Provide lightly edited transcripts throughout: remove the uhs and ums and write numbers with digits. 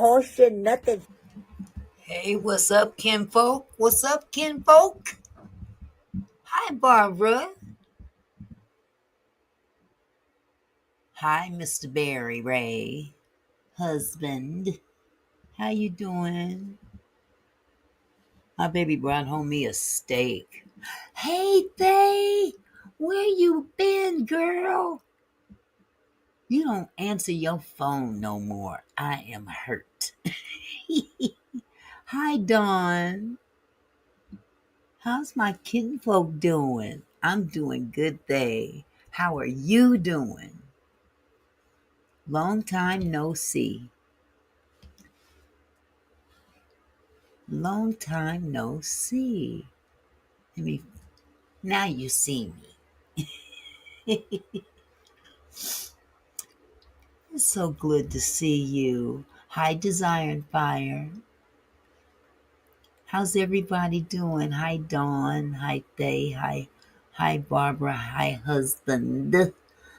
caution, nothing. Hey, what's up, kinfolk? What's up, kinfolk? Hi, Barbara. Hi, Mr. Barry Ray. Husband. How you doing? My baby brought home me a steak. Hey, Thay. Where you been, girl? You don't answer your phone no more. I am hurt. Hi, Dawn. How's my kinfolk doing? I'm doing good, Thay. How are you doing? Long time no see. Long time no see. Let me. Now you see me. It's so good to see you. Hi, Desire and Fire. How's everybody doing? Hi, Dawn. Hi, Thay. Hi, Barbara. Hi, husband.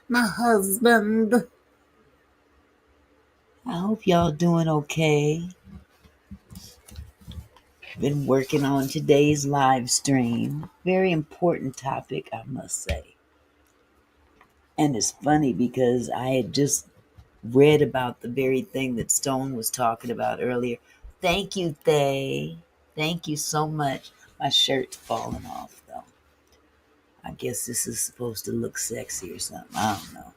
My husband. I hope y'all doing okay. Been working on today's live stream. Very important topic, I must say. And it's funny because I had just read about the very thing that Stone was talking about earlier. Thank you, Thay. Thank you so much. My shirt's falling off, though. I guess this is supposed to look sexy or something. I don't know.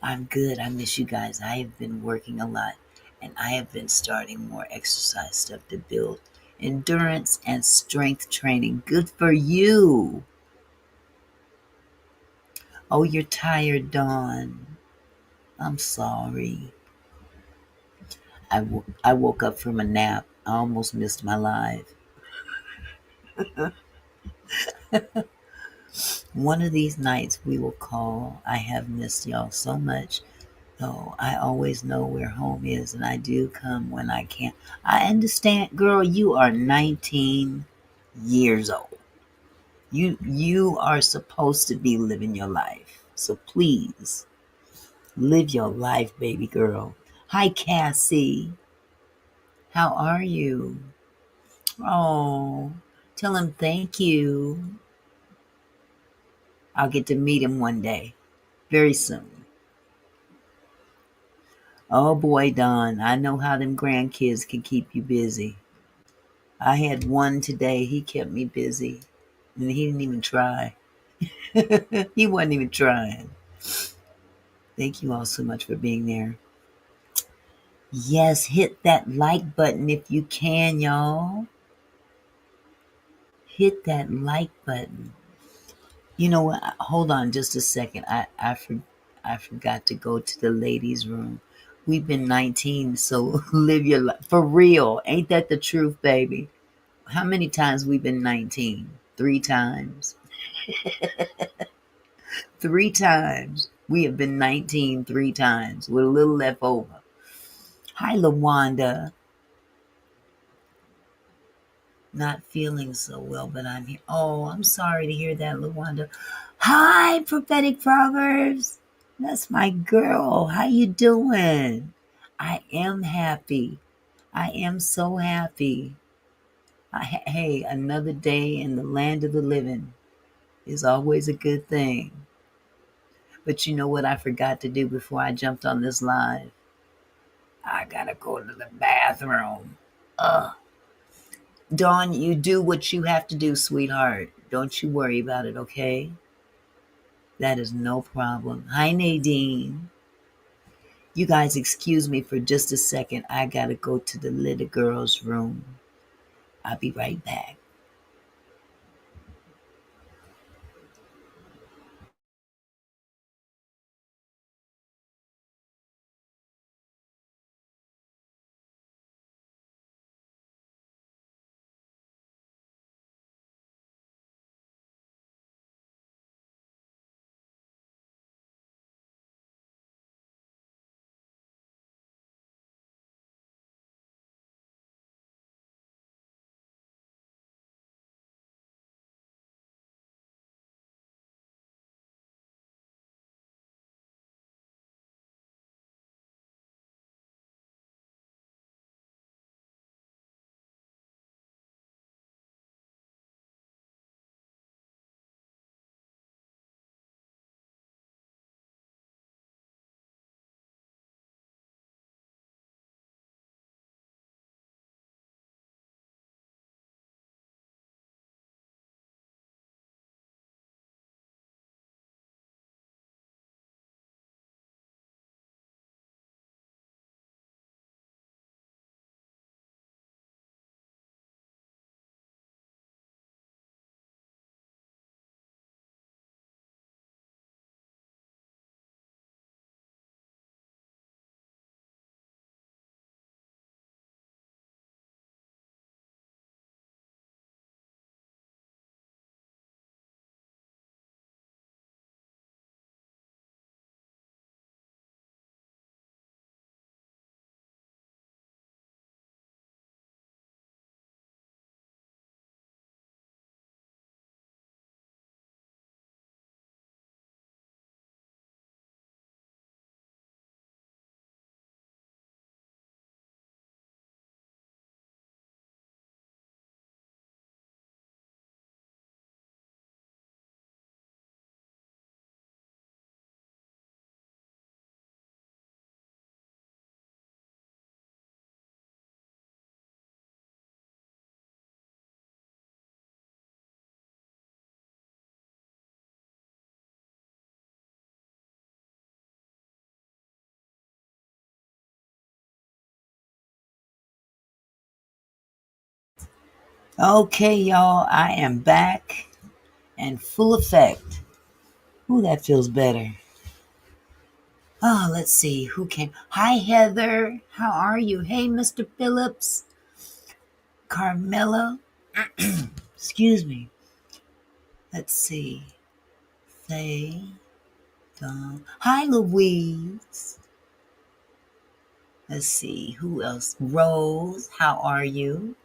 I'm good. I miss you guys. I have been working a lot, and I have been starting more exercise stuff to build endurance and strength training. Good for you. Oh, you're tired, Dawn. I'm sorry. I woke up from a nap. I almost missed my live. One of these nights we will call. I have missed y'all so much. Though I always know where home is, and I do come when I can. I understand, girl, you are 19 years old. You are supposed to be living your life. So please live your life, baby girl. Hi, Cassie. How are you? Oh, tell him thank you. I'll get to meet him one day, very soon. Oh boy, Don, I know how them grandkids can keep you busy. I had one today. He kept me busy, and he didn't even try. He wasn't even trying. Thank you all so much for being there. Yes, hit that like button if you can, y'all. Hit that like button. You know what? Hold on just a second. I forgot to go to the ladies' room. We've been 19, so live your life. For real. Ain't that the truth, baby? How many times we've been 19? 3 times. 3 times. We have been 19 3 times with a little left over. Hi, LaWanda. Not feeling so well, but I'm here. Oh, I'm sorry to hear that, LaWanda. Hi, Prophetic Proverbs. That's my girl. How you doing? I am happy. I am so happy. Hey, another day in the land of the living is always a good thing. But you know what I forgot to do before I jumped on this live? I gotta go to the bathroom. Dawn, you do what you have to do, sweetheart. Don't you worry about it, okay? That is no problem. Hi, Nadine. You guys excuse me for just a second. I gotta go to the little girl's room. I'll be right back. Okay, y'all, I am back and full effect. Ooh, that feels better. Oh, let's see who came. Hi, Heather. How are you? Hey, Mr. Phillips. Carmela. Excuse me. Let's see. Say, Don. Hi, Louise. Let's see. Who else? Rose. How are you?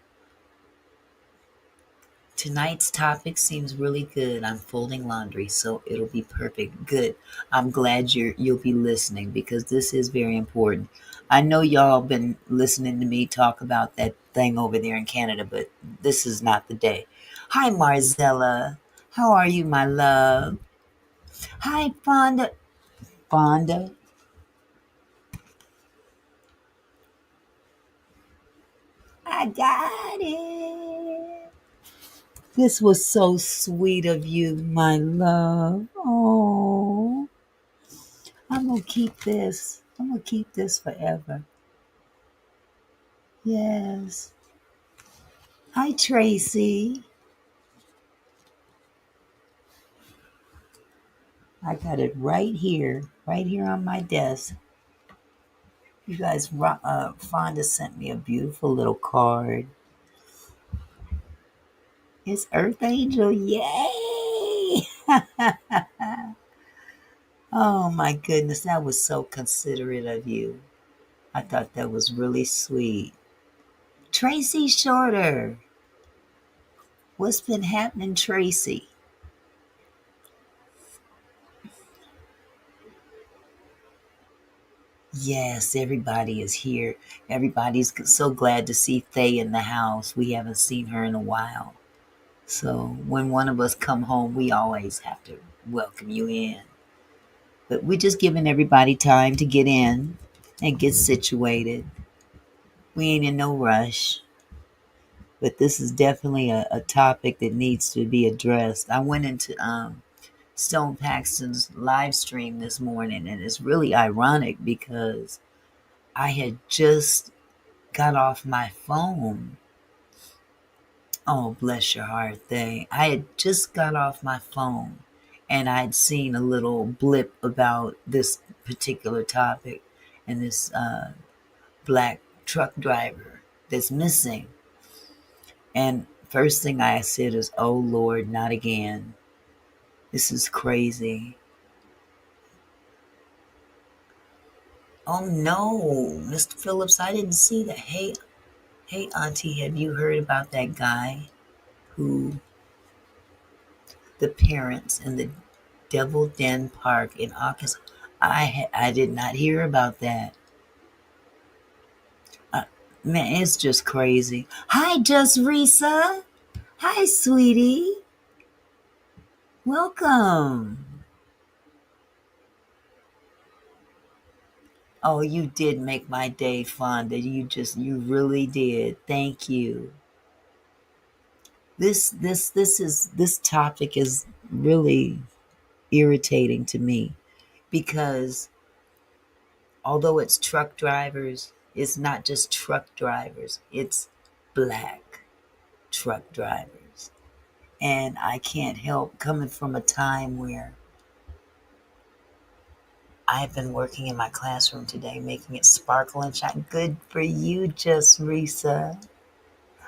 Tonight's topic seems really good. I'm folding laundry, so it'll be perfect. Good. I'm glad you'll be listening because this is very important. I know y'all been listening to me talk about that thing over there in Canada, but this is not the day. Hi, Marzella. How are you, my love? Hi, Fonda. Fonda. I got it. This was so sweet of you, my love. Oh. I'm gonna keep this. I'm gonna keep this forever. Yes. Hi, Tracy. I got it right here on my desk. You guys, Fonda sent me a beautiful little card. It's Earth Angel. Yay! Oh my goodness, that was so considerate of you. I thought that was really sweet. Tracy Shorter. What's been happening, Tracy? Yes, everybody is here. Everybody's so glad to see Faye in the house. We haven't seen her in a while. So when one of us come home, we always have to welcome you in. But we're just giving everybody time to get in and get situated. We ain't in no rush. But this is definitely a topic that needs to be addressed. I went into Stone Paxton's live stream this morning, and it's really ironic because I had just got off my phone. Oh, bless your heart thing. I had just got off my phone and I'd seen a little blip about this particular topic and this black truck driver that's missing. And first thing I said is, oh Lord, not again. This is crazy. Oh no, Mr. Phillips, I didn't see that. Hey, Auntie, have you heard about that guy who the parents in the Devil Den Park in Arkansas? I did not hear about that. Uh, Man, it's just crazy. Hi, Just Risa. Hi, sweetie. Welcome. Oh, you did make my day, Fonda. You really did. Thank you. This topic is really irritating to me because although it's truck drivers, it's not just truck drivers, it's black truck drivers. And I can't help coming from a time where I've been working in my classroom today, making it sparkle and shine. Good for you, Just Risa.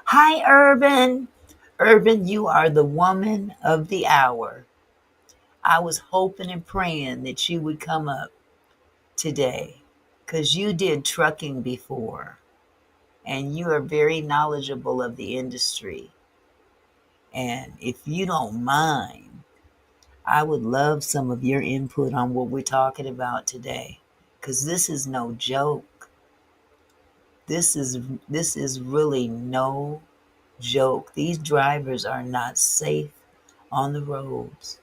Hi, Urban. Urban, you are the woman of the hour. I was hoping and praying that you would come up today because you did trucking before and you are very knowledgeable of the industry. And if you don't mind, I would love some of your input on what we're talking about today because this is no joke. This is really no joke. These drivers are not safe on the roads.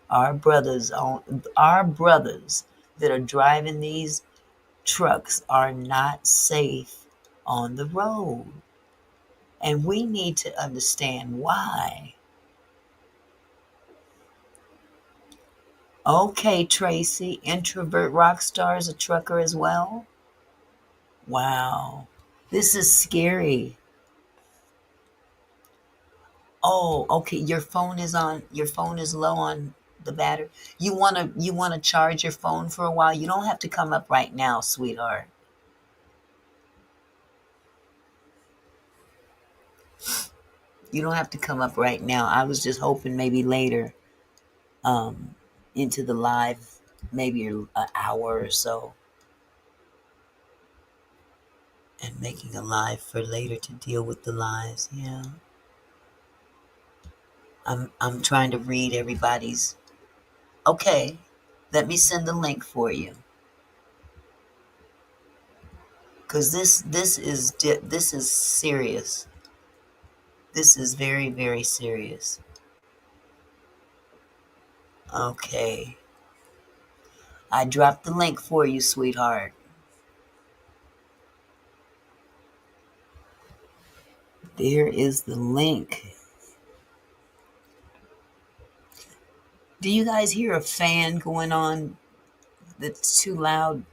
Our brothers that are driving these trucks are not safe on the road. And we need to understand why. Okay, Tracy, introvert rock star is a trucker as well? Wow. This is scary. Oh, okay. Your phone is low on the battery. You wanna charge your phone for a while. You don't have to come up right now, sweetheart. You don't have to come up right now. I was just hoping maybe later, um, into the live, maybe an hour or so, and making a live for later to deal with the lives. Yeah, I'm trying to read everybody's. Okay, let me send the link for you, because this is serious. This is very, very serious. Okay. I dropped the link for you, sweetheart. There is the link. Do you guys hear a fan going on that's too loud?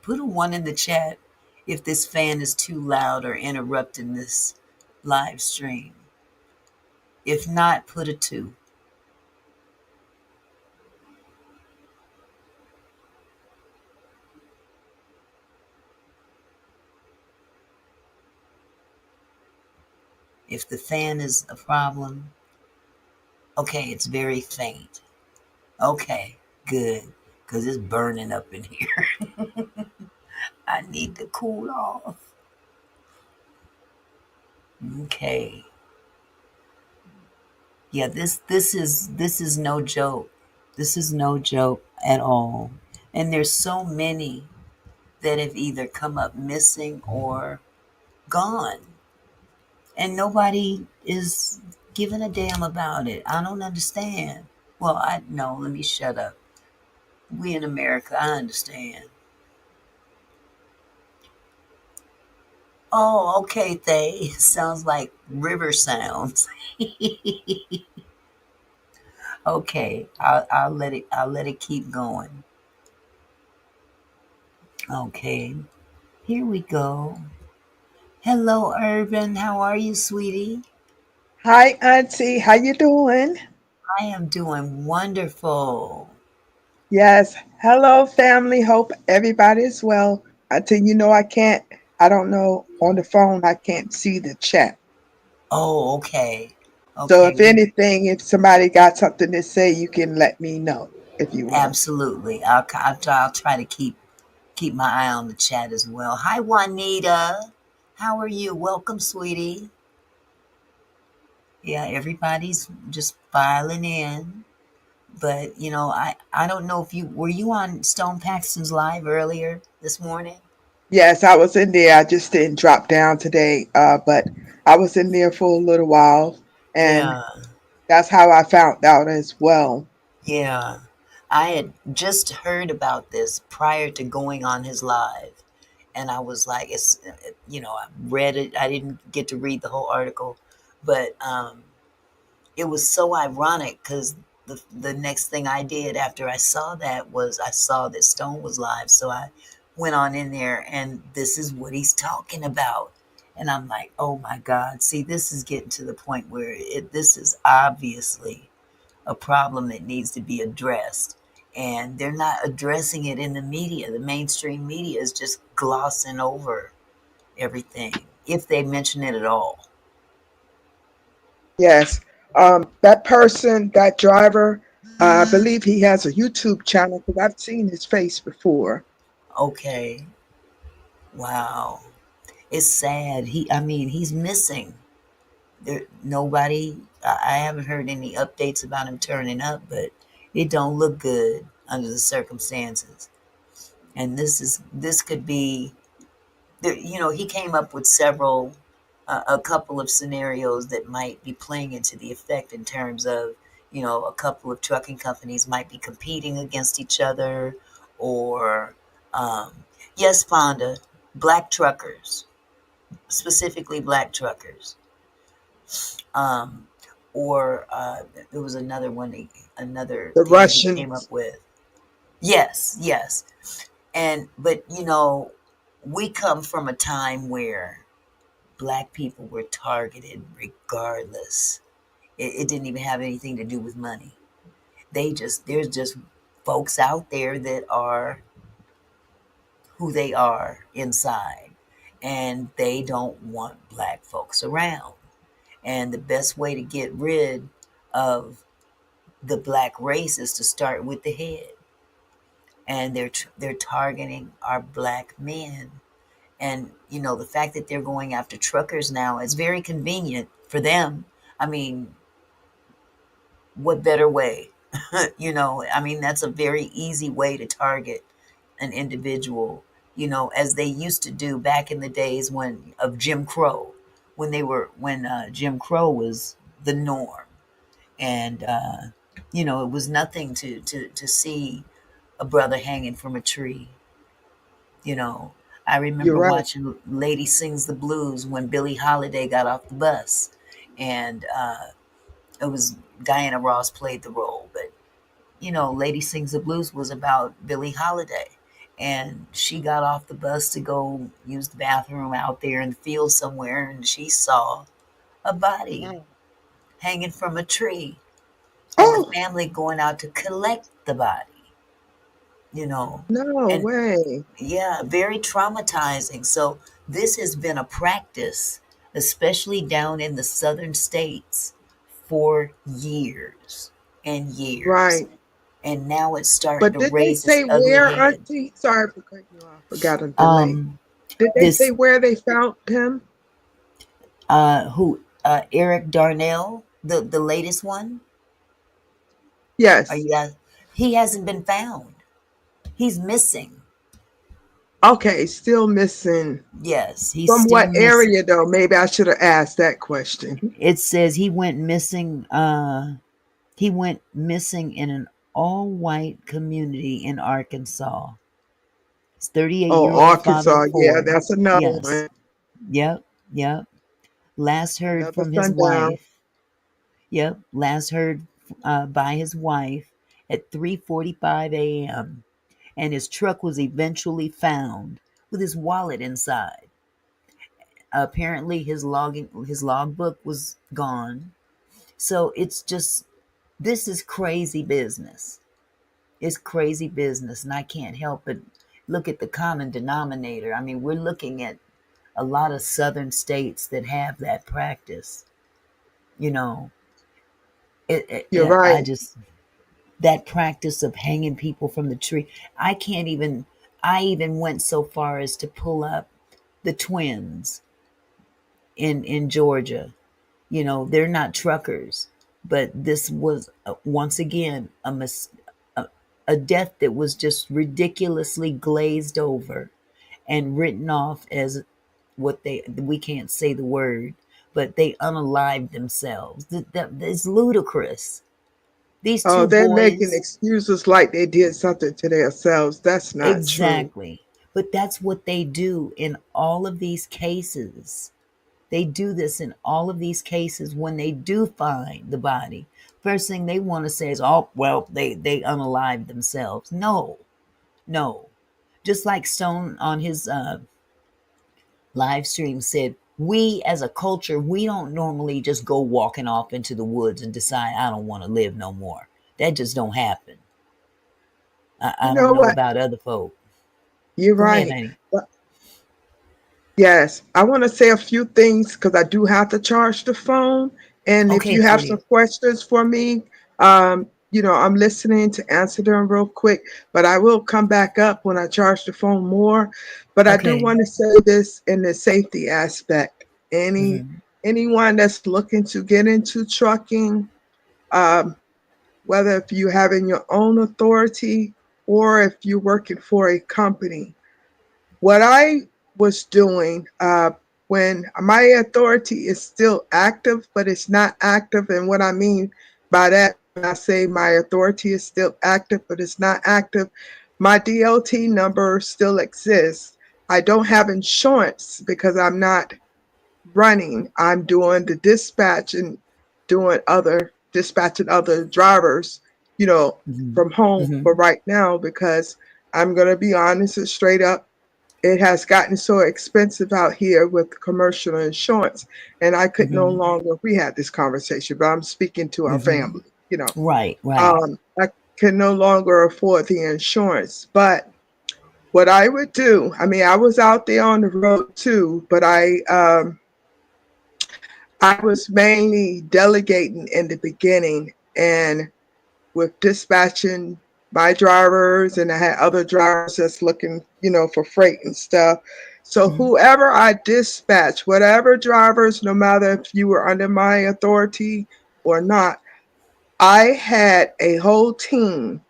Put a one in the chat if this fan is too loud or interrupting this live stream. If not, put a two. If the fan is a problem, okay, it's very faint. Okay, good, because it's burning up in here. I need to cool off. Okay. Yeah, this is no joke. This is no joke at all. And there's so many that have either come up missing or gone. And nobody is giving a damn about it. I don't understand. Well, I no, let me shut up. We in America, I understand. Oh, okay, Thay. Sounds like river sounds. Okay, I'll let it keep going. Okay, here we go. Hello, Urban. How are you, sweetie? Hi, Auntie. How you doing? I am doing wonderful. Yes. Hello, family. Hope everybody's well. Auntie, I don't know, on the phone, I can't see the chat. Oh, okay. So Okay, if anything, if somebody got something to say, you can let me know if you want. absolutely. I'll try to keep my eye on the chat as well. Hi, Juanita. How are you? Welcome, sweetie. Yeah, everybody's just filing in. But I don't know if you were you on Stone Paxton's live earlier this morning. Yes, I was in there. I just didn't drop down today, but I was in there for a little while, and Yeah. that's how I found out as well. Yeah, I had just heard about this prior to going on his live, and I was like, I read it. I didn't get to read the whole article, but it was so ironic because the next thing I did after I saw that was I saw that Stone was live, so I went on in there, and this is what he's talking about. And I'm like, oh my God, see, this is getting to the point where this is obviously a problem that needs to be addressed. And they're not addressing it in the media. The mainstream media is just glossing over everything, if they mention it at all. Yes. That person, that driver, I believe he has a YouTube channel because I've seen his face before. Okay, wow. It's sad. He's missing. I haven't heard any updates about him turning up, but it don't look good under the circumstances. And this could be he came up with a couple of scenarios that might be playing into the effect in terms of, a couple of trucking companies might be competing against each other, or, um, yes, Fonda, black truckers, specifically black truckers, um, or there was another The thing he came up Russians. with. Yes, yes, but we come from a time where black people were targeted regardless It didn't even have anything to do with money. There's just folks out there that are who they are inside, and they don't want black folks around. And the best way to get rid of the black race is to start with the head. And they're targeting our black men. And the fact that they're going after truckers now is very convenient for them. I mean, what better way? I mean, that's a very easy way to target an individual, as they used to do back in the days when of Jim Crow, when Jim Crow was the norm. And it was nothing to see a brother hanging from a tree. you know I You're remember right. watching Lady Sings the Blues when Billie Holiday got off the bus, and it was Diana Ross played the role, but Lady Sings the Blues was about Billie Holiday. And she got off the bus to go use the bathroom out there in the field somewhere, and she saw a body Wow. hanging from a tree, and the Oh, family going out to collect the body, you know. no And way. yeah, very traumatizing. So this has been a practice, especially down in the southern states, for years and years. Right. And now it's starting But to did they raise its say ugly where, head. Auntie? Sorry for cutting you off. I got a delay. Um, Did they say this where they found him? who Eric Darnell, the latest one. Are Yes. you guys? He hasn't been found. He's missing. Okay, still missing. Yes, he's From still what missing. area though? Maybe I should have asked that question. It says he went missing. He went missing in an all-white community in Arkansas. His 38 Oh, year old father of Arkansas. Yeah, four. that's another Yes. one. Yep. Yep. Last heard Another from his sundown. wife. Yep. Last heard by his wife at 3:45 a.m. And his truck was eventually found with his wallet inside. Apparently, his logbook was gone. So it's just this is crazy business. It's crazy business, and I can't help but look at the common denominator. I mean, we're looking at a lot of southern states that have that practice. You know, You're right. I just that practice of hanging people from the tree. I can't even. I even went so far as to pull up the twins in Georgia. They're not truckers, but this was once again a, a death that was just ridiculously glazed over and written off as what we can't say the word, but they unalived themselves. That is ludicrous. These Oh, two they're making boys, excuses like they did something to themselves. That's not true. exactly. But that's what they do in all of these cases. They do this in all of these cases when they do find the body. First thing they want to say is, "Oh, well, they unalived themselves." No, no. Just like Stone on his live stream said, we as a culture, we don't normally just go walking off into the woods and decide I don't want to live no more. That just don't happen. I You don't know know what? about other folk. You're Go ahead, right. honey. Yes, I want to say a few things because I do have to charge the phone. And if Okay, you have some sweetie. questions for me, I'm listening to answer them real quick, but I will come back up when I charge the phone more. But I do Okay. want to say this in the safety aspect. Mm-hmm. Anyone that's looking to get into trucking, um, whether if you having your own authority or if you're working for a company, what I was doing when my authority is still active, but it's not active. And what I mean by that, when I say my authority is still active, but it's not active, my DLT number still exists. I don't have insurance because I'm not running. I'm doing the dispatch and doing other dispatching other drivers, you know, Mm-hmm. from home Mm-hmm. for right now because I'm gonna be honest and straight up. it has gotten so expensive out here with commercial insurance, and I could no Mhm. longer. We had this conversation, but I'm speaking to our Mhm. family. You know, Right, right. I can no longer afford the insurance. But what I would do, I mean, I was out there on the road too, but I was mainly delegating in the beginning and with dispatching my drivers, and I had other drivers that's looking, for freight and stuff. So Mhm. whoever I dispatch, whatever drivers, no matter if you were under my authority or not, I had a whole team,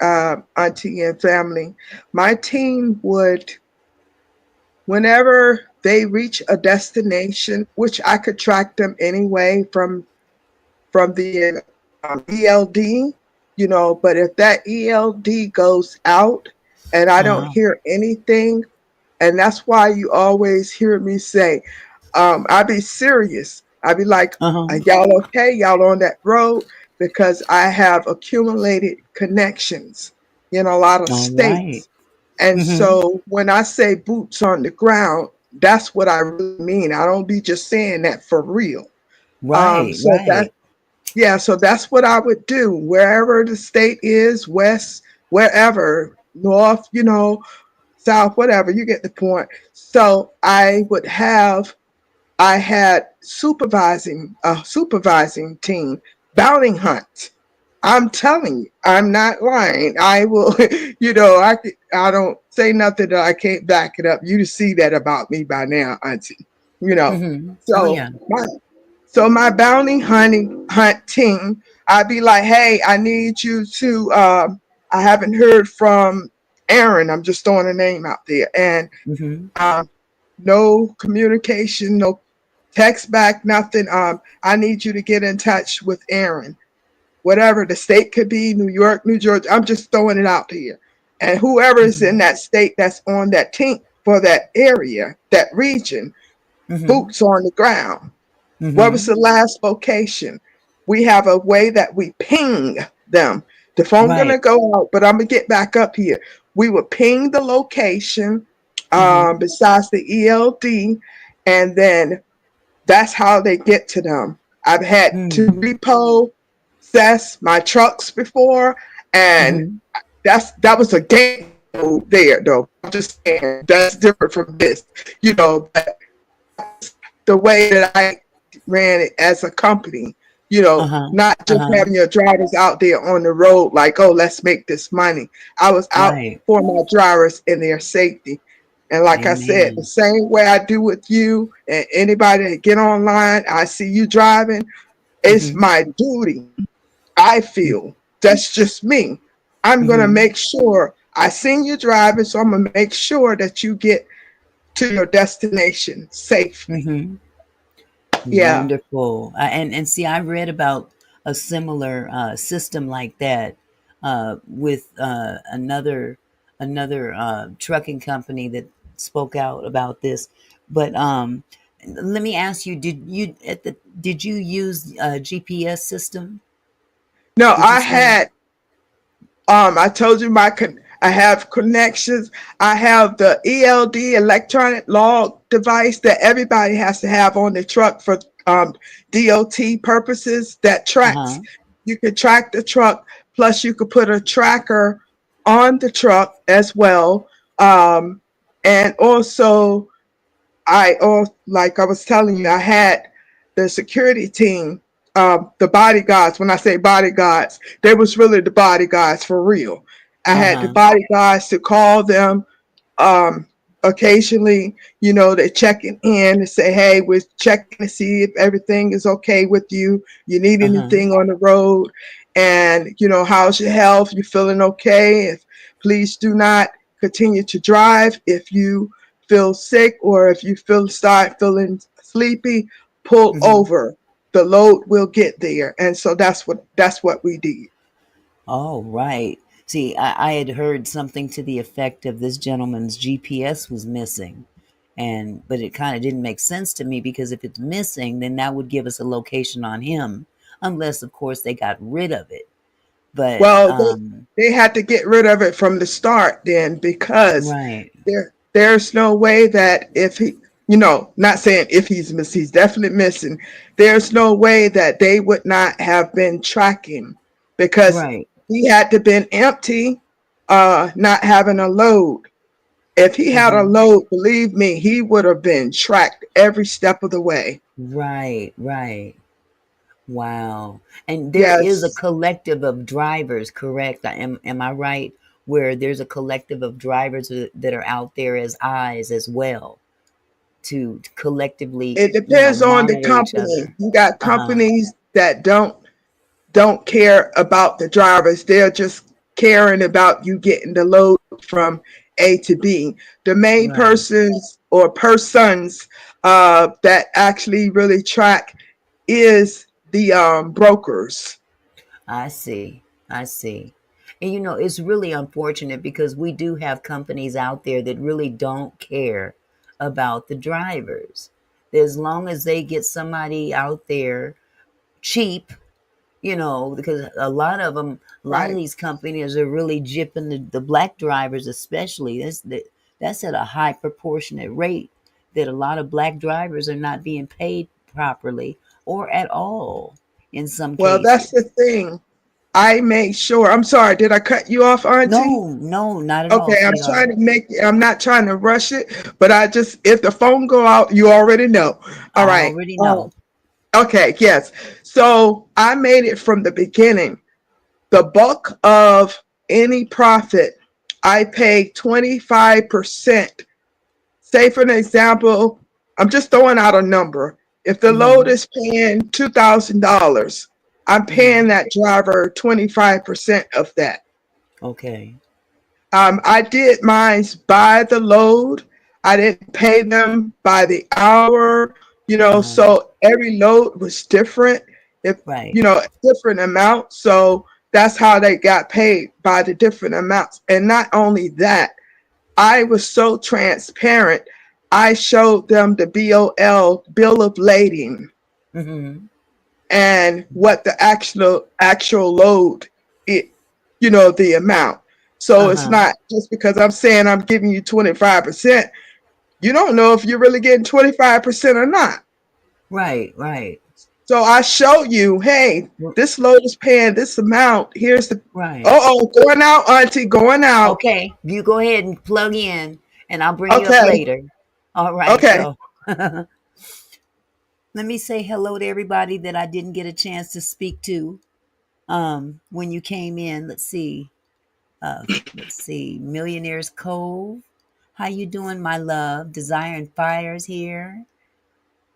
auntie and family. My team would, whenever they reach a destination, which I could track them anyway from the ELD, but if that ELD goes out and I don't Uh-huh. hear anything, and that's why you always hear me say, I be serious. I be like, Uh-huh. are y'all okay? Y'all on that road? Because I have accumulated connections in a lot of All right. states. And Mhm. so when I say boots on the ground, that's what I really mean. I don't be just saying that for real. Right, So that right. Yeah, so that's what I would do wherever the state is, west, wherever, north, south, whatever, you get the point. So I had supervising a supervising team, bounty hunt. I'm telling you, I'm not lying. I will, I don't say nothing that I can't back it up. You see that about me by now, Auntie. You know, Mhm. Oh so yeah. my my bounty hunt team, I'd be like, hey, I need you to. I haven't heard from Aaron. I'm just throwing a name out there, and Mhm. um, no communication, no text back, nothing. I need you to get in touch with Aaron. Whatever the state could be, New York, New Jersey. I'm just throwing it out here, and whoever is in Mhm. that state that's on that team for that area, that region, Mhm. boots on the ground. What was Mhm. the last location? We have a way that we ping them. The phone gonna Right. go out, but I'm gonna get back up here. We would ping the location, Mhm. besides the ELD, and then that's how they get to them. I've had to Mm. repossess my trucks before, and Mhm. that was a game there though. I'm just saying that's different from this, but the way that I ran it as a company, Uh-huh. not just Uh-huh. having your drivers out there on the road like, oh, let's make this money. I was out Right. for my drivers and their safety. And like I said, the Amen. same way I do with you and anybody that get online, I see you driving, it's Mhm. my duty. I feel that's just me. I'm going to Mhm. make sure I seen you driving, so I'm going to make sure that you get to your destination safely. Mhm. Yeah. Wonderful. And see, I read about a similar system like that with another trucking company that spoke out about this. But let me ask you: did you use a GPS system? No, Did you I say? had I told you I have connections. I have the ELD electronic log device that everybody has to have on the truck for DOT purposes that Uh tracks. huh. You could track the truck, plus you could put a tracker on the truck as well. Um, and also like I was telling you, I had the security team, the bodyguards. When I say bodyguards, they was really the bodyguards for real. I Uh had the huh. bodyguards to call them um, occasionally. They're checking in and say, "Hey, we're checking to see if everything is okay with you. You need Uh huh. anything on the road, and how's your health? You feeling okay? If please do not continue to drive if you feel sick or if you start feeling sleepy, pull Hmm. over. The load will get there." And so that's what we did. Oh, right. See, I had heard something to the effect of this gentleman's GPS was missing. And but it kind of didn't make sense to me because if it's missing, then that would give us a location on him, unless of course they got rid of it. But Well, they had to get rid of it from the start then because right. there. There's no way that if he, not saying if he's missing, he's definitely missing. There's no way that they would not have been tracking because Right. he had to been empty, not having a load. If he had a Hmm. load, believe me, he would have been tracked every step of the way. Right, right. Wow. And there is a Yes, collective of drivers, correct? Am I right? Where there's a collective of drivers that are out there as eyes as well to collectively, it depends on the monitor each company. other. You got Uh-huh. companies that don't care about the drivers. They're just caring about you getting the load from A to B. The main Right. persons or persons that actually really track is the brokers. I see. I see. And it's really unfortunate because we do have companies out there that really don't care about the drivers. As long as they get somebody out there cheap, because a lot of Right. these companies are really gypping the black drivers, especially. That's at a high proportionate rate that a lot of black drivers are not being paid properly or at all in some Well, that's the cases. thing. I make sure. I'm sorry. Did I cut you off, Auntie? No, no, not at all, Okay, I'm trying sweetheart. to make. I'm not trying to rush it, but I just if the phone go out, you already know. All I right. already know. Okay. Yes. So I made it from the beginning. The bulk of any profit, I pay 25%. Say for an example, I'm just throwing out a number. If the load Hmm. is paying $2,000, I'm paying Hmm. that driver 25% of that. Okay. I did mine by the load. I didn't pay them by the hour, Uh-huh. so every load was different. If, Right. different amounts. So that's how they got paid by the different amounts. And not only that, I was so transparent. I showed them the BOL, bill of lading, Hmm. and what the actual load it the amount. So it's Uh-huh. not just because I'm saying I'm giving you 25%, you don't know if you're really getting 25% or not. Right, right. So I show you, hey, R- this load is paying this amount. Here's the Right. oh going out, Auntie, going out. Okay, you go ahead and plug in, and I'll bring you up Okay, later. All right, okay. so let me say hello to everybody that I didn't get a chance to speak to when you came in. Let's see, Millionaires Cove. How you doing, my love? Desire and Fires here.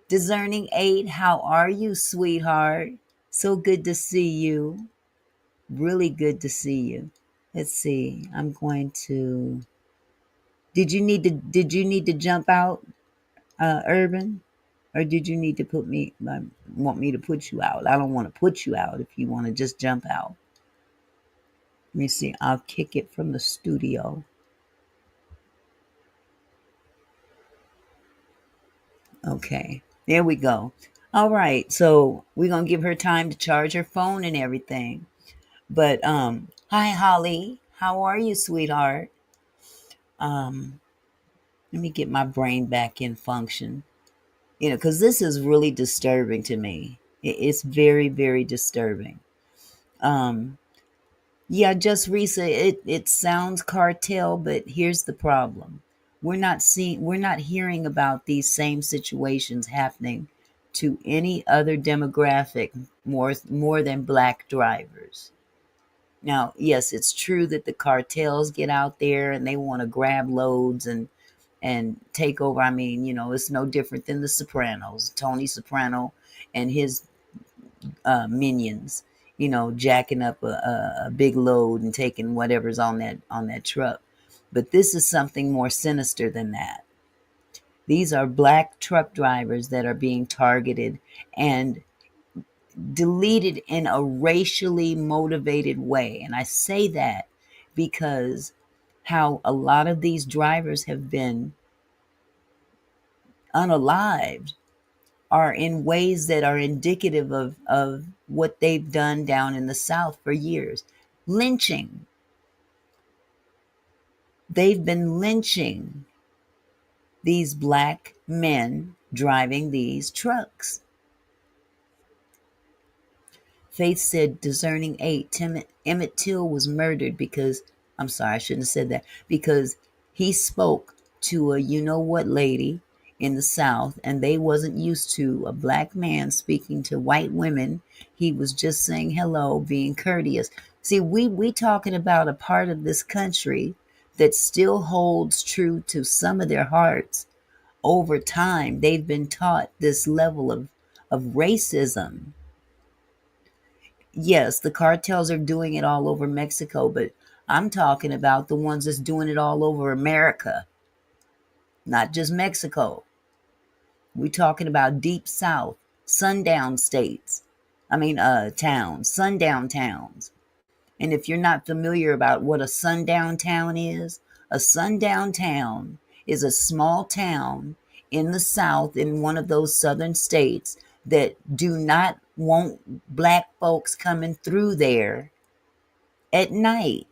Discerning 8, how are you, sweetheart? So good to see you. Really good to see you. Let's see. I'm going to did you need to jump out, Urban? Or did you need to want me to put you out? I don't want to put you out if you want to just jump out. Let me see. I'll kick it from the studio. Okay. There we go. All right. So we're gonna give her time to charge her phone and everything. But hi Holly. How are you, sweetheart? Um, Let me get my brain back in function. Because this is really disturbing to me. It's very, very disturbing. Um, yeah, just Risa, it sounds cartel, but here's the problem. We're not hearing about these same situations happening to any other demographic more than black drivers. Now, yes, it's true that the cartels get out there and they want to grab loads and take over. I mean, it's no different than the Sopranos. Tony Soprano and his minions, jacking up a big load and taking whatever's on that truck. But this is something more sinister than that. These are black truck drivers that are being targeted and deleted in a racially motivated way. And I say that because how a lot of these drivers have been unalived are in ways that are indicative of what they've done down in the South for years. Lynching. They've been lynching these black men driving these trucks. Faith said discerning 8, Emmett Till was murdered because, I'm sorry, I shouldn't have said that, because he spoke to a you know what lady in the South, and they wasn't used to a black man speaking to white women. He was just saying hello, being courteous. See, we talking about a part of this country that still holds true to some of their hearts. Over time, they've been taught this level of racism. Yes, the cartels are doing it all over Mexico, but I'm talking about the ones that's doing it all over America, not just Mexico. We're talking about deep south, sundown states. Towns, sundown towns. And if you're not familiar about what a sundown town is, a sundown town is a small town in the South in one of those southern states that do not want black folks coming through there at night.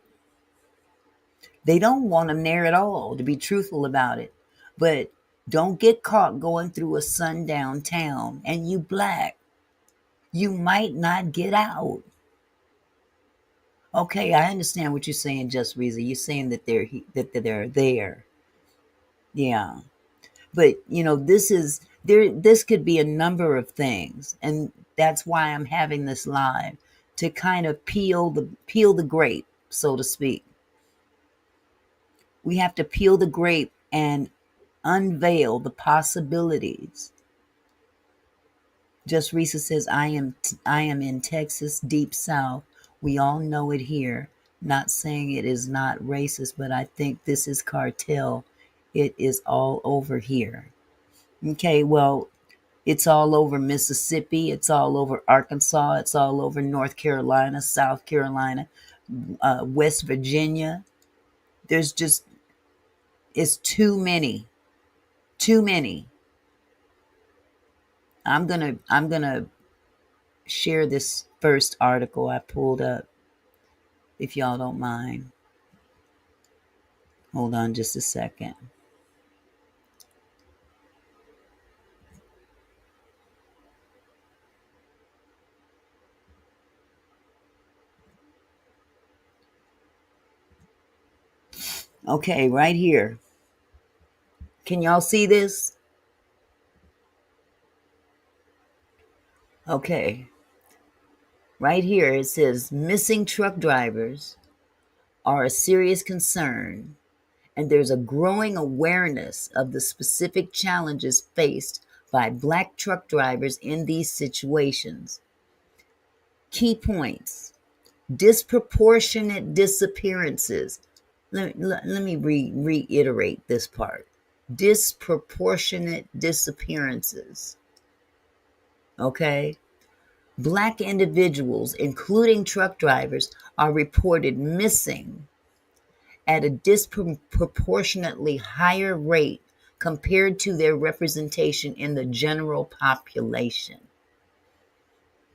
They don't want them there at all, to be truthful about it. But don't get caught going through a sundown town and you black. You might not get out. Okay, I understand what you're saying, Just Reza. You're saying that they're there. Yeah. But this could be a number of things, and that's why I'm having this live to kind of peel the grape, so to speak. We have to peel the grape and unveil the possibilities. Just Risa says, I am in Texas, deep south. We all know it here. Not saying it is not racist, but I think this is cartel. It is all over here. Okay, well, it's all over Mississippi. It's all over Arkansas. It's all over North Carolina, South Carolina, West Virginia. There's just, it's too many. Too many. I'm gonna share this first article I pulled up, if y'all don't mind. Hold on just a second. Okay, right here. Can y'all see this? Okay. Right here it says missing truck drivers are a serious concern, and there's a growing awareness of the specific challenges faced by black truck drivers in these situations. Key points: disproportionate disappearances. Let me reiterate this part. Disproportionate disappearances. Okay? Black individuals, including truck drivers, are reported missing at a disproportionately higher rate compared to their representation in the general population.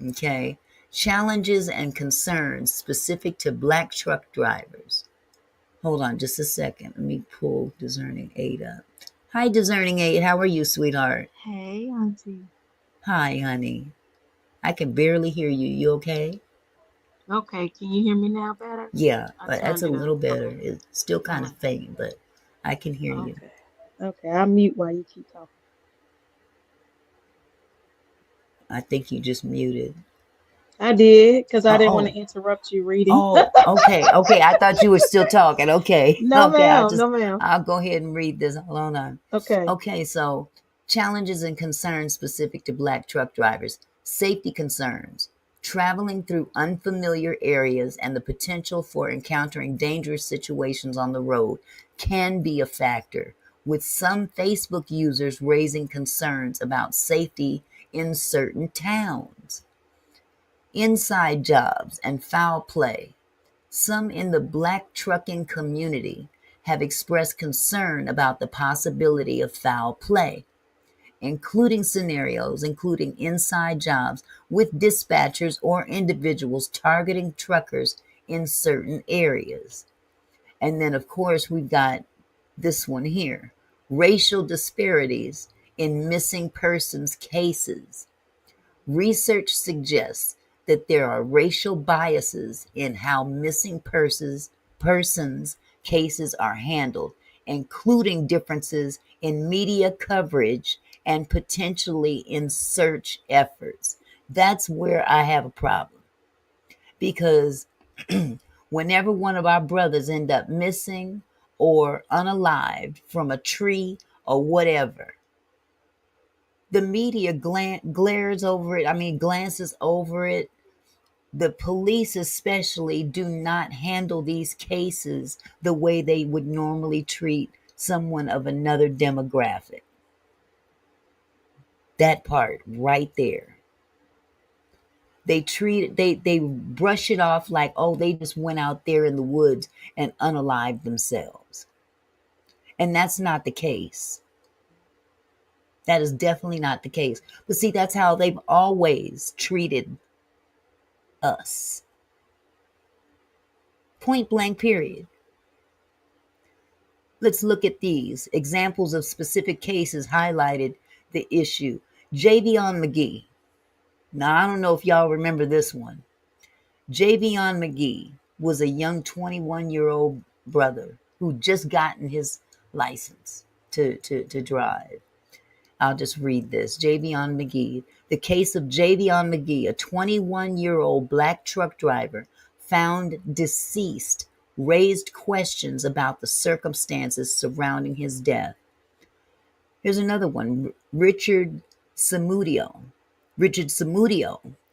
Okay? Challenges and concerns specific to black truck drivers. Hold on just a second. Let me pull Discerning 8 up. Hi, Discerning 8. How are you, sweetheart? Hey, Auntie. Hi, honey. I can barely hear you. You okay? Okay, can you hear me now better? Yeah, I but that's turned a it up. little better. Okay. It's still All kind of right. faint, but I can hear you. Okay. Okay, I'll mute while you keep talking. I think you just muted. I did, because I Oh, didn't want to oh, interrupt you reading. oh, okay, okay. I thought you were still talking. Okay, No, okay. ma'am. No, ma'am. I'll go ahead and read this. Hold on. Okay. Okay, so challenges and concerns specific to black truck drivers, safety concerns, traveling through unfamiliar areas, and the potential for encountering dangerous situations on the road can be a factor, with some Facebook users raising concerns about safety in certain towns. Inside jobs and foul play. Some in the black trucking community have expressed concern about the possibility of foul play, including scenarios including inside jobs with dispatchers or individuals targeting truckers in certain areas. And then, of course, we've got this one here. Racial disparities in missing persons cases. Research suggests that there are racial biases in how missing persons cases are handled, including differences in media coverage and potentially in search efforts. That's where I have a problem because whenever one of our brothers end up missing or unalived from a tree or whatever, the media glares over it. I mean, glances over it. The police, especially, do not handle these cases the way they would normally treat someone of another demographic. That part right there. They brush it off like, oh, they just went out there in the woods and unalived themselves. And that's not the case. That is definitely not the case. But see, that's how they've always treated us. Point blank, period. Let's look at these examples of specific cases highlighted the issue. Jvion Magee. Now, I don't know if y'all remember this one. Jvion Magee was a young 21-year-old brother who just gotten his license to drive. I'll just read this. Jvion Magee. The case of Jvion Magee, a 21-year-old black truck driver found deceased, raised questions about the circumstances surrounding his death. Here's another one. Richard Samudio,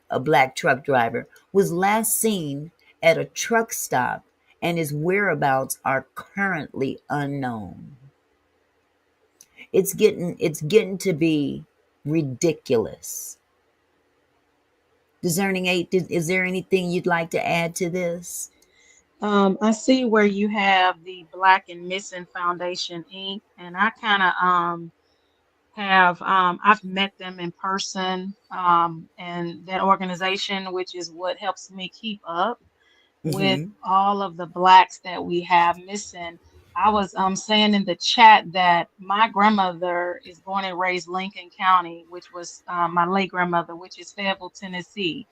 a black truck driver, was last seen at a truck stop and his whereabouts are currently unknown. It's getting to be ridiculous. Discerning 8, is there anything you'd like to add to this? I see where you have the Black and Missing Foundation Inc. And I kind of have I've met them in person, and that organization, which is what helps me keep up with Mm-hmm. all of the blacks that we have missing. I was saying in the chat that my grandmother is born and raised Lincoln County, which was my late grandmother, which is Fayetteville, Tennessee.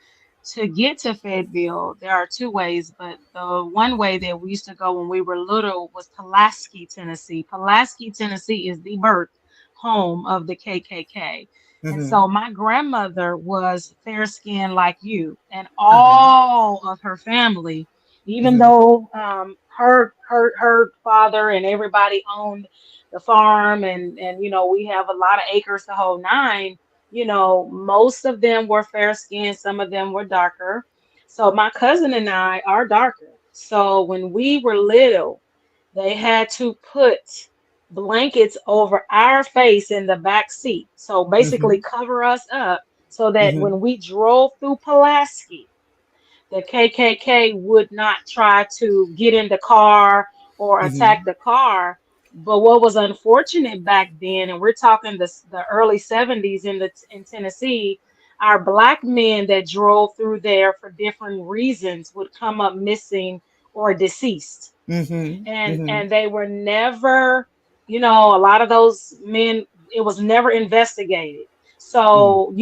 To get to Fayetteville, there are two ways, but the one way that we used to go when we were little was Pulaski, Tennessee. Pulaski, Tennessee is the birth home of the KKK. And Mm-hmm. so my grandmother was fair skinned like you, and Uh-huh. all of her family, even Mm-hmm. though her father and everybody owned the farm, and we have a lot of acres to hold nine. Most of them were fair skinned, some of them were darker. So my cousin and I are darker. So when we were little, they had to put blankets over our face in the back seat. So basically Mm-hmm. cover us up so that Mm-hmm. when we drove through Pulaski, the KKK would not try to get in the car or attack Mm-hmm. the car. But what was unfortunate back then, and we're talking the early 70s in Tennessee, our black men that drove through there for different reasons would come up missing or deceased, Mm-hmm. Mm-hmm. and they were never, a lot of those men, it was never investigated. Mm. So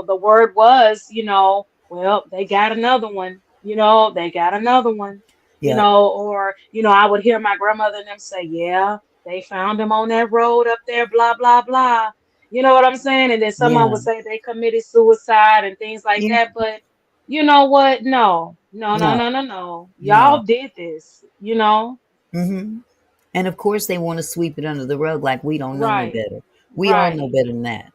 the word was, well, they got another one, they got another one, Yep. or I would hear my grandmother and them say, yeah, they found him on that road up there, blah blah blah. You know what I'm saying? And then someone Yeah. would say they committed suicide and things like Yeah. that. But you know what? No, no, no, No. no, no, no. No. Y'all did this. Mm-hmm. And of course, they want to sweep it under the rug like we don't know no Right, better. We all know right, better than that.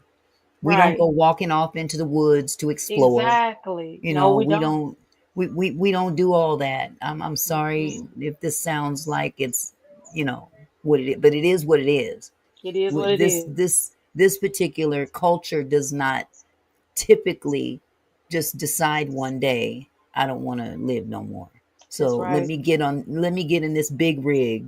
We don't right. go walking off into the woods to explore. Exactly. You No, know, we we don't. don't. We don't do all that. I'm sorry Mm-mm. if this sounds like it's what it is, but it is what it is. It is what it This is. this this particular culture does not typically just decide one day I don't want to live no more. That's So right. let me get in this big rig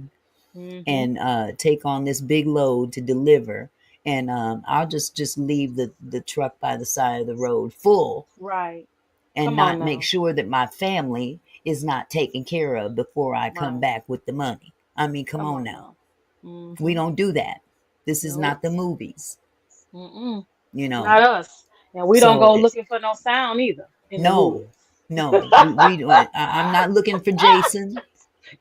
Mm-hmm. and take on this big load to deliver. And I'll just leave the truck by the side of the road full Right. and Come on not make now. sure that my family is not taken care of before I come Right. back with the money. I mean, come Come on on now. now. We Mm-hmm. don't do that. This is Nope. not the movies, Mm-mm. you know. Not us. And we don't So go looking for no sound either in the no, woods. no, we don't. I'm not looking for Jason.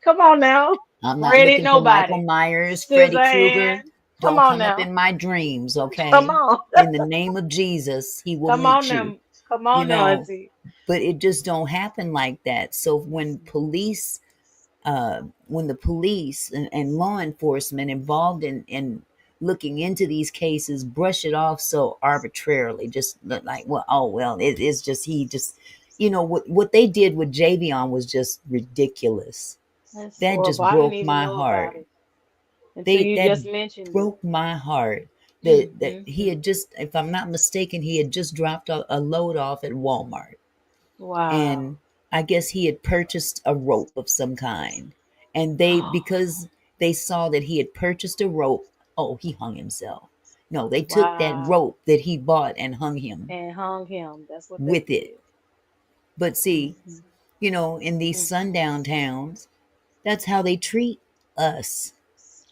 Come on now. I'm not Freddy, looking for Michael nobody. Myers, Freddy Krueger. Scissorhand. Come Don't on come up now. in my dreams, Come okay? on. In the name of Jesus, he will Come on meet you, now. Come you on now, know. Auntie. But it just don't happen like that. So when the police and law enforcement involved in looking into these cases brush it off so arbitrarily, just like, well, oh well, it's just he just, what they did with Javion was just ridiculous. That's That horrible. just I didn't broke even my know about heart. it until They you that just mentioned it. broke my heart. That Mm, that mm, he mm. had just, if I'm not mistaken, he had just dropped a load off at Walmart, Wow. and I guess he had purchased a rope of some kind. And they, because they saw that he had purchased a rope, oh, he hung himself. No, they took that Wow. rope that he bought and hung him And hung him. That's what they with it. did. But see, Mm-hmm. in these sundown towns, that's how they treat us.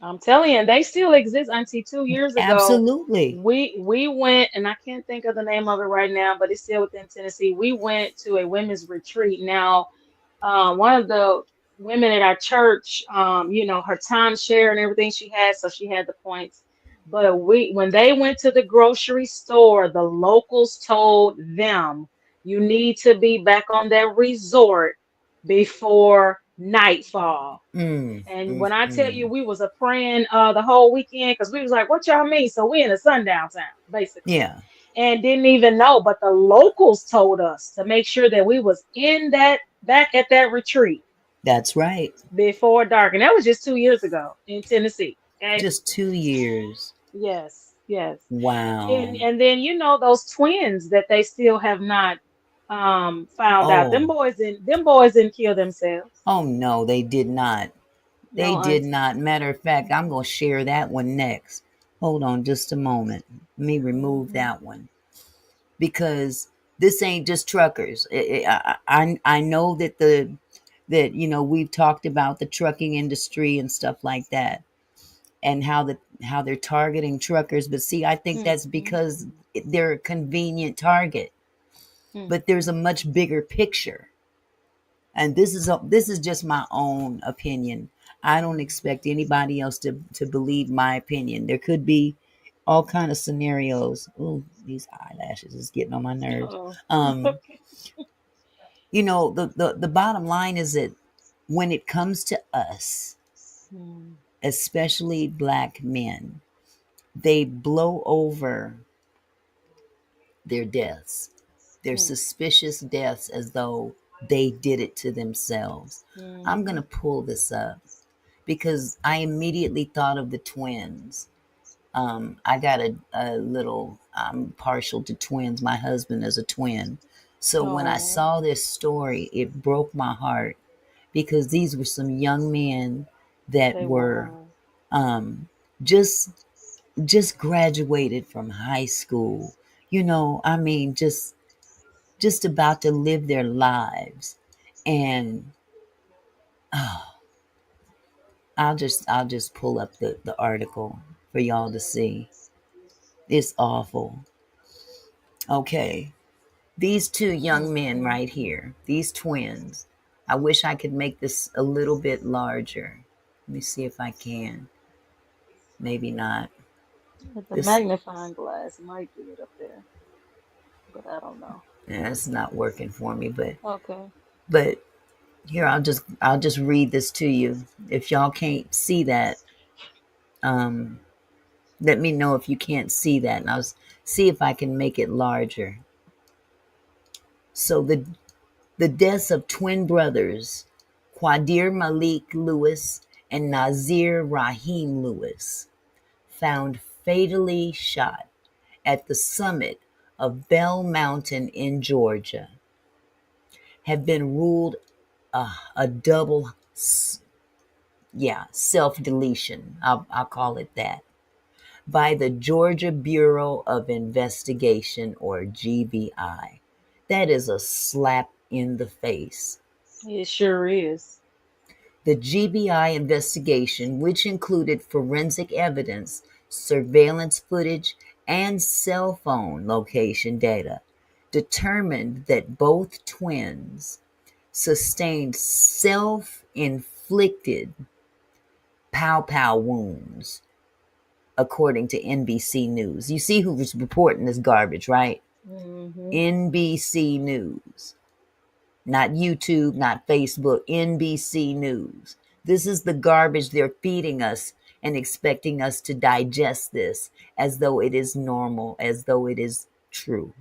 I'm telling you, and they still exist. Auntie, 2 years ago, Absolutely. we went, and I can't think of the name of it right now, but it's still within Tennessee. We went to a women's retreat. Now, one of the women at our church, her timeshare and everything she had, so she had the points. But when they went to the grocery store, the locals told them, you need to be back on that resort before nightfall. Mm, And mm, when I tell you mm. we was a praying the whole weekend, because we was like, what y'all mean? So we in a sundown town, basically. Yeah, And didn't even know. But the locals told us to make sure that we was in that back at that retreat that's right. before dark. And that was just 2 years ago in Tennessee. Okay. Just 2 years. Yes, yes. And Wow. and then those twins that they still have not found out. Oh, Them boys didn't kill themselves. oh no, they did not. They No, did auntie. not. Matter of fact, I'm going to share that one next. Hold on just a moment. Let me remove Hmm. that one because this ain't just truckers. I know that we've talked about the trucking industry and stuff like that, and how they're targeting truckers. But see, I think Hmm. that's because they're a convenient target. Hmm. But there's a much bigger picture, and this is just my own opinion. I don't expect anybody else to believe my opinion. There could be all kind of scenarios. Ooh, these eyelashes is getting on my nerves. Oh. um the bottom line is that when it comes to us, Hmm. especially black men, they blow over their deaths, their Hmm. suspicious deaths, as though they did it to themselves. I'm going to Hmm. pull this up because I immediately thought of the twins. I got a little, I'm partial to twins. My husband is a twin. So when I Oh, saw this story, it broke my heart because these were some young men that they were were. um, just just graduated from high school. I mean, just about to live their lives, and oh, I'll just pull up the article for y'all to see. It's awful. Okay, these two young men Mm-mm. right here, these twins. I wish I could make this a little bit larger. Let me see if I can. Maybe not. With the This magnifying glass might do it up there, but I don't know. it's not working for me, but Okay. but here I'll just read this to you. If y'all can't see that, um, let me know if you can't see that, and I'll see if I can make it larger. So the deaths of twin brothers, Qadir Malik Lewis and Nazir Rahim Lewis, found fatally shot at the summit of Bell Mountain in Georgia, have been ruled a double, yeah, self deletion. I'll call it that, by the Georgia Bureau of Investigation, or GBI. That is a slap in the face. It sure is. The GBI investigation, which included forensic evidence, surveillance footage, and cell phone location data determined that both twins sustained self inflicted pow pow wounds, according to NBC News. You see who was reporting this garbage, right? Mm-hmm. NBC News. Not YouTube, not Facebook, NBC News. This is the garbage they're feeding us and expecting us to digest this as though it is normal, as though it is true.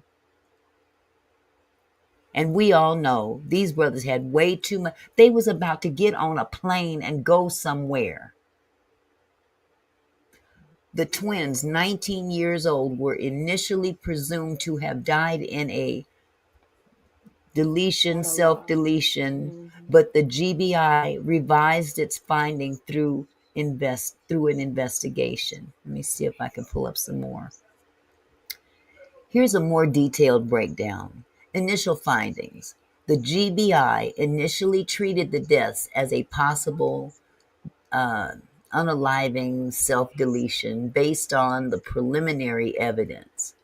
And we all know these brothers had way too much. They was about to get on a plane and go somewhere. The twins, 19 years old, were initially presumed to have died in a deletion, self-deletion, Mm-hmm. but the GBI revised its finding through an investigation. Let me see if I can pull up some more. Here's a more detailed breakdown. Initial findings. The GBI initially treated the deaths as a possible uh, unaliving self-deletion based on the preliminary evidence.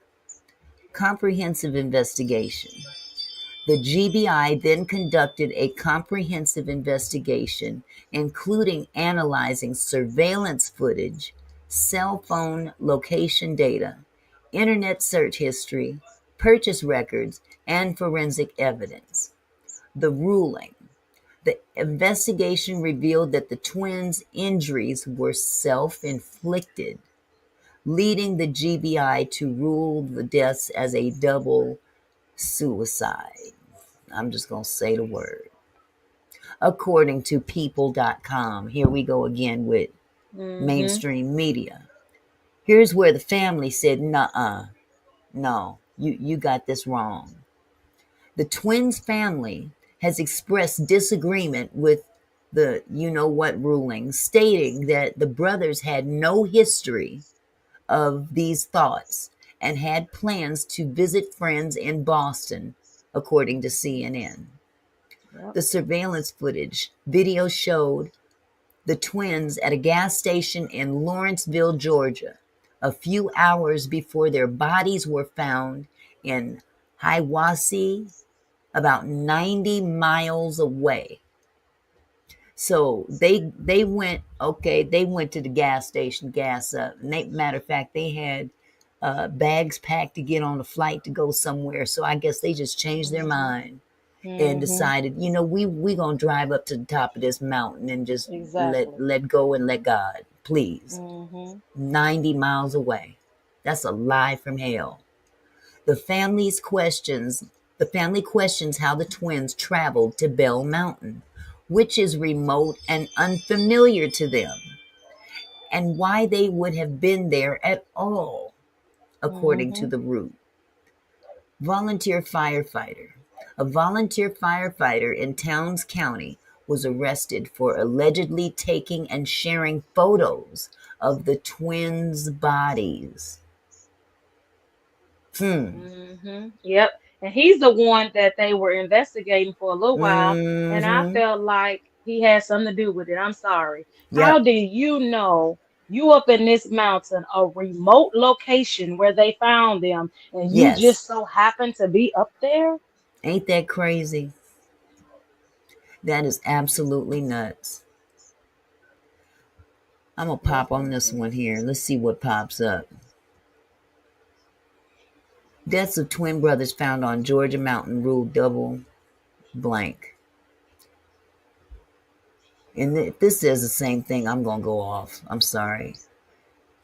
Comprehensive investigation. The GBI then conducted a comprehensive investigation, including analyzing surveillance footage, cell phone location data, internet search history, purchase records, and forensic evidence. The ruling. The investigation revealed that the twins' injuries were self-inflicted, leading the GBI to rule the deaths as a double suicide. I'm just going to say the word. According to people.com, here we go again with Mm-hmm. mainstream media. Here's where the family said, nuh-uh, no, you got this wrong. The twins' family has expressed disagreement with the you know what ruling, stating that the brothers had no history of these thoughts and had plans to visit friends in Boston, according to CNN. Yep. The surveillance footage video showed the twins at a gas station in Lawrenceville, Georgia, a few hours before their bodies were found in Hiwassee, about 90 miles away. So they went, okay, they went to the gas station, gas up. And matter of fact, they had bags packed to get on a flight to go somewhere. So I guess they just changed their Mm-hmm. mind and Mm-hmm. decided, we gonna drive up to the top of this mountain and just Exactly. let go and let God, please. Mm-hmm. 90 miles away. That's a lie from hell. The family questions how the twins traveled to Bell Mountain, which is remote and unfamiliar to them, and why they would have been there at all, according to Mm-hmm. the route. Volunteer firefighter. A volunteer firefighter in Towns County was arrested for allegedly taking and sharing photos of the twins' bodies. Hmm. Mm-hmm. Yep. And he's the one that they were investigating for a little while, and I Mm-hmm. felt like he had something to do with it. I'm sorry. How Yep. do you know you up in this mountain, a remote location where they found them, and you Yes. just so happen to be up there? Ain't that crazy? That is absolutely nuts. I'm going to Yes, pop on this one indeed. here. Let's see what pops up. Deaths of twin brothers found on Georgia mountain ruled double blank. And if this says the same thing, I'm going to go off. I'm sorry.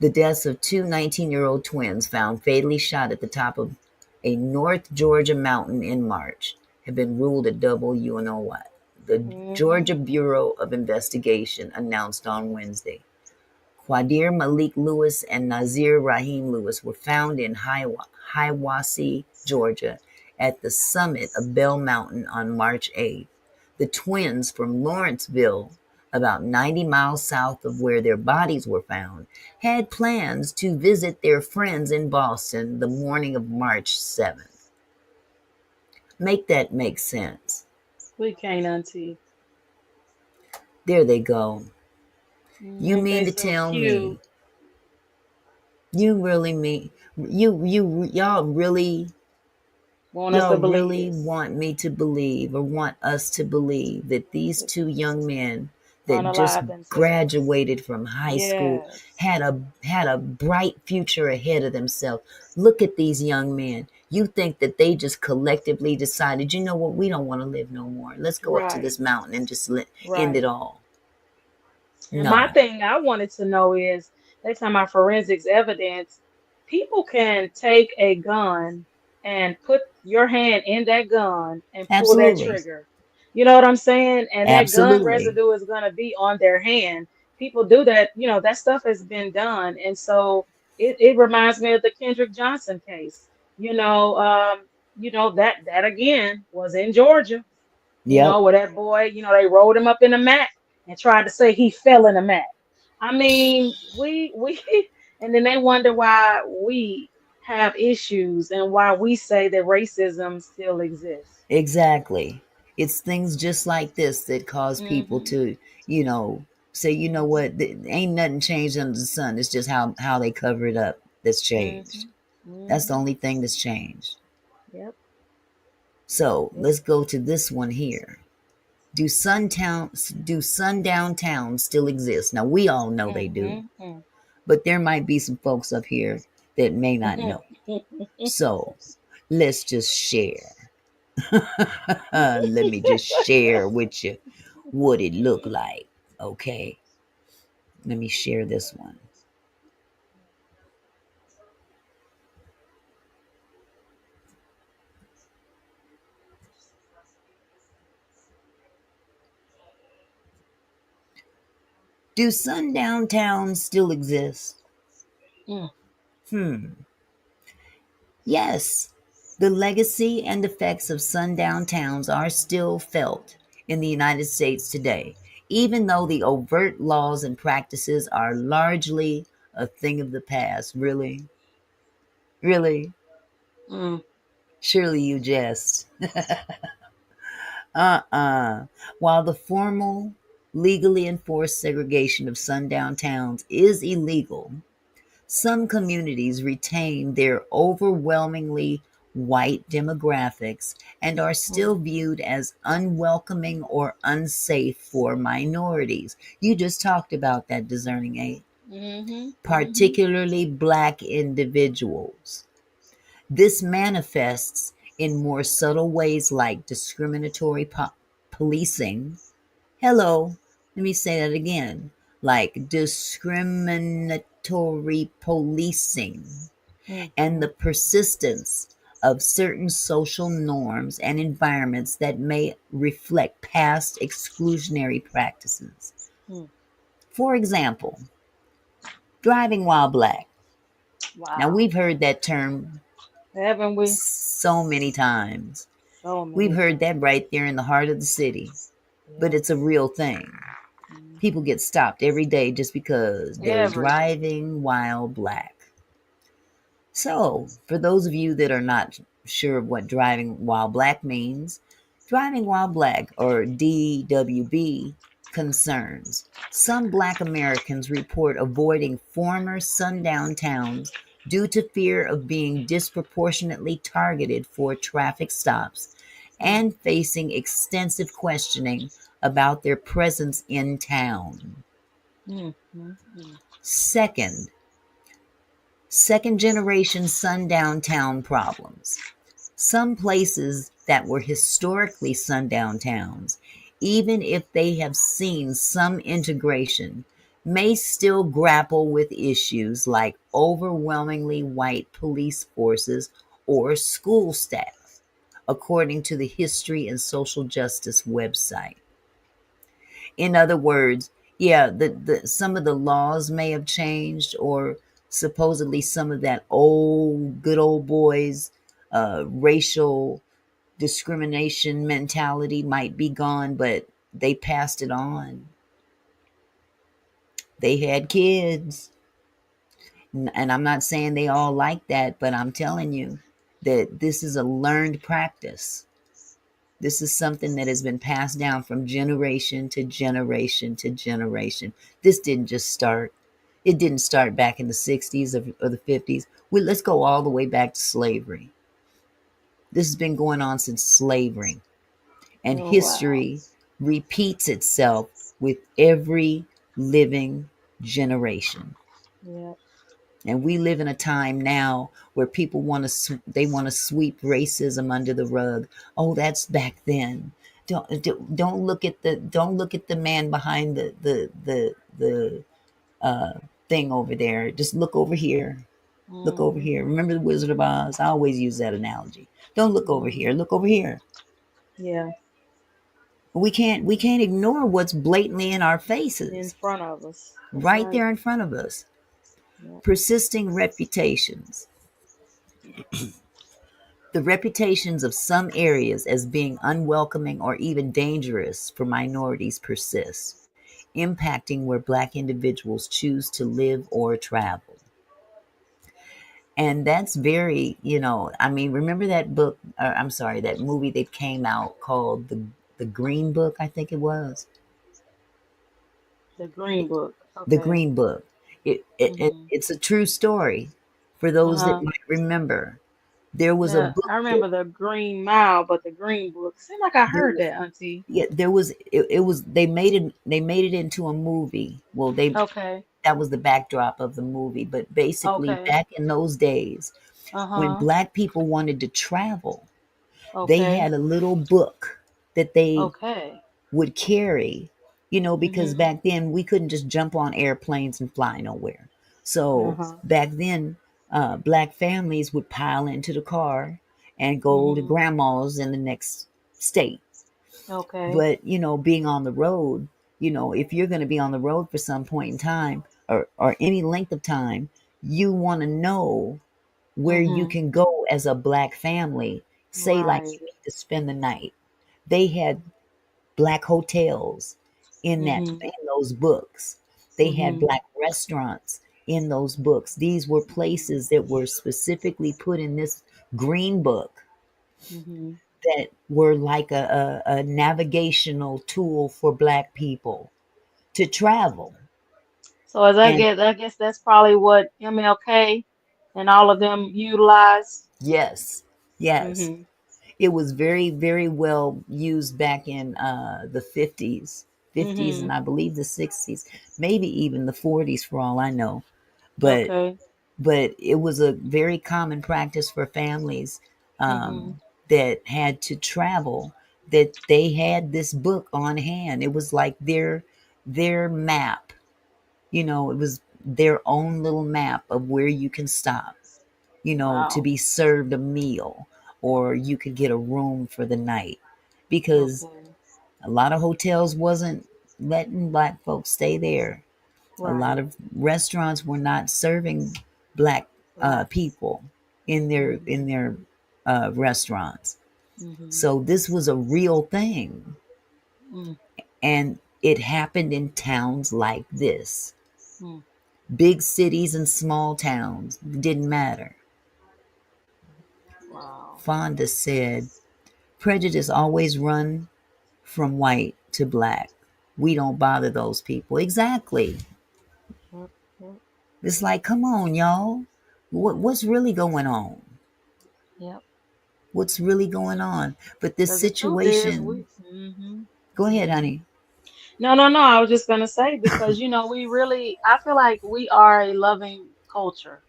The deaths of two 19-year-old twins found fatally shot at the top of a North Georgia mountain in March have been ruled a double you know what. The Mm-hmm. Georgia Bureau of Investigation announced on Wednesday. Qadir Malik Lewis and Nazir Rahim Lewis were found in Hiwassee, Georgia, at the summit of Bell Mountain on March 8th. The twins from Lawrenceville, about 90 miles south of where their bodies were found, had plans to visit their friends in Boston the morning of March 7th. Make that make sense. We can't, Auntie. There they go. You Ain't mean they to so tell me cute? You really mean y'all really Want us y'all to believe really this. want me to believe or want us to believe that these two young men that just Unalive themselves. graduated from high school Yes. had a bright future ahead of themselves. Look at these young men. You think that they just collectively decided, you know what, we don't want to live no more. Let's go up to Right. this mountain and just end it Right. all. And my No. thing I wanted to know is they talking about forensics evidence. People can take a gun and put your hand in that gun and pull that Absolutely. trigger. You know what I'm saying? And that gun Absolutely. residue is going to be on their hand. People do that. That stuff has been done. And so it reminds me of the Kendrick Johnson case. That again was in Georgia, Yep. where that boy, they rolled him up in a mat and tried to say he fell in a mat. I mean, we and then they wonder why we have issues and why we say that racism still exists. Exactly. It's things just like this that cause people Mhm. to, you know, say, you know Mhm. what, ain't nothing changed under the sun. It's just how they cover it up that's changed. Mhm. That's the Mhm. only thing that's changed. Yep. So Yep. let's go to this one here. Do sundown towns still exist? Now we all know they do, Mhm. Mhm. but there might be some folks up here that may not know. So let's just share. Let me just share with you what it looked like. Okay, let me share this one. Do sundown towns still exist? Mm. Hmm. Yes, the legacy and effects of sundown towns are still felt in the United States today, even though the overt laws and practices are largely a thing of the past. Really? Really? Mm. Surely you jest. Uh-uh. While the formal, legally enforced segregation of sundown towns is illegal, some communities retain their overwhelmingly white demographics and are still Mm. viewed as unwelcoming or unsafe for minorities. You just talked about that, discerning aid, Mhm. Mhm. particularly Black individuals. This manifests in more subtle ways like discriminatory policing. Hello, let me say that again. Like discriminatory policing and the Mhm. persistence of certain social norms and environments that may reflect past exclusionary practices. Mm. For example, driving while black. Now, Wow. we've heard that term Haven't we? so many times. So We've many heard times. that right there in the heart of the city, but it's a Yes. real thing. People Mhm. get stopped every day just because they're Every day. driving while black. So, for those of you that are not sure of what driving while black means, driving while black, or DWB, concerns some black Americans report avoiding former sundown towns due to fear of being disproportionately targeted for traffic stops Mm. and facing extensive questioning about their presence in town. Mm. Mm. Mm. Second, second generation sundown town problems. Some places that were historically sundown towns, even if they have seen some integration, may still grapple with issues like overwhelmingly white police forces or school staff, according to the History and Social Justice website. In other words, yeah, some of the laws may have changed, or supposedly some of that good old boys racial discrimination mentality might be gone, but they passed it on. They had kids. And I'm not saying they all like that, but I'm telling you that this is a learned practice. This is something that has been passed down from generation to generation to generation. This didn't just start. It didn't start back in the 60s or the 50s. Let's go all the way back to slavery. This has been going on since slavery. And Oh wow. history repeats itself with every living generation. Yep. And we live in a time now where people want to they want to sweep racism under the rug. Oh, that's back then. Don't look at the man behind the uh, thing over there. Just look over here. Look over Mm-hmm. here. Remember the Wizard of Oz? I always use that analogy. Don't look over Mm-hmm. here. Look over here. Yeah. We can't ignore what's blatantly in our In faces, front of us. That's right right. there in front of us. Yep. Persisting reputations. The reputations of some areas as being unwelcoming or even dangerous for minorities persist, impacting where Black individuals choose to live or travel. And that's very, I mean, remember that book, I'm sorry, that movie that came out called the Green Book, I think it was? The Green Book. The Okay. Green Book. Mm-hmm. It's a true story for those that Uh-huh. might remember. There was a Now book I that remember the Green Mile, but the Green Book. Seemed like I there heard was that, Auntie. yeah, there was it was they made it into a movie. Well, they Okay. that was the backdrop of the movie, but basically Okay. back in those days when Uh-huh. Black people wanted to travel, they Okay. had a little book that they Okay. would carry, because Mm-hmm. back then we couldn't just jump on airplanes and fly nowhere. So Uh-huh. back then, Black families would pile into the car and go to Mm-hmm. grandma's in the next state. Okay. But, being on the road, if you're going to be on the road for some point in time or any length of time, you want to know where you Mm-hmm. can go as a Black family. Say, like, Right. you need to spend the night. They had Black hotels Mm-hmm. in those books. They had Mm-hmm. Black restaurants in those books. These were Mm-hmm. places that were specifically put in this green book Mm-hmm. that were like a navigational tool for Black people to travel. So as And I guess that's probably what MLK and all of them utilized. yes, yes, Mm-hmm. it was very, very well used back in the 50s, Mm-hmm. and I believe the 60s, maybe even the 40s for all I know. But Okay. it was a very common practice for families Mm-hmm. that had to travel, that they had this book on hand. It was like their map. It was their own little map of where you can stop, to Wow. be served a meal, or you could get a room for the night, because Okay. a lot of hotels wasn't letting Black folks stay there. A lot Right. of restaurants were not serving Black Blacks. people in their Mm-hmm. restaurants. Mm-hmm. So this was a real thing, Mm-hmm. and it happened in towns like this. Mm-hmm. Big cities and small towns didn't matter. Wow. Fonda said, "Prejudice always run from white to Black. We don't bother those people." Exactly. Yep. Yep. It's like, come on, y'all. What's really going on? Yep. What's really going on? But this Because the truth is, we. situation, Mm-hmm. go ahead, Mm-hmm. honey. No, no, no. I was just gonna say because we really I feel like we are a loving culture.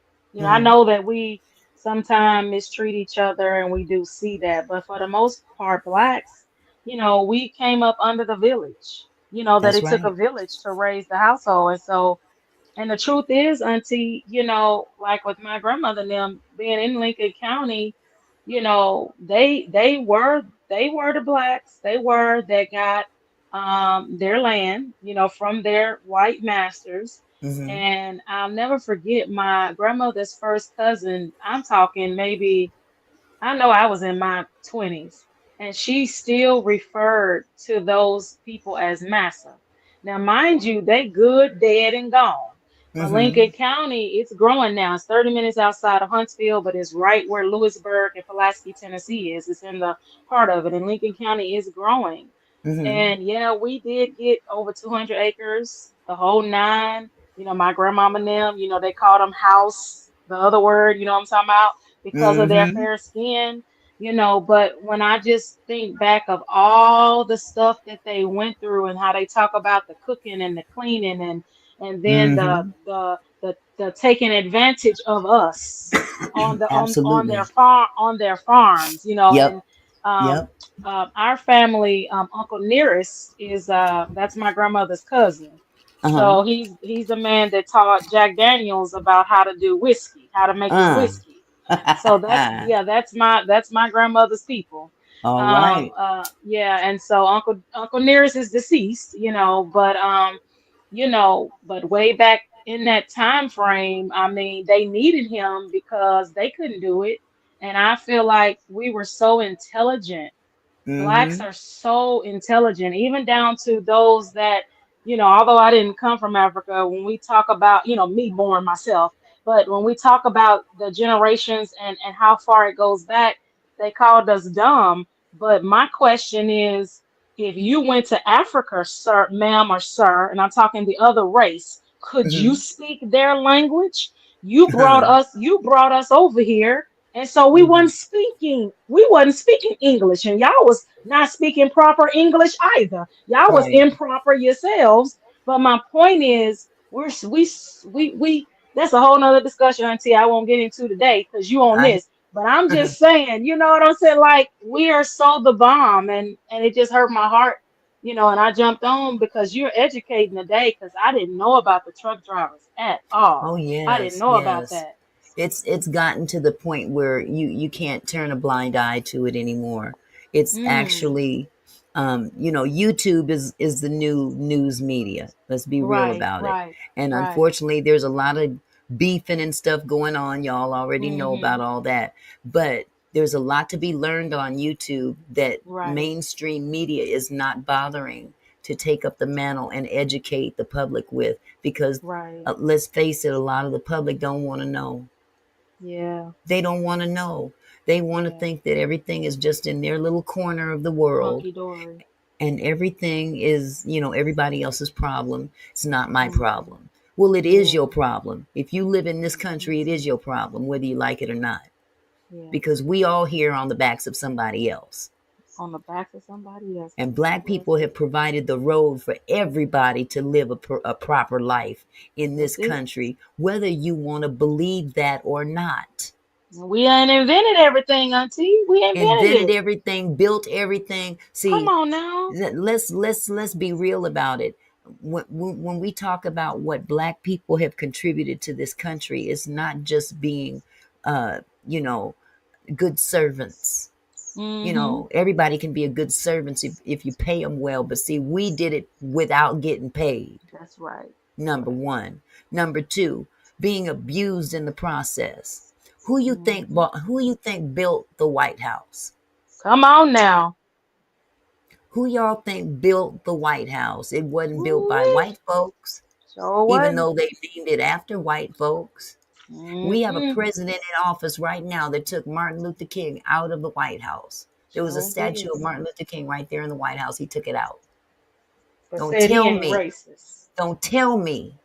I Hmm. know that we sometimes mistreat each other and we do see that, but for the most part, blacks, we came up under the village. That That's it took a right. village to raise the household. And so and the truth is, Auntie, like with my grandmother and them being in Lincoln County, they were the blacks. They were that got their land, from their white masters. Hmm. And I'll never forget my grandmother's first cousin. I'm talking maybe I know I was in my 20s, and she still referred to those people as massa. Now, mind you, they good, dead, and gone. But Hmm. Lincoln County, it's growing now. It's 30 minutes outside of Huntsville, but it's right where Lewisburg and Pulaski, Tennessee is. It's in the heart of it, and Lincoln County is growing. Hmm. And yeah, we did get over 200 acres, the whole nine. My grandmama and them, they called them house, the other word, you know what I'm talking about, because of their Mm-hmm. fair skin. But when I just think back of all the stuff that they went through and how they talk about the cooking and the cleaning and then Mm-hmm. the taking advantage of us on their Absolutely. farms, Yep. and um Yep. our family, Uncle Nearest is that's my grandmother's cousin. Uh-huh. So he's the man that taught Jack Daniels about how to do whiskey, how to make his Uh. whiskey. So that's my grandmother's people. All right. Yeah, and so Uncle Nearest is deceased, but way back in that time frame, I mean, they needed him because they couldn't do it. And I feel like we were so intelligent. Blacks Mm-hmm. are so intelligent, even down to those that, although I didn't come from Africa, when we talk about, me born myself, but when we talk about the generations and how far it goes back, they called us dumb. But my question is, if you went to Africa, sir, ma'am, or sir, and I'm talking the other race, could you Mm-hmm. speak their language? You brought us over here, and so Mhm. we wasn't speaking English, and y'all was not speaking proper English either. Y'all was Right. improper yourselves. But my point is, we that's a whole nother discussion, Auntie. I won't get into today because you on I this. But I'm just saying, you know what I'm saying? Like, we are so the bomb, and it just hurt my heart, and I jumped on because you're educating today because I didn't know about the truck drivers at all. Oh I didn't yes, know about yes. that. It's gotten to the point where you can't turn a blind eye to it anymore. It's Mm, actually YouTube is the new news media. Let's be real right, about it. right, And right. unfortunately there's a lot of beefing and stuff going on. Y'all already know about Mm-hmm. all that. But there's a lot to be learned on YouTube that Right, mainstream media is not bothering to take up the mantle and educate the public with because right. let's face it, a lot of the public don't want to know. Yeah, They don't want to know. They want to yeah. think that everything is just in their little corner of the world Hunky dory. and everything is, everybody else's problem. It's not my Mm-hmm. problem. Well, it is Yeah. your problem. If you live in this Mm-hmm. country, it is your problem, whether you like it or not, Yeah. because we all here on the backs of somebody else. On the back of somebody else. And God black bless people it. have provided the road for everybody to live a proper life in this That's it. country, whether you want to believe that or not. We ain't invented everything, Auntie. We invented Invented it. everything, built everything. Come See, on now. let's be real about it. When we talk about what black people have contributed to this country, it's not just being, uh, you know, good servants. Mm-hmm. Everybody can be a good servant if you pay them well. But see, we did it without getting paid. That's right. That's Number right. one. Number two, being abused in the process. Mm-hmm. Who you think built the White House? Come on now. Who y'all think built the White House? It wasn't built by Ooh-wee. white folks, Sure even wasn't. though they named it after white folks. We have a Mm-mm. president in office right now that took Martin Luther King out of the White House. There was a Sure statue did. of Martin Luther King right there in the White House. He took it out. But Don't said he tell ain't me, racist. don't tell me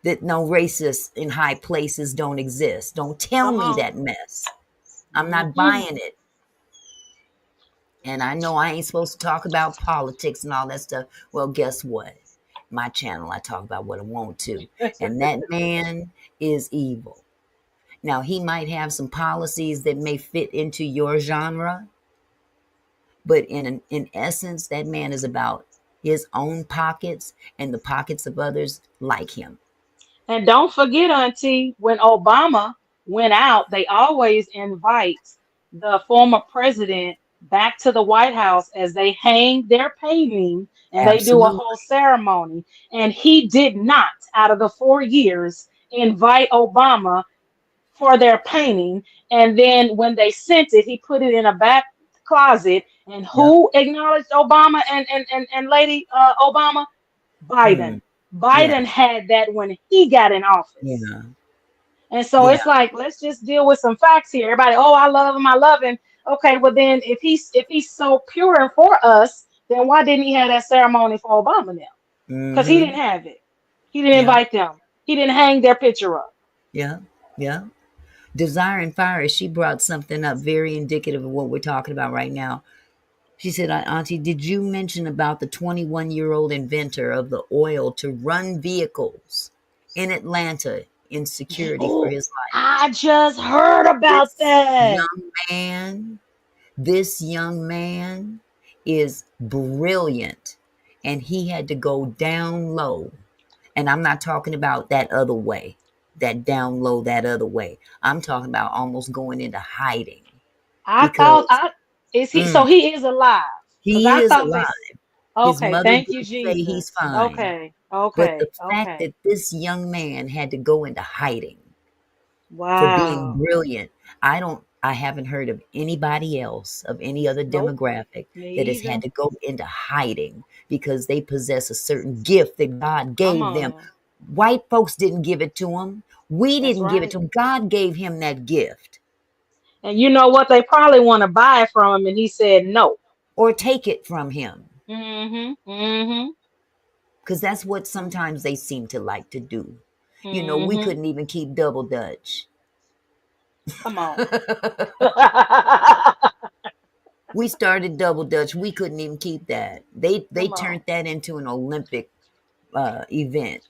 that no racists in high places don't exist. Don't tell Come me on. that mess. I'm not Mm-mm. buying it. And I know I ain't supposed to talk about politics and all that stuff. Well, guess what? My channel, I talk about what I want to. And that man is evil. Now, he might have some policies that may fit into your genre, but in essence, that man is about his own pockets and the pockets of others like him. And don't forget, Auntie, when Obama went out, they always invite the former president back to the White House as they hang their painting and they do a Absolutely. whole ceremony. And he did not, out of the 4 years, invite Obama for their painting. And then when they sent it, he put it in a back closet. And Yep. who acknowledged Obama and Lady Obama? Hmm. Biden. Biden Yes. had that when he got in office. Yeah. And so Yeah. it's like, let's just deal with some facts here. Everybody, oh, I love him, I love him. Okay, well then if he's so pure and for us, then why didn't he have that ceremony for Obama now? Because he Mm-hmm. didn't have it. He didn't Yeah. invite them. He didn't hang their picture up. Yeah, yeah. Desire and Fire, she brought something up very indicative of what we're talking about right now. She said, Auntie, did you mention about the 21-year-old inventor of the oil to run vehicles in Atlanta in security for Oh, his life? I just heard about This that. man, this young man is brilliant, and he had to go down low. And I'm not talking about that other way, that down low, that other way. I'm talking about almost going into hiding I thought because I is he so mm, he is alive. Because he I is thought alive. they His okay, mother thank you, did say he's Jesus. fine. Okay, But the okay, fact okay. that this young man had to go into hiding for being Wow. brilliant, I haven't heard of anybody else of any other Nope, demographic that me has had either. to go into hiding because they possess a certain gift that God Come gave on them. now. White folks didn't give it to him. We That's didn't give it right. to him. God gave him that gift, And you know what? They probably want to buy it from him, and he said no. or take it from him, Mm-hmm. Mm-hmm. because that's what sometimes they seem to like to do. We Mm-hmm. couldn't even keep double dutch. Come on. We started double dutch. We couldn't even keep that. They Come on. turned that into an Olympic event.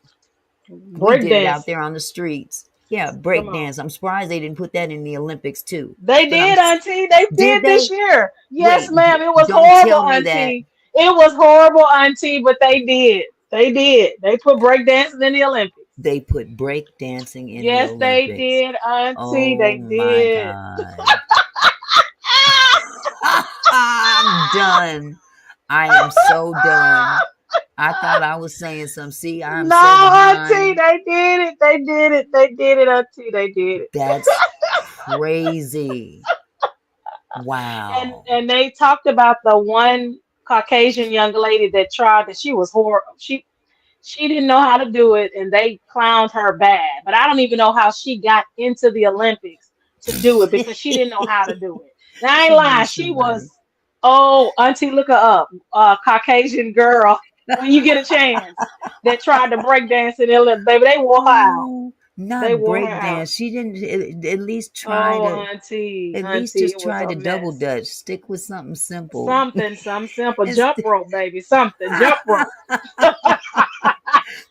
We Break did it out dancing. there on the streets. Yeah, Come break on. dance. I'm surprised they didn't put that in the Olympics too. They But I'm did, Auntie. They did did this they? year. Yes, Wait, ma'am. It was don't horrible, tell me that Auntie. It was horrible, Auntie, but they did. They did. They put breakdancing in the Olympics. they put break dancing in the Yes, they Olympics. did, Auntie. Oh They my did. God. I'm done. I am so done. I thought I was saying something. See, I'm so No, Auntie, behind. they did it. They did it. They did it, Auntie. They did it. That's crazy. And Wow. and they talked about the one Caucasian young lady that tried that she was horrible. She didn't know how to do it, and they clowned her bad. But I don't even know how she got into the Olympics to do it because she didn't know how to do it. Now I ain't She lying. needs She somebody. was, Auntie, look her up. Caucasian girl. When you get a chance, that tried to break dance in the Olympics, baby, they wore her out. Oh, They not wore her break out. dance. She didn't at least try Oh, to, Auntie, at least Auntie, just it was try a to double mess. dutch. Stick with something simple. Something, some simple It's jump rope, baby. Something, jump rope.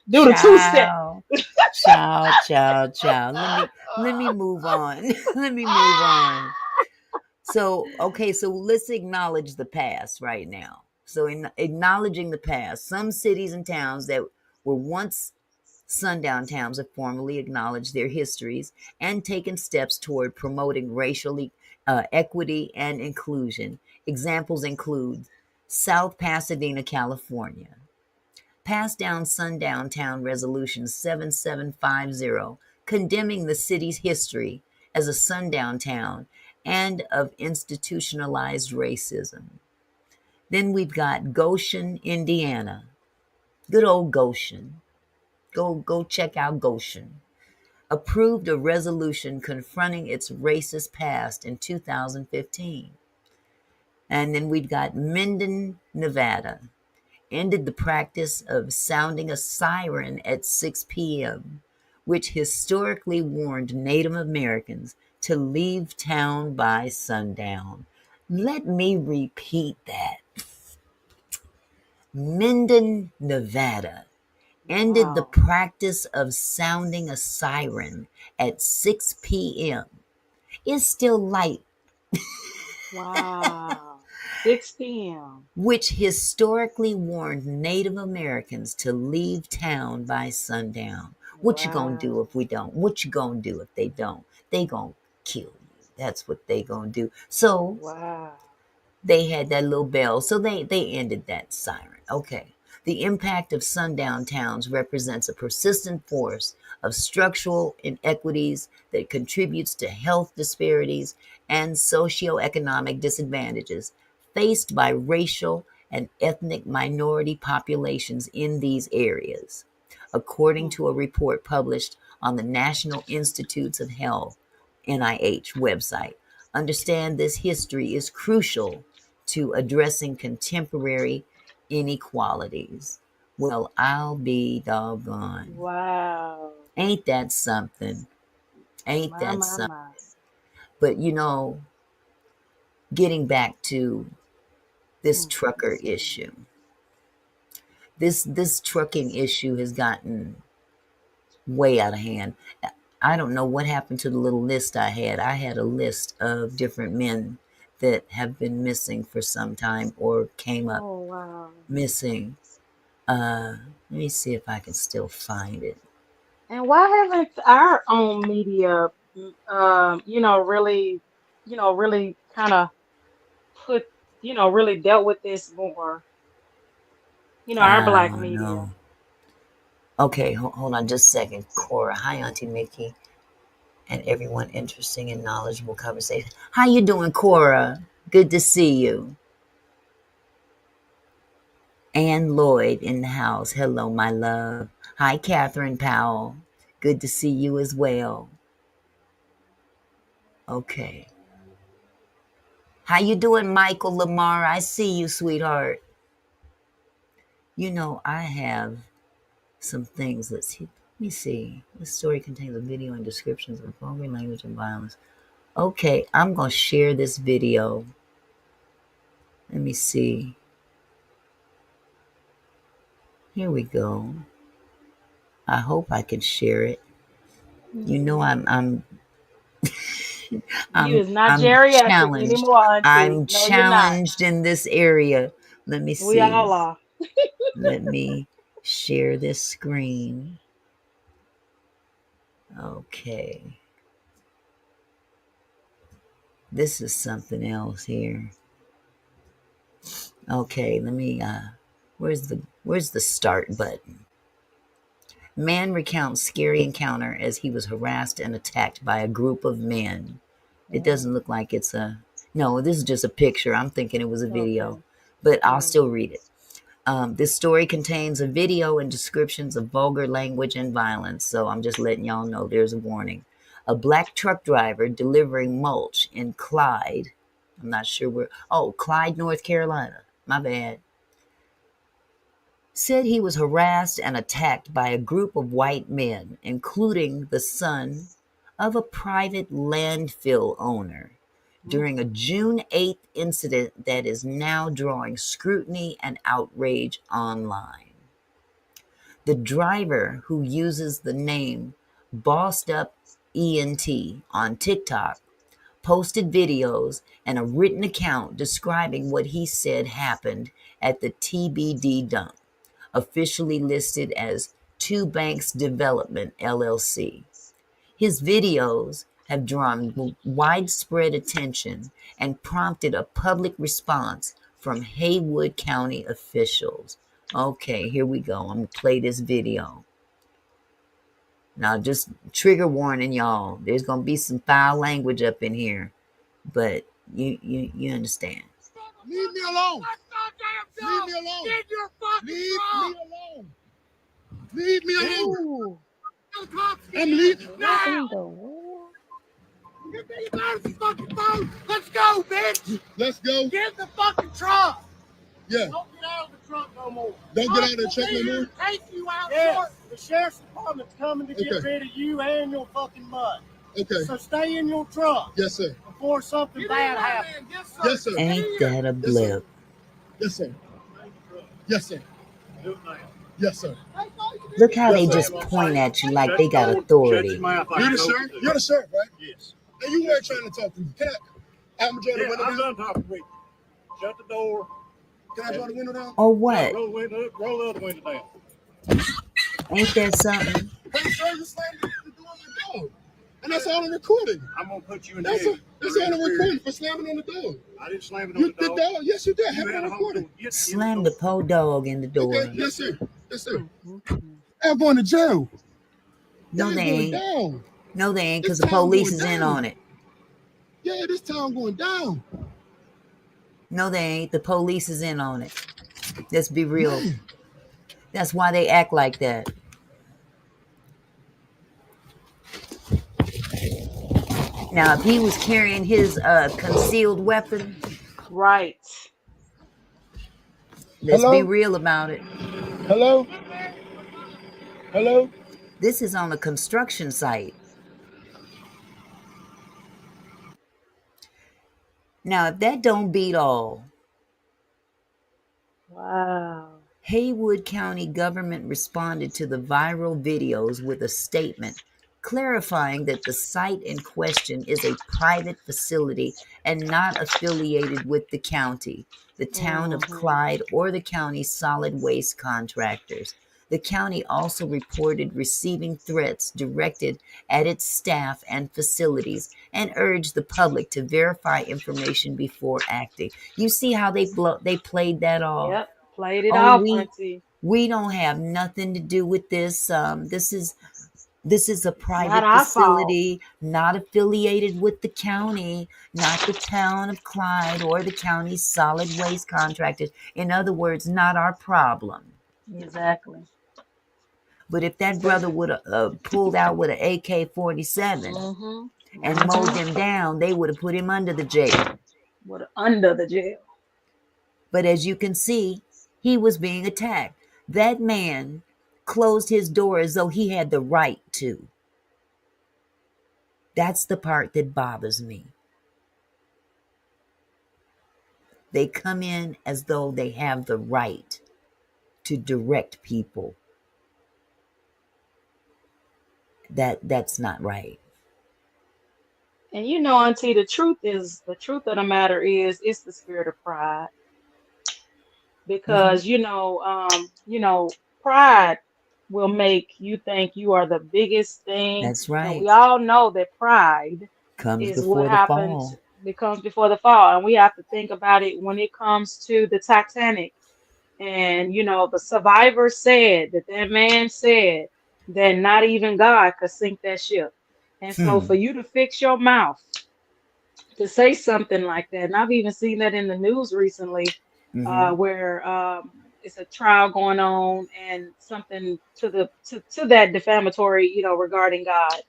Do the two step. Ciao. Ciao, ciao, ciao. Let me move on. Let me move on. So, okay, so let's acknowledge the past right now. So, in acknowledging the past, some cities and towns that were once sundown towns have formally acknowledged their histories and taken steps toward promoting racial equity and inclusion. Examples include South Pasadena, California, passed down Sundown Town Resolution 7750, condemning the city's history as a sundown town and of institutionalized racism. Then we've got Goshen, Indiana. Good old Goshen. Go check out Goshen. Approved a resolution confronting its racist past in 2015. And then we've got Minden, Nevada. Ended the practice of sounding a siren at 6 p.m., which historically warned Native Americans to leave town by sundown. Let me repeat that. Minden, Nevada ended the Wow. practice of sounding a siren at 6 p.m. It's still light, Wow. 6 p.m. which historically warned Native Americans to leave town by sundown. What you gonna do Wow. if we don't? What you gonna do if they don't? They gonna kill you. That's what they gonna do. So Wow. they had that little bell. So they ended that siren. Okay. The impact of sundown towns represents a persistent force of structural inequities that contributes to health disparities and socioeconomic disadvantages faced by racial and ethnic minority populations in these areas, according Hmm. to a report published on the National Institutes of Health NIH website. Understand this history is crucial to addressing contemporary inequalities. Well, I'll be doggone. Wow. Ain't that something? Ain't My, that my, something? my. But getting back to this trucker Let's see. issue. This trucking issue has gotten way out of hand. I don't know what happened to the little list I had. I had a list of different men that have been missing for some time or came up Oh, wow. missing. Let me see if I can still find it. And why haven't our own media, really, really kind of put, really dealt with this more? Our I black don't media. know. Okay, hold on just a second. Cora, hi Auntie Mickey, and everyone interesting and knowledgeable conversation. How you doing, Cora? Good to see you. Ann Lloyd in the house. Hello, my love. Hi, Catherine Powell. Good to see you as well. Okay. How you doing, Michael Lamar? I see you, sweetheart. I have some things. Let's see. Let me see. This story contains a video and descriptions of vulgar language and violence. Okay, I'm going to share this video. Let me see. Here we go. I hope I can share it. I'm You I'm is not I'm geriatric challenged. anymore, Auntie. I'm No, you're not. challenged in this area. Let me We see. all are. Let me share this screen. Okay. This is something else here. Okay, let me where's the start button? Man recounts scary encounter as he was harassed and attacked by a group of men. It doesn't look like it's a no, this is just a picture. I'm thinking it was a video, Okay. but I'll Mm. still read it. This story contains a video and descriptions of vulgar language and violence, so I'm just letting y'all know there's a warning. A black truck driver delivering mulch in Clyde, I'm not sure where, Clyde, North Carolina, my bad, said he was harassed and attacked by a group of white men, including the son of a private landfill owner, during a June 8th incident that is now drawing scrutiny and outrage online. The driver, who uses the name Bossed Up ENT on TikTok, posted videos and a written account describing what he said happened at the TBD dump, officially listed as Two Banks Development LLC. His videos have drawn widespread attention and prompted a public response from Haywood County officials. Okay, here we go. I'm going to play this video. Now, just trigger warning, y'all. There's going to be some foul language up in here, but you understand. Leave me alone. Leave me alone. Get your fucking Leave me alone. Leave me alone. I'm leaving now. Get me out of the fucking phone. Let's go, bitch. Let's go. Get in the fucking truck. Yeah. Don't get out of the truck no more. Don't get out of the truck no more? Take you out. Yeah. The sheriff's department's coming to get rid of you and your fucking mud. Okay. So stay in your truck. Yes, sir. Before something bad happens. Yes, sir. Ain't that a blip? Yes, sir. Yes, sir. Yes, sir. Look how they just point at you like they got authority. You're the sheriff? You're the sheriff, right? Yes. And you weren't trying to talk to me. Can I draw the window down? I'm done talking with you. Shut the door. Can I draw the window down? Or what? Roll the other window down. Ain't that something? Hey, sir, you slammed the door on the door. And that's all I'm recording. I'm going to put you in jail. That's all I'm recording for slamming on the door. I didn't slam it on the door. Yes, you did. Have it on recording. Slam the po dog in the door. Okay, yes, sir. Yes, sir. I'm going to jail. No, they ain't. Down. No, they ain't, because the police is in on it. Yeah, this town going down. No, they ain't. The police is in on it. Let's be real. That's why they act like that. Now, if he was carrying his concealed weapon, Right. Let's be real about it. Hello? Hello? This is on a construction site. Now, if that don't beat all, Wow. Haywood County government responded to the viral videos with a statement clarifying that the site in question is a private facility and not affiliated with the county, the town of Mm-hmm. Clyde, or the county's solid waste contractors. The county also reported receiving threats directed at its staff and facilities and urged the public to verify information before acting. You see how they played that off? Yep. Played it Oh, off, Auntie. we don't have nothing to do with this. This is a Not private our fault. facility, not affiliated with the county, not the town of Clyde or the county's solid waste contractors. In other words, not our problem. Exactly. But if that brother would have pulled out with an AK-47 Mm-hmm. and mowed Mm-hmm. them down, they would have put him under the jail. What under the jail? But as you can see, he was being attacked. That man closed his door as though he had the right to. That's the part that bothers me. They come in as though they have the right to direct people. That's not right. And you know, Auntie, the truth of the matter is it's the spirit of pride. Hmm. Because pride will make you think you are the biggest thing. That's And right. we all know that pride Comes is what before the happens fall. becomes before the fall. And we have to think about it when it comes to the Titanic. And the survivor said that man said that not even God could sink that ship. And so Hmm. for you to fix your mouth to say something like that, and I've even seen that in the news recently, Hmm. where it's a trial going on and something to that defamatory, regarding God.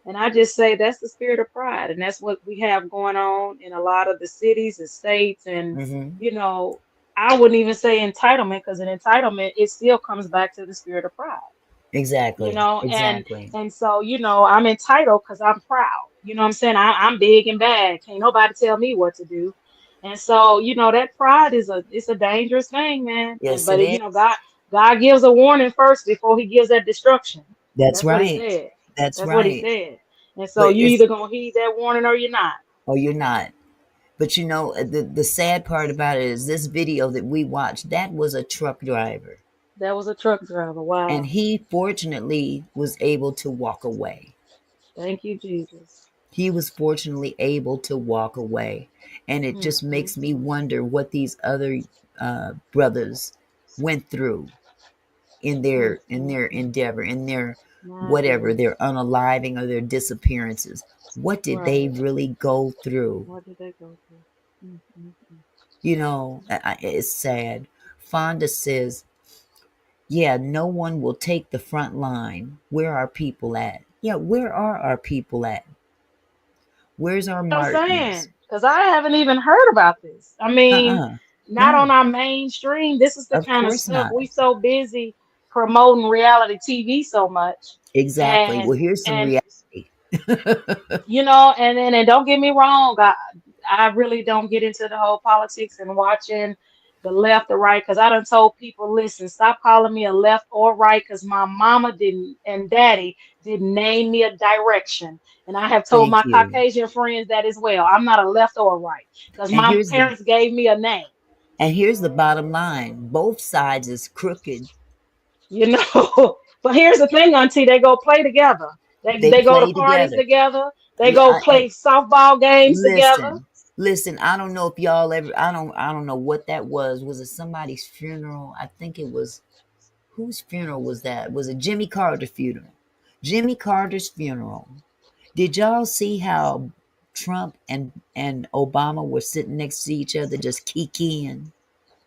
And I just say that's the spirit of pride, and that's what we have going on in a lot of the cities and states. And Hmm. you know, I wouldn't even say entitlement, because an entitlement, it still comes back to the spirit of pride. you Exactly. know and Exactly. and so I'm entitled because I'm proud. What I'm saying, I'm big and bad, can't nobody tell me what to do. And so that pride is a dangerous thing, man. And Yes, but it is. God gives a warning first before he gives that destruction. That's That's what he right. said. That's That's what he right. said. And so But you it's either gonna heed that warning or you're not. or you're not. But the sad part about it is this video that we watched, that was a truck driver. That was a truck driver. And Wow. he fortunately was able to walk away. Thank you, Jesus. He was fortunately able to walk away. And it Mm, just mm, makes me mm. wonder what these other brothers went through Mm, in mm, their mm. endeavor, in their My whatever, their goodness. unaliving or their disappearances. What did they Right. really go through? What did they go through? Mm, mm, mm. It's sad. Fonda says, yeah, no one will take the front line. Where are people at? Yeah, where are our people at? Where's our I'm Martins? saying, because I haven't even heard about this. I mean, Uh-uh. not on No, our mainstream. This is the of kind of course stuff not. we so busy promoting reality TV so much, Exactly. and Well, here's some and reality. and don't get me wrong, I really don't get into the whole politics and watching the left or right, because I done told people, listen, stop calling me a left or right, because my mama didn't and daddy didn't name me a direction. And I have told Thank my you. Caucasian friends that as well. I'm not a left or a right, because And my here's the parents gave me a name. and here's the bottom line. Both sides is crooked. you know. But here's the thing, Auntie, they go play together. They They they go to play parties together. together. They Yeah, go play softball games together. listen, listen. I don't know if y'all ever. I don't know what that was. Was it somebody's funeral? I think it was. Whose funeral was that? Was it Jimmy Carter's funeral? Jimmy Carter's funeral. Did y'all see how Trump and Obama were sitting next to each other, just kikiing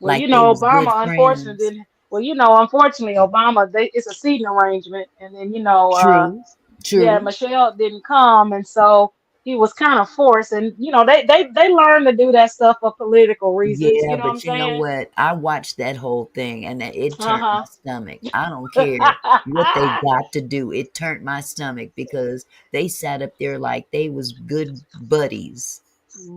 Well, like they was good Obama unfortunately friends? didn't. Well, unfortunately, Obama, it's a seating arrangement, and then True, yeah, true. Michelle didn't come, and so he was kind of forced, and they learn to do that stuff for political reasons. Yeah, You know what I'm but you know saying? what? I watched that whole thing and it turned my Uh stomach. I don't care what they huh. got to do. It turned my stomach because they sat up there like they was good buddies,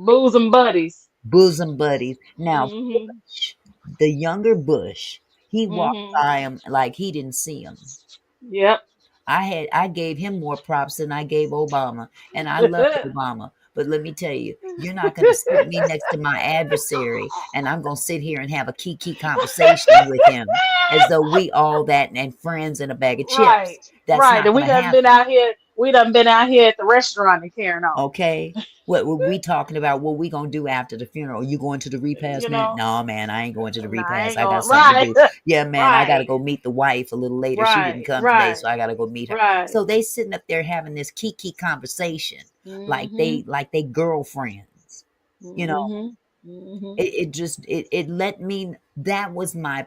Bosom buddies. bosom buddies. Now, Mhm. Bush, the younger Bush, he walked Mhm. by him like he didn't see him. Yep. I gave him more props than I gave Obama, and I loved Obama. But let me tell you, you're not going to sit me next to my adversary, and I'm going to sit here and have a kiki conversation with him as though we all that and friends and a bag of Right. chips. That's Right. not And going to happen. we done been out here at the restaurant and carrying on. Okay. What were we talking about? What we gonna do after the funeral? You going to the repast, You man? know? No, man, I ain't going to the Nah, I repast. ain't I got going something to right. do. Yeah, man, I gotta Right. go meet the wife a little later. She didn't Right. come today, Right. so I gotta go meet her. Right. So they sitting up there having this kiki conversation, Mhm. like they girlfriends. You know, Mhm. Mhm. it just it let me. That was my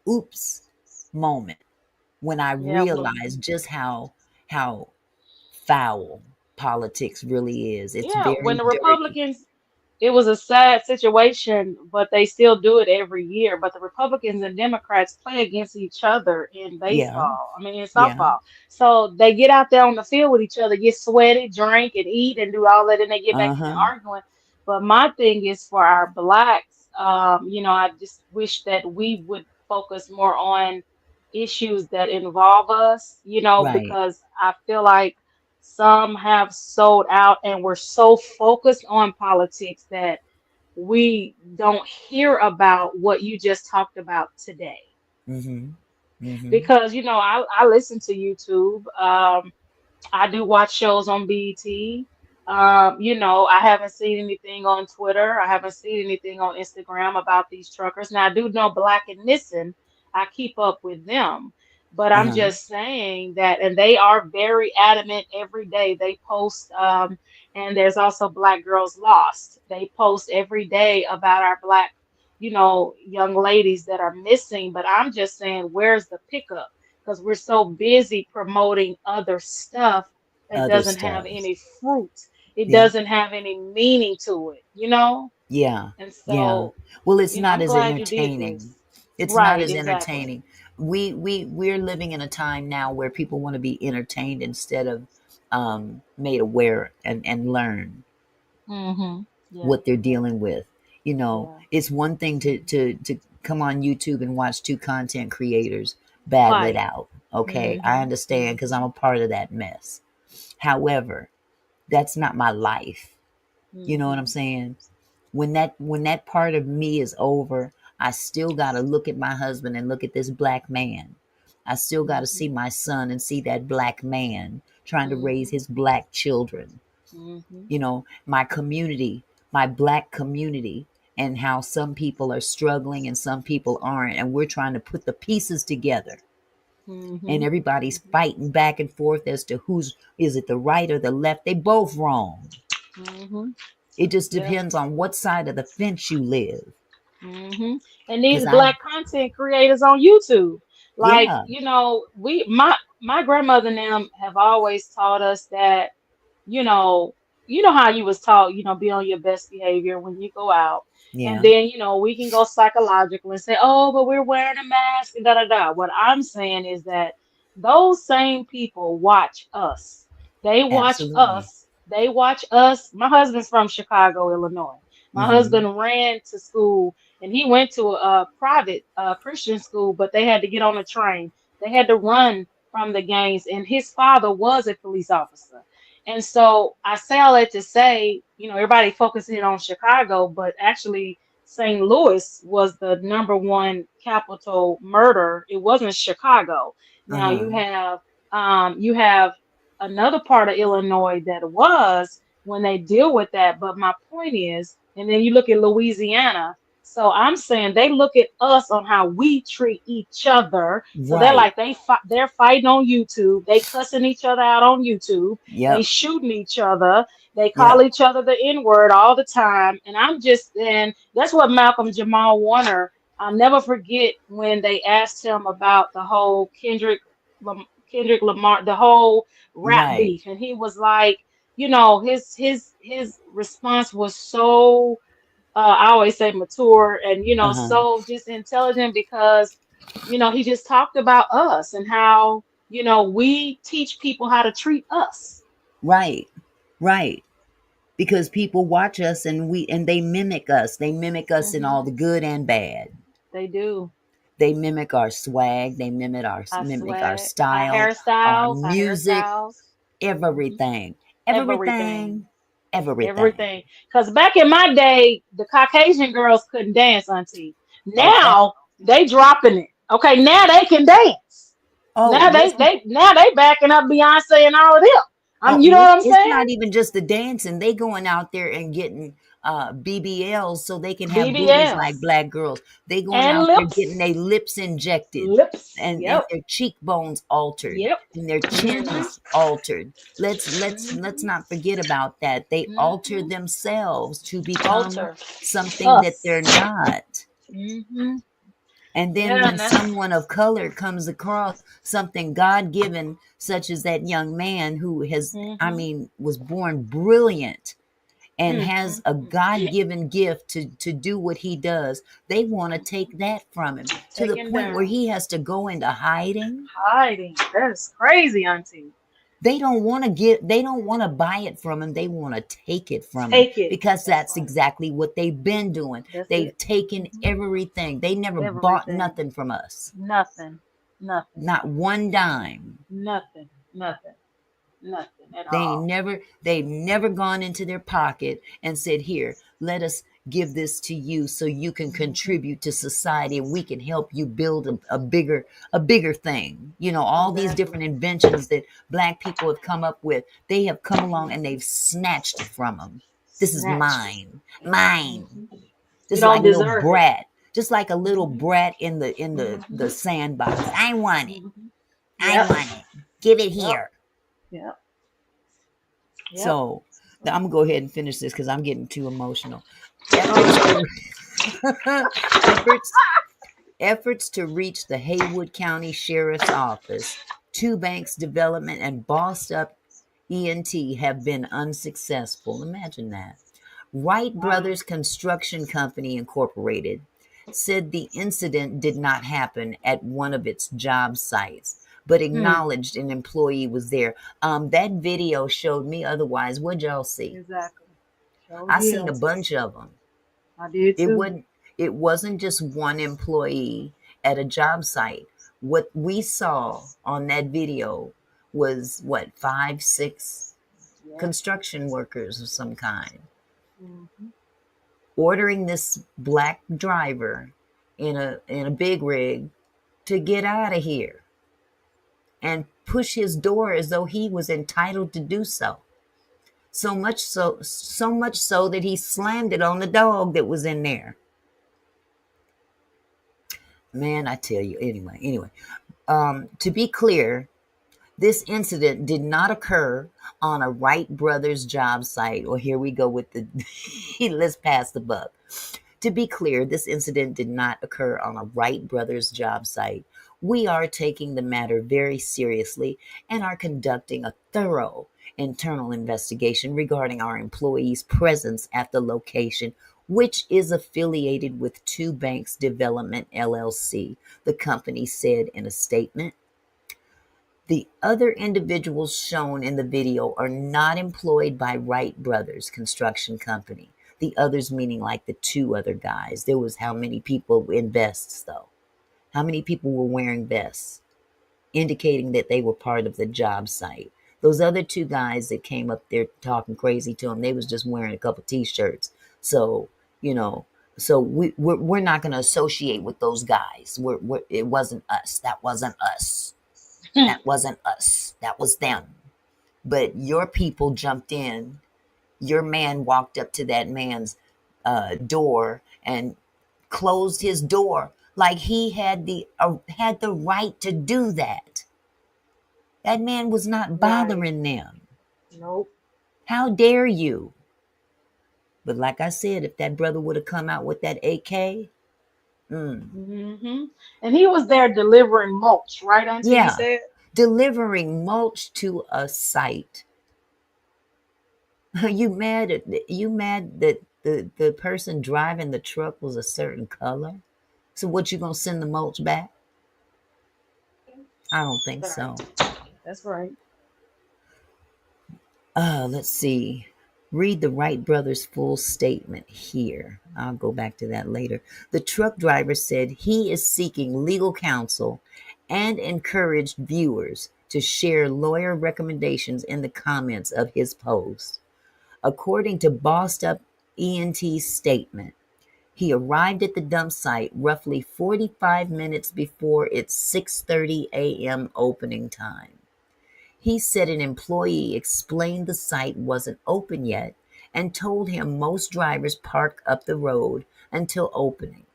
oops moment when I Yeah. realized just how foul politics really is. It's Yeah. When very the dirty. Republicans it was a sad situation, but they still do it every year. But the Republicans and Democrats play against each other in Yeah, baseball, I mean, in yeah, softball. So they get out there on the field with each other, get sweaty, drink, and eat, and do all that, and they get back in there uh-huh, arguing. But my thing is for our blacks, I just wish that we would focus more on issues that involve us, right, because I feel like some have sold out and we're so focused on politics that we don't hear about what you just talked about today. mhm, mhm, Because, I listen to YouTube. I do watch shows on BET. I haven't seen anything on Twitter. I haven't seen anything on Instagram about these truckers. Now, I do know Black and Nissan. I keep up with them. But I'm uh-huh, just saying that, and they are very adamant every day. They post, and there's also Black Girls Lost. They post every day about our Black, young ladies that are missing. But I'm just saying, where's the pickup? Because we're so busy promoting other stuff that other doesn't have stuff. any fruit. It Yeah, doesn't have any meaning to it. yeah, And yeah. so, Well, it's not I'm as glad you did entertaining. this. It's not Right, as exactly. entertaining. We're living in a time now where people want to be entertained instead of made aware and learn Mm-hmm. Yeah, what they're yeah, dealing with. You know, yeah. it's one thing to come on YouTube and watch two content creators battle it Fight. out. Okay, I Mm-hmm. understand because Mm-hmm. I'm a part of that mess. However, that's not my life. You know what Mm-hmm. I'm saying? When that part of me is over, I still got to look at my husband and look at this black man. I still got to Mm-hmm. see my son and see that black man trying to raise Mm-hmm. his black children. Mm-hmm. My community, my black community, and how some people are struggling and some people aren't. And we're trying to put the pieces together. And Mm-hmm. everybody's fighting back and forth as to who's is it the right or the left. They both wrong. Mm-hmm. It just Yep. depends on what side of the fence you live. hmm And Cause these I, black content creators on YouTube, like, yeah, my grandmother and them have always taught us that, you know, how you was taught, be on your best behavior when you go out. And yeah, then, we can go psychological and say, oh, but we're wearing a mask and da da da. What I'm saying is that those same people watch us. They watch absolutely. us. They watch us. My husband's from Chicago, Illinois. My Mm-hmm. husband ran to school and he went to a private Christian school, but they had to get on a train. They had to run from the gangs, and his father was a police officer. And so I say all that to say, everybody focusing on Chicago, but actually St. Louis was the number one capital murder. It wasn't Chicago. Now Uh-huh. you have another part of Illinois that was when they deal with that. But my point is, and then you look at Louisiana. So I'm saying they look at us on how we treat each other. So they're Right. like they're fighting on YouTube. They cussing each other out on YouTube. They Yep. shooting each other. They call Yep. each other the N word all the time. And that's what Malcolm Jamal Warner. I'll never forget when they asked him about the whole Kendrick Lamar, the whole rap Right. beef, and he was like, his response was so I always say mature and Uh-huh. so just intelligent because he just talked about us and how we teach people how to treat us. Right. Right. Because people watch us and they mimic us. They mimic us in all Hmm. the good and bad. They do. They mimic our swag, they Our mimic our swag, our style, our hairstyles, music, hmm everything. everything, Everything. Everything. everything. Because back in my day, the Caucasian girls couldn't dance, Auntie. Okay. Now they dropping it. Okay, now they can dance. Oh, Now they backing up Beyonce and all of them. You know listen, what I'm it's saying? not even just the dancing. They going out there and getting BBLs so they can have booties like BBLs black girls. They going and out there getting lips, their lips injected lips. and Yep, their cheekbones altered yep. and their Mhm, chins altered. Let's mhm, not forget about that. They alter mhm. themselves to become Alter something that they're us. not. Mhm. And then Yeah, when and that's someone of color comes across something God given, such as that young man who mhm, was born brilliant and mm, has mm, a mm. God given gift to do what he does, they want to take that from him to the Taken point where down, he has to go into hiding. hiding. That's crazy, Auntie. They don't want to buy it from him. They want to take it from him Take it. because That's that's right. exactly what they've been doing. That's They've it. taken Mhm. everything. They never bought Everything. nothing from us. Nothing. Nothing. Not one dime. Nothing. Nothing. Nothing at They ain't all. never they've never gone into their pocket and said, "Here, let us give this to you so you can Mhm. contribute to society and we can help you build a bigger thing." All these Exactly. different inventions that black people have come up with, they have come along and Mhm. they've snatched it from them. This is Snatched it. mine. Mine. Mhm. You Just don't like a little deserve it. brat. Just like a little Mhm. brat in the Mhm. sandbox. I want it. Mhm. I Yep. want it. Give it Yep. here. Yep. Yep. So now I'm gonna go ahead and finish this because I'm getting too emotional. Efforts to efforts efforts to reach the Haywood County Sheriff's Office, Two Banks Development, and Bossed Up ENT have been unsuccessful. Imagine that. Wright Wow. Brothers Construction Company Incorporated said the incident did not happen at one of its job sites, but Hmm. acknowledged an employee was there. That video showed me otherwise. What'd y'all see? Exactly. Sure I did, seen a Auntie. bunch of them. I did It too. wasn't it wasn't just one employee at a job site. What we saw on that video was what, 5, 6 Yep. construction workers of some kind Mhm. ordering this black driver in a big rig to get out of here and push his door as though he was entitled to do so. So much so that he slammed it on the dog that was in there. Man, I tell you. Anyway, to be clear, this incident did not occur on a Wright Brothers job site. Or here we go with the let's pass the buck. To be clear, this incident did not occur on a Wright Brothers job site. We are taking the matter very seriously and are conducting a thorough internal investigation regarding our employees' presence at the location, which is affiliated with Two Banks Development LLC, the company said in a statement. The other individuals shown in the video are not employed by Wright Brothers Construction Company. The others meaning like the two other guys. There was how many people in vests though? How many people were wearing vests, indicating that they were part of the job site? Those other two guys that came up there talking crazy to him, they was just wearing a couple t-shirts. So, you know, so we're not going to associate with those guys. It wasn't us. That wasn't us. That wasn't us. That was them. But your people jumped in. Your man walked up to that man's door and closed his door like he had the right to do that. That man was not Right. bothering them. Nope. How dare you? But like I said, if that brother would have come out with that AK, Hmm. And he was there delivering mulch, right, Auntie? You yeah, said. delivering mulch to a site. You mad that the person driving the truck was a certain color? So what, you gonna send the mulch back? I don't think Right. so. That's right. Let's see. Read the Wright brothers' full statement here. I'll go back to that later. The truck driver said he is seeking legal counsel and encouraged viewers to share lawyer recommendations in the comments of his post. According to Bossed Up ENT's statement, he arrived at the dump site roughly 45 minutes before its 6:30 a.m. opening time. He said an employee explained the site wasn't open yet and told him most drivers park up the road until opening.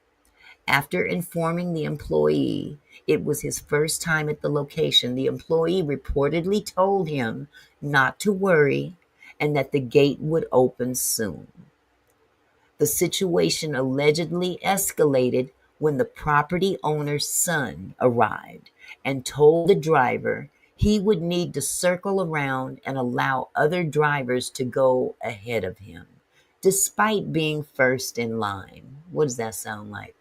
After informing the employee it was his first time at the location, the employee reportedly told him not to worry and that the gate would open soon. The situation allegedly escalated when the property owner's son arrived and told the driver he would need to circle around and allow other drivers to go ahead of him, despite being first in line. What does that sound like?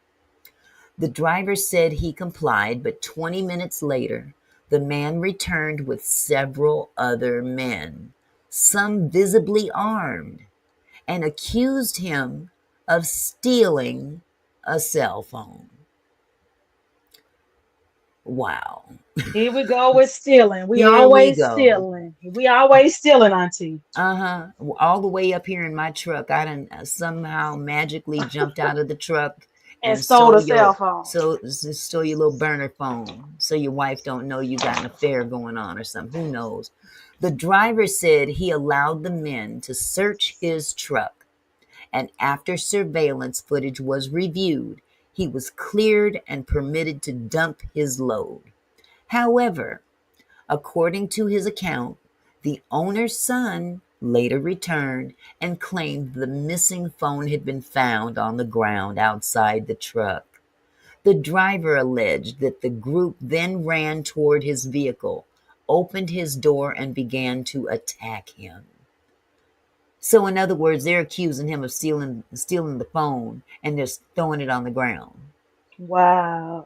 The driver said he complied, but 20 minutes later, the man returned with several other men, some visibly armed, and accused him of stealing a cell phone. Wow. Here we go with stealing. We Here we always go. stealing. We always stealing, Auntie. All the way up here in my truck, I done somehow magically jumped out of the truck And and stole a cell phone. stole your little burner phone, so your wife don't know you got an affair going on or something. Who knows? The driver said he allowed the men to search his truck, and after surveillance footage was reviewed, he was cleared and permitted to dump his load. However, according to his account, the owner's son later returned and claimed the missing phone had been found on the ground outside the truck. The driver alleged that the group then ran toward his vehicle, opened his door, and began to attack him. So, in other words, they're accusing him of stealing the phone, and they're throwing it on the ground. Wow.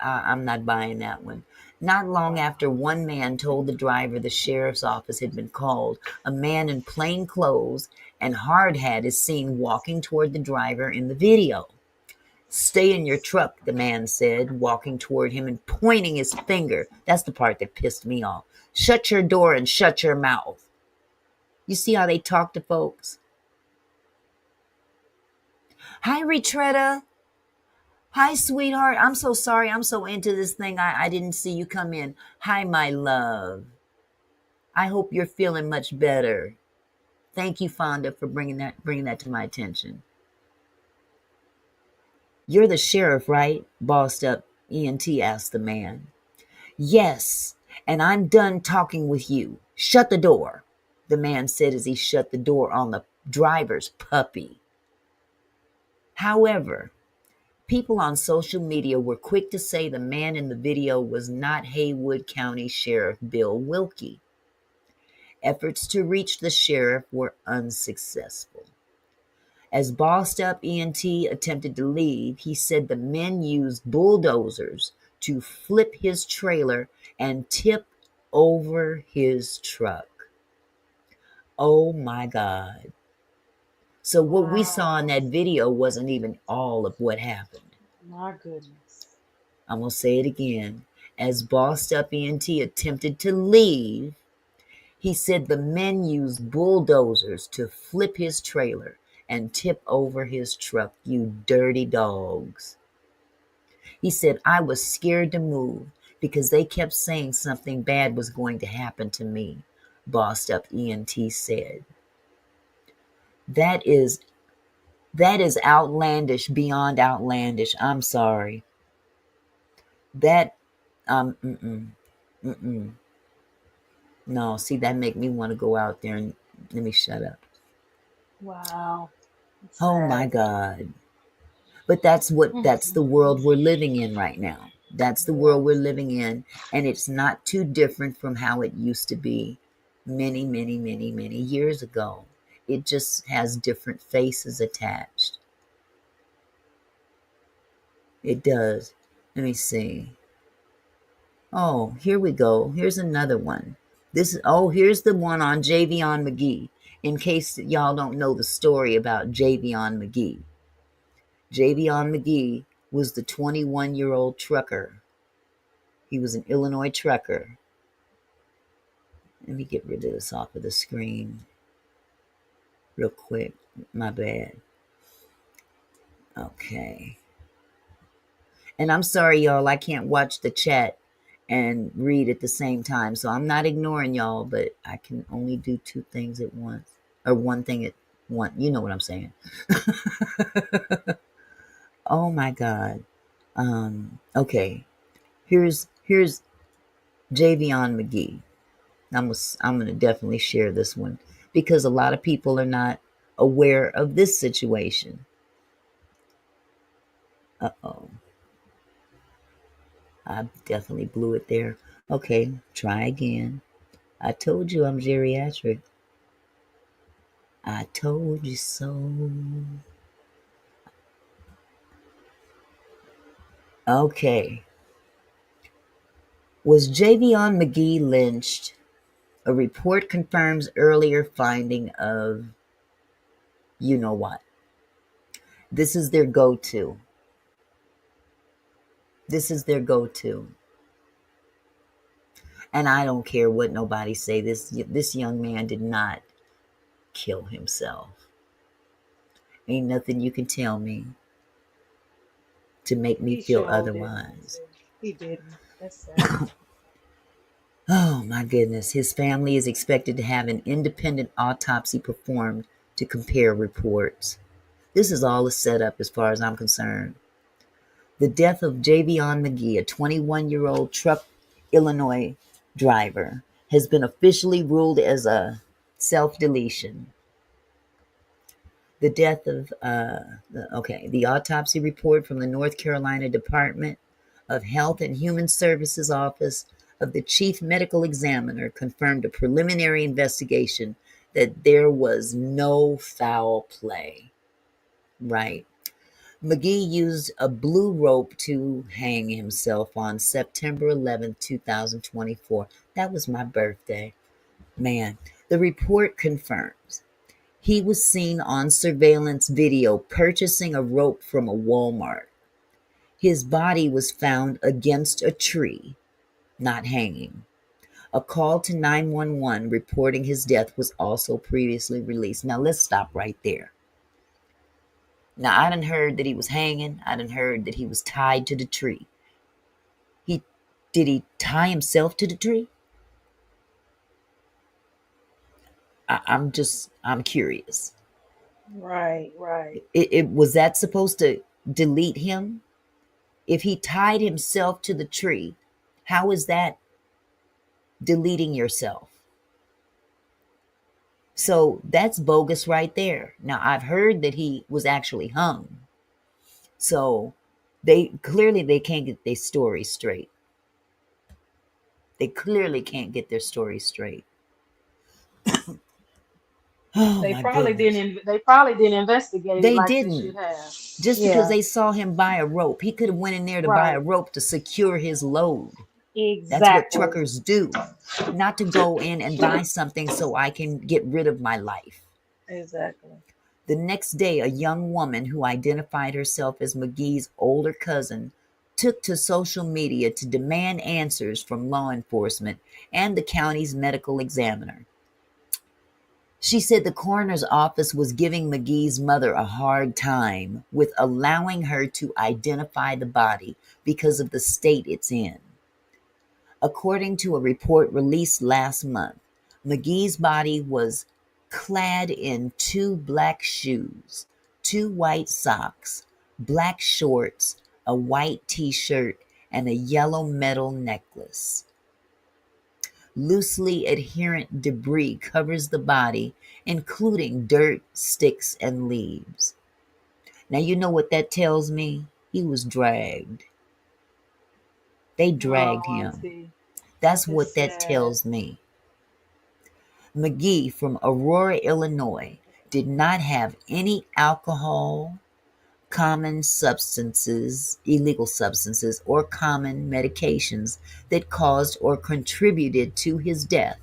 I'm not buying that one. Not long after one man told the driver the sheriff's office had been called, a man in plain clothes and hard hat is seen walking toward the driver in the video. "Stay in your truck," the man said, walking toward him and pointing his finger. That's the part that pissed me off. "Shut your door and shut your mouth." You see how they talk to folks? "Hi, Retretta. Hi, sweetheart. I'm so sorry. I'm so into this thing. I didn't see you come in. Hi, my love. I hope you're feeling much better. Thank you, Fonda, for bringing that to my attention." "You're the sheriff, right?" Bossed Up ENT asked the man. "Yes, and I'm done talking with you. Shut the door," the man said as he shut the door on the driver's puppy. However, people on social media were quick to say the man in the video was not Haywood County Sheriff Bill Wilkie. Efforts to reach the sheriff were unsuccessful. As Bossed Up ENT attempted to leave, he said the men used bulldozers to flip his trailer and tip over his truck. Oh my God. So what we saw in that video wasn't even all of what happened. My goodness. I'm going to say it again. As Bossed Up ENT attempted to leave, he said the men used bulldozers to flip his trailer and tip over his truck. "You dirty dogs." He said, "I was scared to move because they kept saying something bad was going to happen to me," Bossed Up ENT said. That is outlandish beyond outlandish. I'm sorry. That No, see, that make me want to go out there and let me shut up. Wow. Oh my God. But that's the world we're living in right now. That's the world Right. we're living in, and it's not too different from how it used to be many, many, many, many years ago. It just has different faces attached. It does. Let me see. Oh, here we go. Here's another one. Here's the one on Jvion Magee. In case y'all don't know the story about Jvion Magee. Jvion Magee was the 21-year-old trucker. He was an Illinois trucker. Let me get rid of this off of the screen real quick. My bad. Okay. And I'm sorry, y'all, I can't watch the chat and read at the same time. So I'm not ignoring y'all, but I can only do two things at once. Or one thing at once. You know what I'm saying. Oh my God. Okay. Here's Jvion Magee. I'm gonna definitely share this one because a lot of people are not aware of this situation. Uh-oh. I definitely blew it there. Okay, try again. I told you I'm geriatric. I told you so. Okay. Was Jvion Magee lynched? A report confirms earlier finding of you know what. This is their go-to. This is their go-to. And I don't care what nobody say. This young man did not kill himself. Ain't nothing you can tell me to make me He feel sure didn't. otherwise. He didn't. That's sad. Oh my goodness. His family is expected to have an independent autopsy performed to compare reports. This is all a setup as far as I'm concerned. The death of Jvion Magee, a 21-year-old truck Illinois driver, has been officially ruled as a self-deletion. The death of, the autopsy report from the North Carolina Department of Health and Human Services Office of the Chief Medical Examiner confirmed a preliminary investigation that there was no foul play. Right. Magee used a blue rope to hang himself on September 11th, 2024. That was my birthday. Man, the report confirms he was seen on surveillance video purchasing a rope from a Walmart. His body was found against a tree, not hanging. A call to 911 reporting his death was also previously released. Now let's stop right there. Now I done heard that he was hanging. I done heard that he was tied to the tree. Did he tie himself to the tree? I'm curious. Right, right. It was that supposed to delete him? If he tied himself to the tree, how is that deleting yourself? So that's bogus right there. Now I've heard that he was actually hung. So they can't get their story straight. They clearly can't get their story straight. Oh They my probably goodness. didn't. They probably didn't investigate it They like they should didn't. have. Just because Yeah. they saw him buy a rope, he could have went in there to buy a Right. rope to secure his load. That's what Exactly. truckers do. Not to go in and buy something so I can get rid of my life. Exactly. The next day, a young woman who identified herself as Magee's older cousin took to social media to demand answers from law enforcement and the county's medical examiner. She said the coroner's office was giving Magee's mother a hard time with allowing her to identify the body because of the state it's in. According to a report released last month, Magee's body was clad in 2 black shoes, 2 white socks, black shorts, a white t-shirt, and a yellow metal necklace. Loosely adherent debris covers the body, including dirt, sticks, and leaves. Now you know what that tells me? He was dragged. They Oh, dragged him. Auntie, That's what it's that sad. tells me. Magee from Aurora, Illinois, did not have any alcohol, common substances, illegal substances, or common medications that caused or contributed to his death,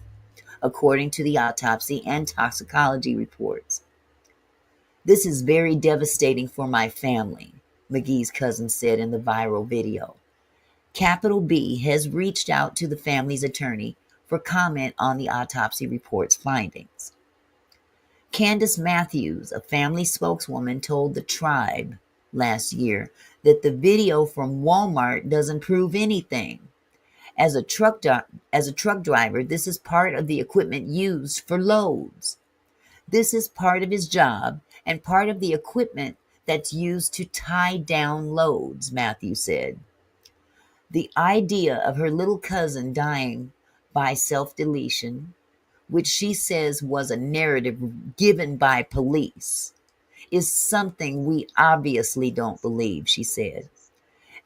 according to the autopsy and toxicology reports. This is very devastating for my family, Magee's cousin said in the viral video. Capital B has reached out to the family's attorney for comment on the autopsy report's findings. Candace Matthews, a family spokeswoman, told the Tribe last year that the video from Walmart doesn't prove anything. As a truck driver, this is part of the equipment used for loads. This is part of his job and part of the equipment that's used to tie down loads, Matthews said. The idea of her little cousin dying by self-deletion, which she says was a narrative given by police, is something we obviously don't believe, she said.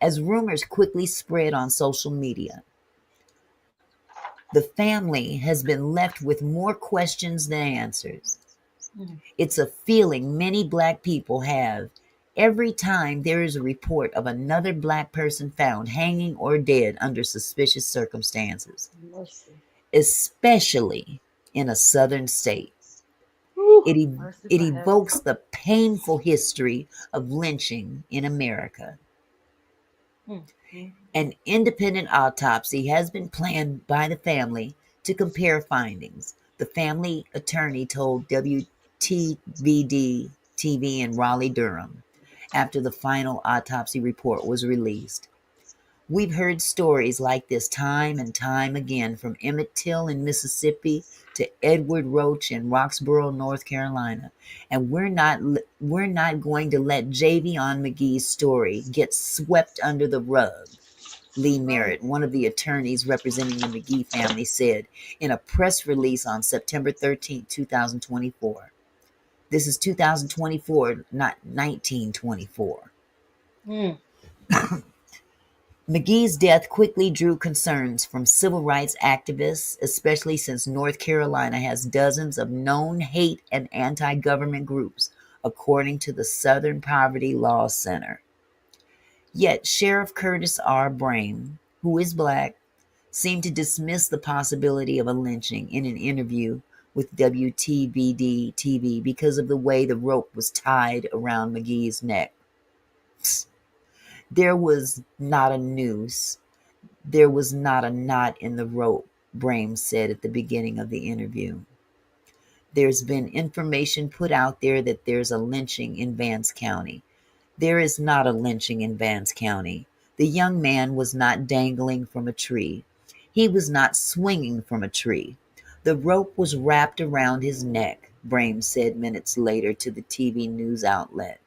As rumors quickly spread on social media, the family has been left with more questions than answers. Mm. It's a feeling many Black people have every time there is a report of another Black person found hanging or dead under suspicious circumstances, Mercy. especially in a southern state. Whew, It, ev- mercy it for heaven. evokes the painful history of lynching in America. Mm, mm, mm. An independent autopsy has been planned by the family to compare findings, the family attorney told WTVD TV in Raleigh, Durham, after the final autopsy report was released. We've heard stories like this time and time again, from Emmett Till in Mississippi to Edward Roach in Roxborough, North Carolina, and we're not going to let Jvion Magee's story get swept under the rug. Lee Right. Merritt, one of the attorneys representing the Magee family, said in a press release on September 13, 2024. This is 2024, not 1924. Mm. Magee's death quickly drew concerns from civil rights activists, especially since North Carolina has dozens of known hate and anti-government groups, according to the Southern Poverty Law Center. Yet Sheriff Curtis R. Brame, who is Black, seemed to dismiss the possibility of a lynching in an interview with WTVD TV because of the way the rope was tied around Magee's neck. There was not a noose. There was not a knot in the rope, Brame said at the beginning of the interview. There's been information put out there that there's a lynching in Vance County. There is not a lynching in Vance County. The young man was not dangling from a tree. He was not swinging from a tree. The rope was wrapped around his neck, Brame said minutes later to the TV news outlet.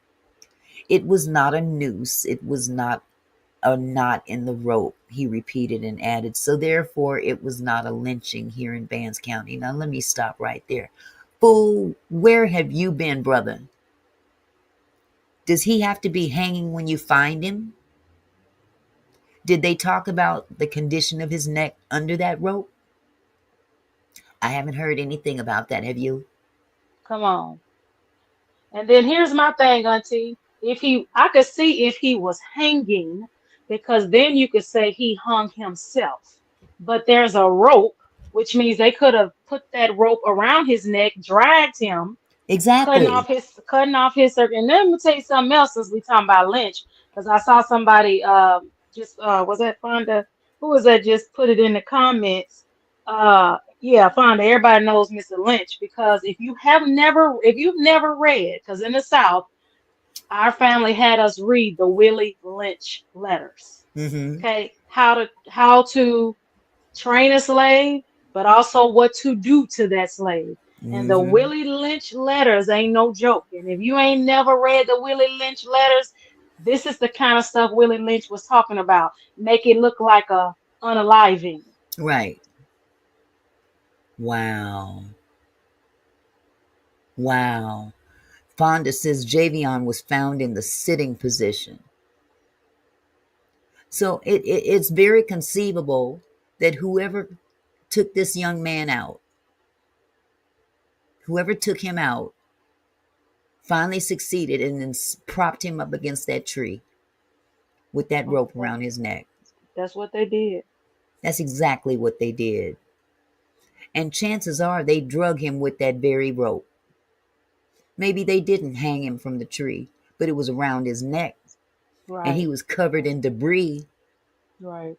It was not a noose. It was not a knot in the rope, he repeated and added. So therefore, it was not a lynching here in Vance County. Now, let me stop right there. Fool, where have you been, brother? Does he have to be hanging when you find him? Did they talk about the condition of his neck under that rope? I haven't heard anything about that. Have you? Come on. And then here's my thing, Auntie. If he, I could see if he was hanging, because then you could say he hung himself. But there's a rope, which means they could have put that rope around his neck, dragged him, Exactly. cutting off his circuit. And then let me tell you something else since we talking about lynch, because I saw somebody just was that Fonda? Who was that? Just put it in the comments. Yeah, Fonda. Everybody knows Mr. Lynch because if you've never read, because in the South, our family had us read the Willie Lynch letters. Mm-hmm. Okay, how to train a slave, but also what to do to that slave. And the Mm-hmm. Willie Lynch letters ain't no joke. And if you ain't never read the Willie Lynch letters, this is the kind of stuff Willie Lynch was talking about. Make it look like a unaliving. Right. Wow. Wow. Fonda says Javion was found in the sitting position. So it's very conceivable that took this young man out, whoever took him out, finally succeeded and then propped him up against that tree with that Oh, rope around his neck. that's what they did. That's exactly what they did. And chances are they drug him with that very rope. Maybe they didn't hang him from the tree, but it was around his neck and he Right. was covered Right. in debris. Right.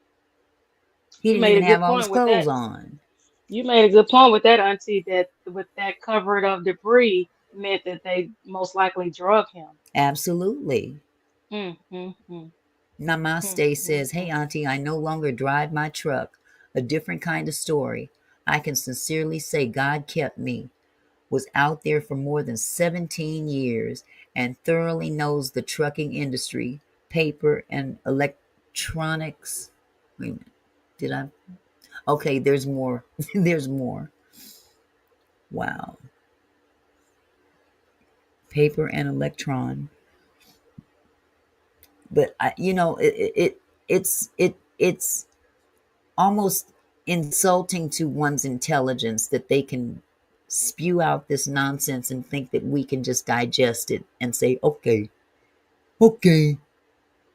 He You didn't made even a have good all his point with clothes that. on. You made a good point with that, Auntie, that with that covered of debris meant that they most likely drug him. Absolutely. Mm, mm, mm, mm, Namaste mm, says, "Hey, mm. Auntie, I no longer drive my truck. A different kind of story. I can sincerely say God kept me. Was out there for more than 17 years and thoroughly knows the trucking industry, paper and electronics." Wait a minute. Did I? Okay, there's more. There's more. Wow. Paper and electron. But it's almost insulting to one's intelligence that they can spew out this nonsense and think that we can just digest it and say, okay, okay,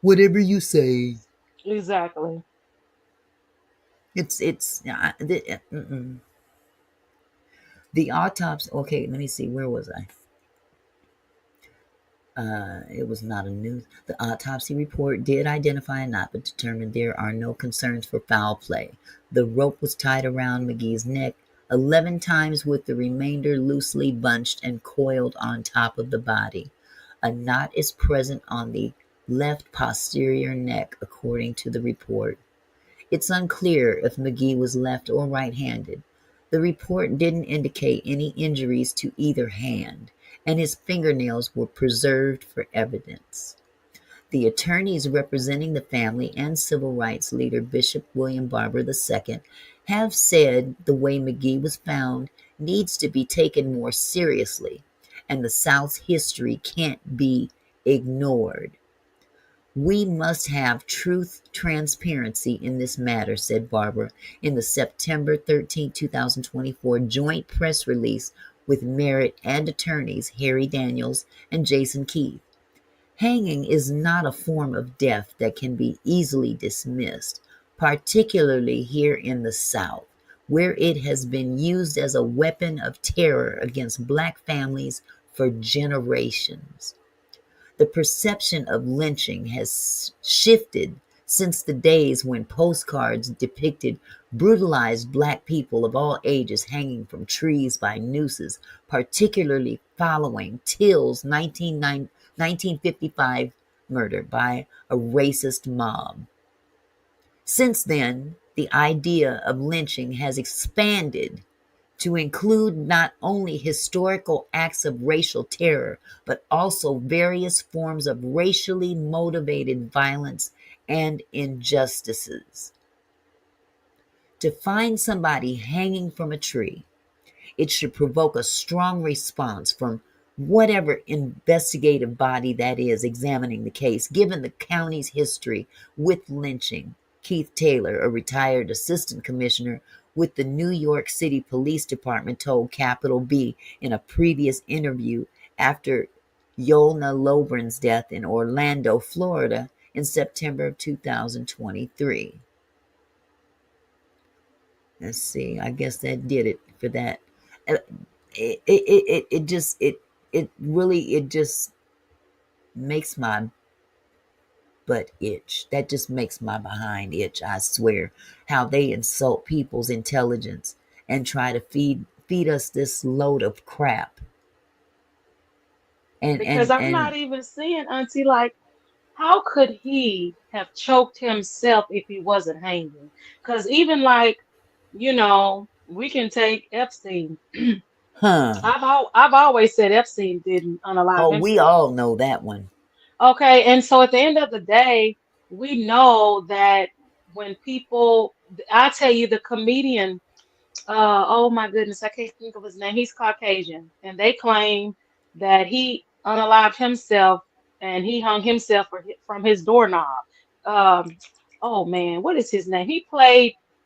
whatever you say. Exactly. The autopsy. Okay, let me see. Where was I? It was not a news. The autopsy report did identify a knot, but determined there are no concerns for foul play. The rope was tied around Magee's neck 11 times with the remainder loosely bunched and coiled on top of the body. A knot is present on the left posterior neck, according to the report. It's unclear if Magee was left or right-handed. The report didn't indicate any injuries to either hand, and his fingernails were preserved for evidence. The attorneys representing the family and civil rights leader Bishop William Barber II have said the way Magee was found needs to be taken more seriously, and the South's history can't be ignored. "We must have truth transparency in this matter," said Barber in the September 13, 2024 joint press release with Merritt and attorneys Harry Daniels and Jason Keith. "Hanging is not a form of death that can be easily dismissed, particularly here in the South, where it has been used as a weapon of terror against Black families for generations. The perception of lynching has shifted since the days when postcards depicted brutalized Black people of all ages hanging from trees by nooses, particularly following Till's 1955 murder by a racist mob. Since then, the idea of lynching has expanded to include not only historical acts of racial terror, but also various forms of racially motivated violence and injustices. To find somebody hanging from a tree, it should provoke a strong response from whatever investigative body that is examining the case. Given the county's history with lynching, Keith Taylor, a retired assistant commissioner with the New York City Police Department, told Capital B in a previous interview after Yolna Lobren's death in Orlando, Florida in September of 2023. Let's see, I guess that did it for that. Uh, it really, it just makes my butt itch. That just makes my behind itch, I swear. How they insult people's intelligence and try to feed us this load of crap. And Because and I'm not and even seeing, Auntie, like, how could he have choked himself if he wasn't hanging? Because even like, we can take Epstein. huh. I've always said Epstein didn't unalive Oh, we himself. all know that one. Okay, and so at the end of the day, we know that when people, I tell you, the comedian, oh my goodness, I can't think of his name. He's Caucasian, and they claim that he unalived himself and he hung himself from his doorknob. Um, oh man, what is his name? He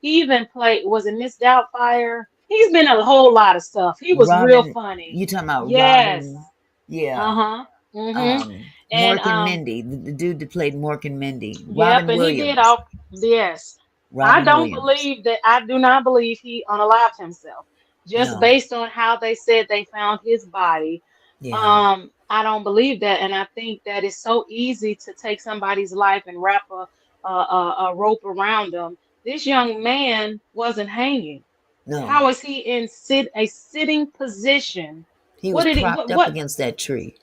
even played, was it Miss Doubtfire? He's been in a whole lot of stuff. He was real Robin, funny. you talking about Yes. Robin? Yeah. Uh-huh. Mm-hmm. And Mork and Mindy, the dude that played Mork and Mindy, yep, Robin and he did Williams. all, yes. Robin Williams. I do not believe he unalived himself. Just No. based on how they said they found his body. Yeah. I don't believe that, and I think that it's so easy to take somebody's life and wrap a rope around them. This young man wasn't hanging. No. How is he in a sitting position? He What was did he propped up what against that tree.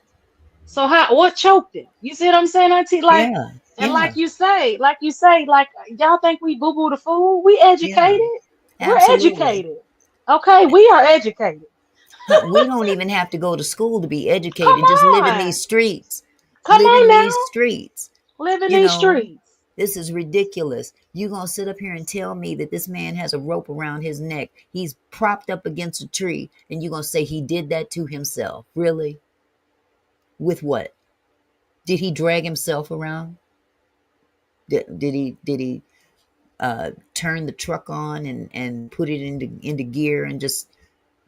so how what choked him? You see what I'm saying, Auntie? Like, Yeah. and Yeah. like you say, like y'all think we boo boo the fool? We Yeah. educated. We're Absolutely. educated. Okay, we are educated. We don't even have to go to school to be Come educated. Just live in these on. streets. Come Live on in now. these streets. Live in You these know, streets. this is ridiculous. You gonna sit up here and tell me that this man has a rope around his neck? He's propped up against a tree, and you gonna say he did that to himself? Really? With what? Did he drag himself around? Did he turn the truck on and put it into gear and just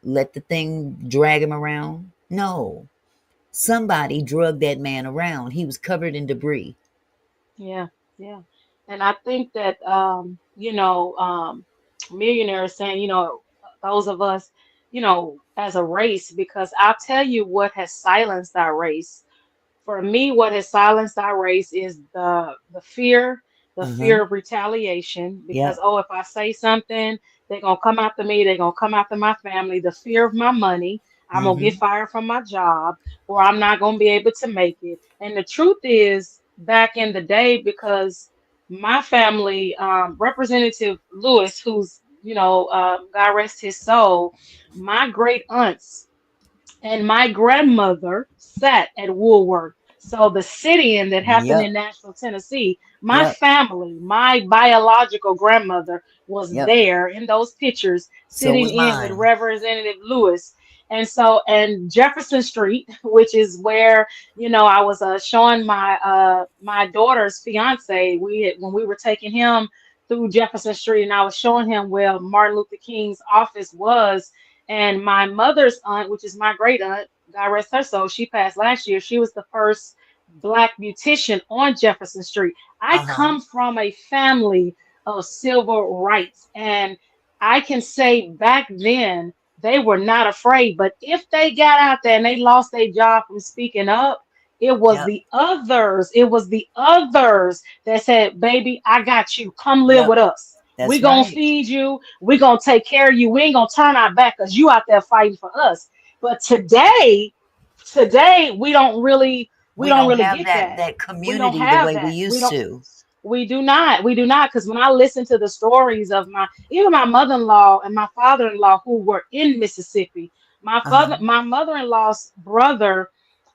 let the thing drag him around? No. Somebody drugged that man around. He was covered in debris. Yeah, yeah. And I think that millionaires saying, those of us, as a race, because I'll tell you what has silenced our race. For me, what has silenced our race is the Uh-huh. fear of retaliation. Because, Yep. oh, if I say something, they're gonna come after me, they're gonna come after my family, the fear of my money, I'm gonna get Mm-hmm. fired from my job, or I'm not gonna be able to make it. And the truth is, back in the day, because my family, Representative Lewis, who's, God rest his soul, my great aunts and my grandmother sat at Woolworth. So the sit-in that happened in Yep. Nashville, Tennessee, my Yep. family, my biological grandmother was Yep. there in those pictures So sitting was in with mine. Representative Lewis. And Jefferson Street, which is where, I was showing my daughter's fiance. When we were taking him through Jefferson Street, and I was showing him where Martin Luther King's office was, and my mother's aunt, which is my great aunt, God rest her soul, she passed last year. She was the first Black beautician on Jefferson Street. I Uh-huh. come from a family of civil rights, and I can say back then they were not afraid. But if they got out there and they lost their job from speaking up, it was Yep. the others. It was the others that said, "Baby, I got you. Come live Yep. with us. We That's gonna right. feed you. We gonna take care of you. We ain't gonna turn our back because you out there fighting for us." But today we We don't don't really have get that. that We don't community the have way we that. used to. We do not, because when I listen to the stories of my mother-in-law and my father-in-law who were in Mississippi, Uh-huh. my mother-in-law's brother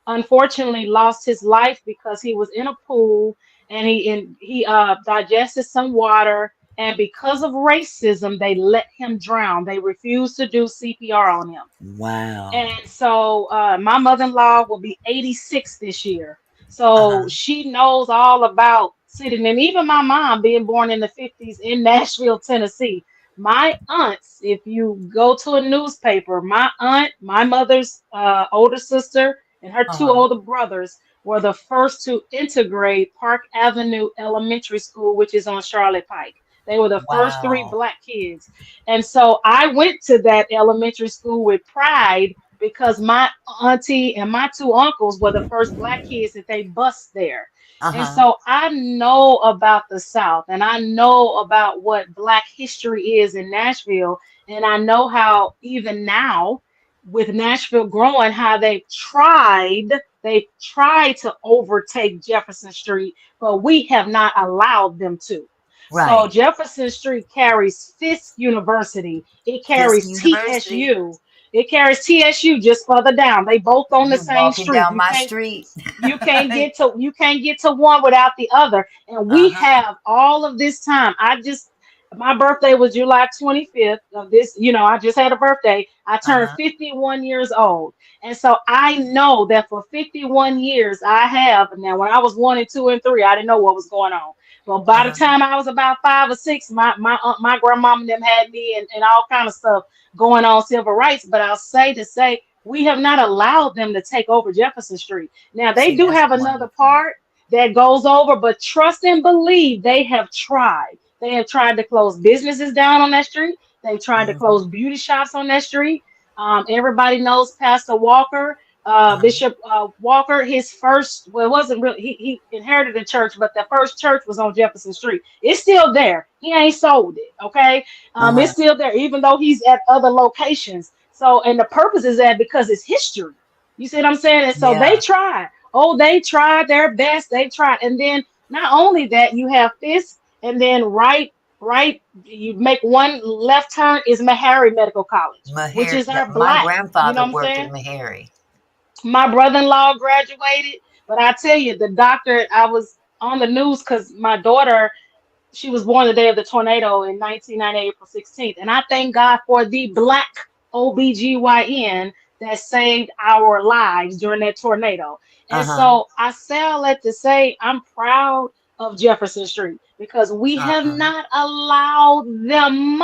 unfortunately lost his life because he was in a pool, and he digested some water, and because of racism they let him drown. They refused to do CPR on him. Wow. And so my mother-in-law will be 86 this year. So Uh-huh. she knows all about sitting, and even my mom being born in the 50s in Nashville, Tennessee. My aunts, if you go to a newspaper, my aunt, my mother's older sister, and her two Uh-huh. older brothers were the first to integrate Park Avenue Elementary School, which is on Charlotte Pike. They were the first three Wow. Black kids. And so I went to that elementary school with pride because my auntie and my two uncles were the first Black kids that they bused there. And Uh-huh. so I know about the South, and I know about what Black history is in Nashville. And I know how, even now, with Nashville growing, how they've tried to overtake Jefferson Street, but we have not allowed them to. So Right. Jefferson Street carries Fisk University. It Fisk carries University. TSU. It carries TSU just further down. They both on the You're same walking street. down my street. You can't get to one without the other. And we Uh-huh. have all of this time. My birthday was July 25th of this. I just had a birthday. I turned Uh-huh. 51 years old. And so I know that for 51 years I have now. When I was one and two and three, I didn't know what was going on. But by the Uh-huh. time I was about 5 or 6, my grandmama and them had me and all kind of stuff going on civil rights. But I'll say to say we have not allowed them to take over Jefferson Street. Now they See, do that's have another wonderful. part that goes over, but trust and believe they have tried. They have tried to close businesses down on that street. They've tried to Mm-hmm. close beauty shops on that street. Everybody knows Pastor Walker, Uh-huh. Bishop Walker. His first, well, it wasn't really, he inherited the church, but the first church was on Jefferson Street. It's still there. He ain't sold it. Okay. It's Uh-huh. still there, even though he's at other locations. So, and the purpose is that because it's history. You see what I'm saying? And so they Yeah. tried. Oh, they tried their best. They tried. And then not only that, you have Fisk, and then right, you make one left turn is Meharry Medical College, which Meharry, is our my black. You know grandfather what I'm worked at saying? Meharry. My brother-in-law graduated, but I tell you, the doctor, I was on the news because my daughter, she was born the day of the tornado in 1998, April 16th. And I thank God for the black OBGYN that saved our lives during that tornado. And Uh-huh. so I say all that to say I'm proud of Jefferson Street because we have Uh-uh. not allowed them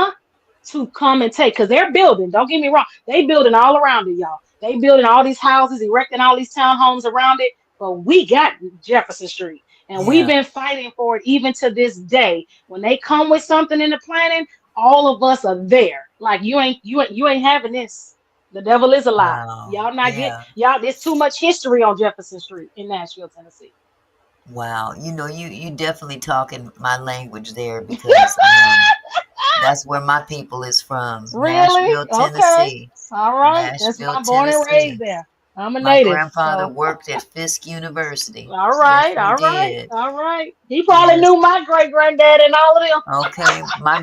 to come and take, because they're building, don't get me wrong, they building all around it, y'all. They building all these houses, erecting all these townhomes around it, but we got Jefferson Street. And we've Yeah. been fighting for it even to this day. When they come with something in the planning, all of us are there. Like you ain't having this. The devil is a lie. Wow. Y'all not get Yeah. y'all. There's too much history on Jefferson Street in Nashville, Tennessee. Wow. You definitely talking my language there because that's where my people is from. Really? Nashville, Okay. Tennessee. All right. That's Nashville, my born and raised Tennessee. there. I'm a My native. grandfather So worked at Fisk University. all Yes, right, he all right, did. all right. He probably Yes. knew my great granddad and all of them. Okay. My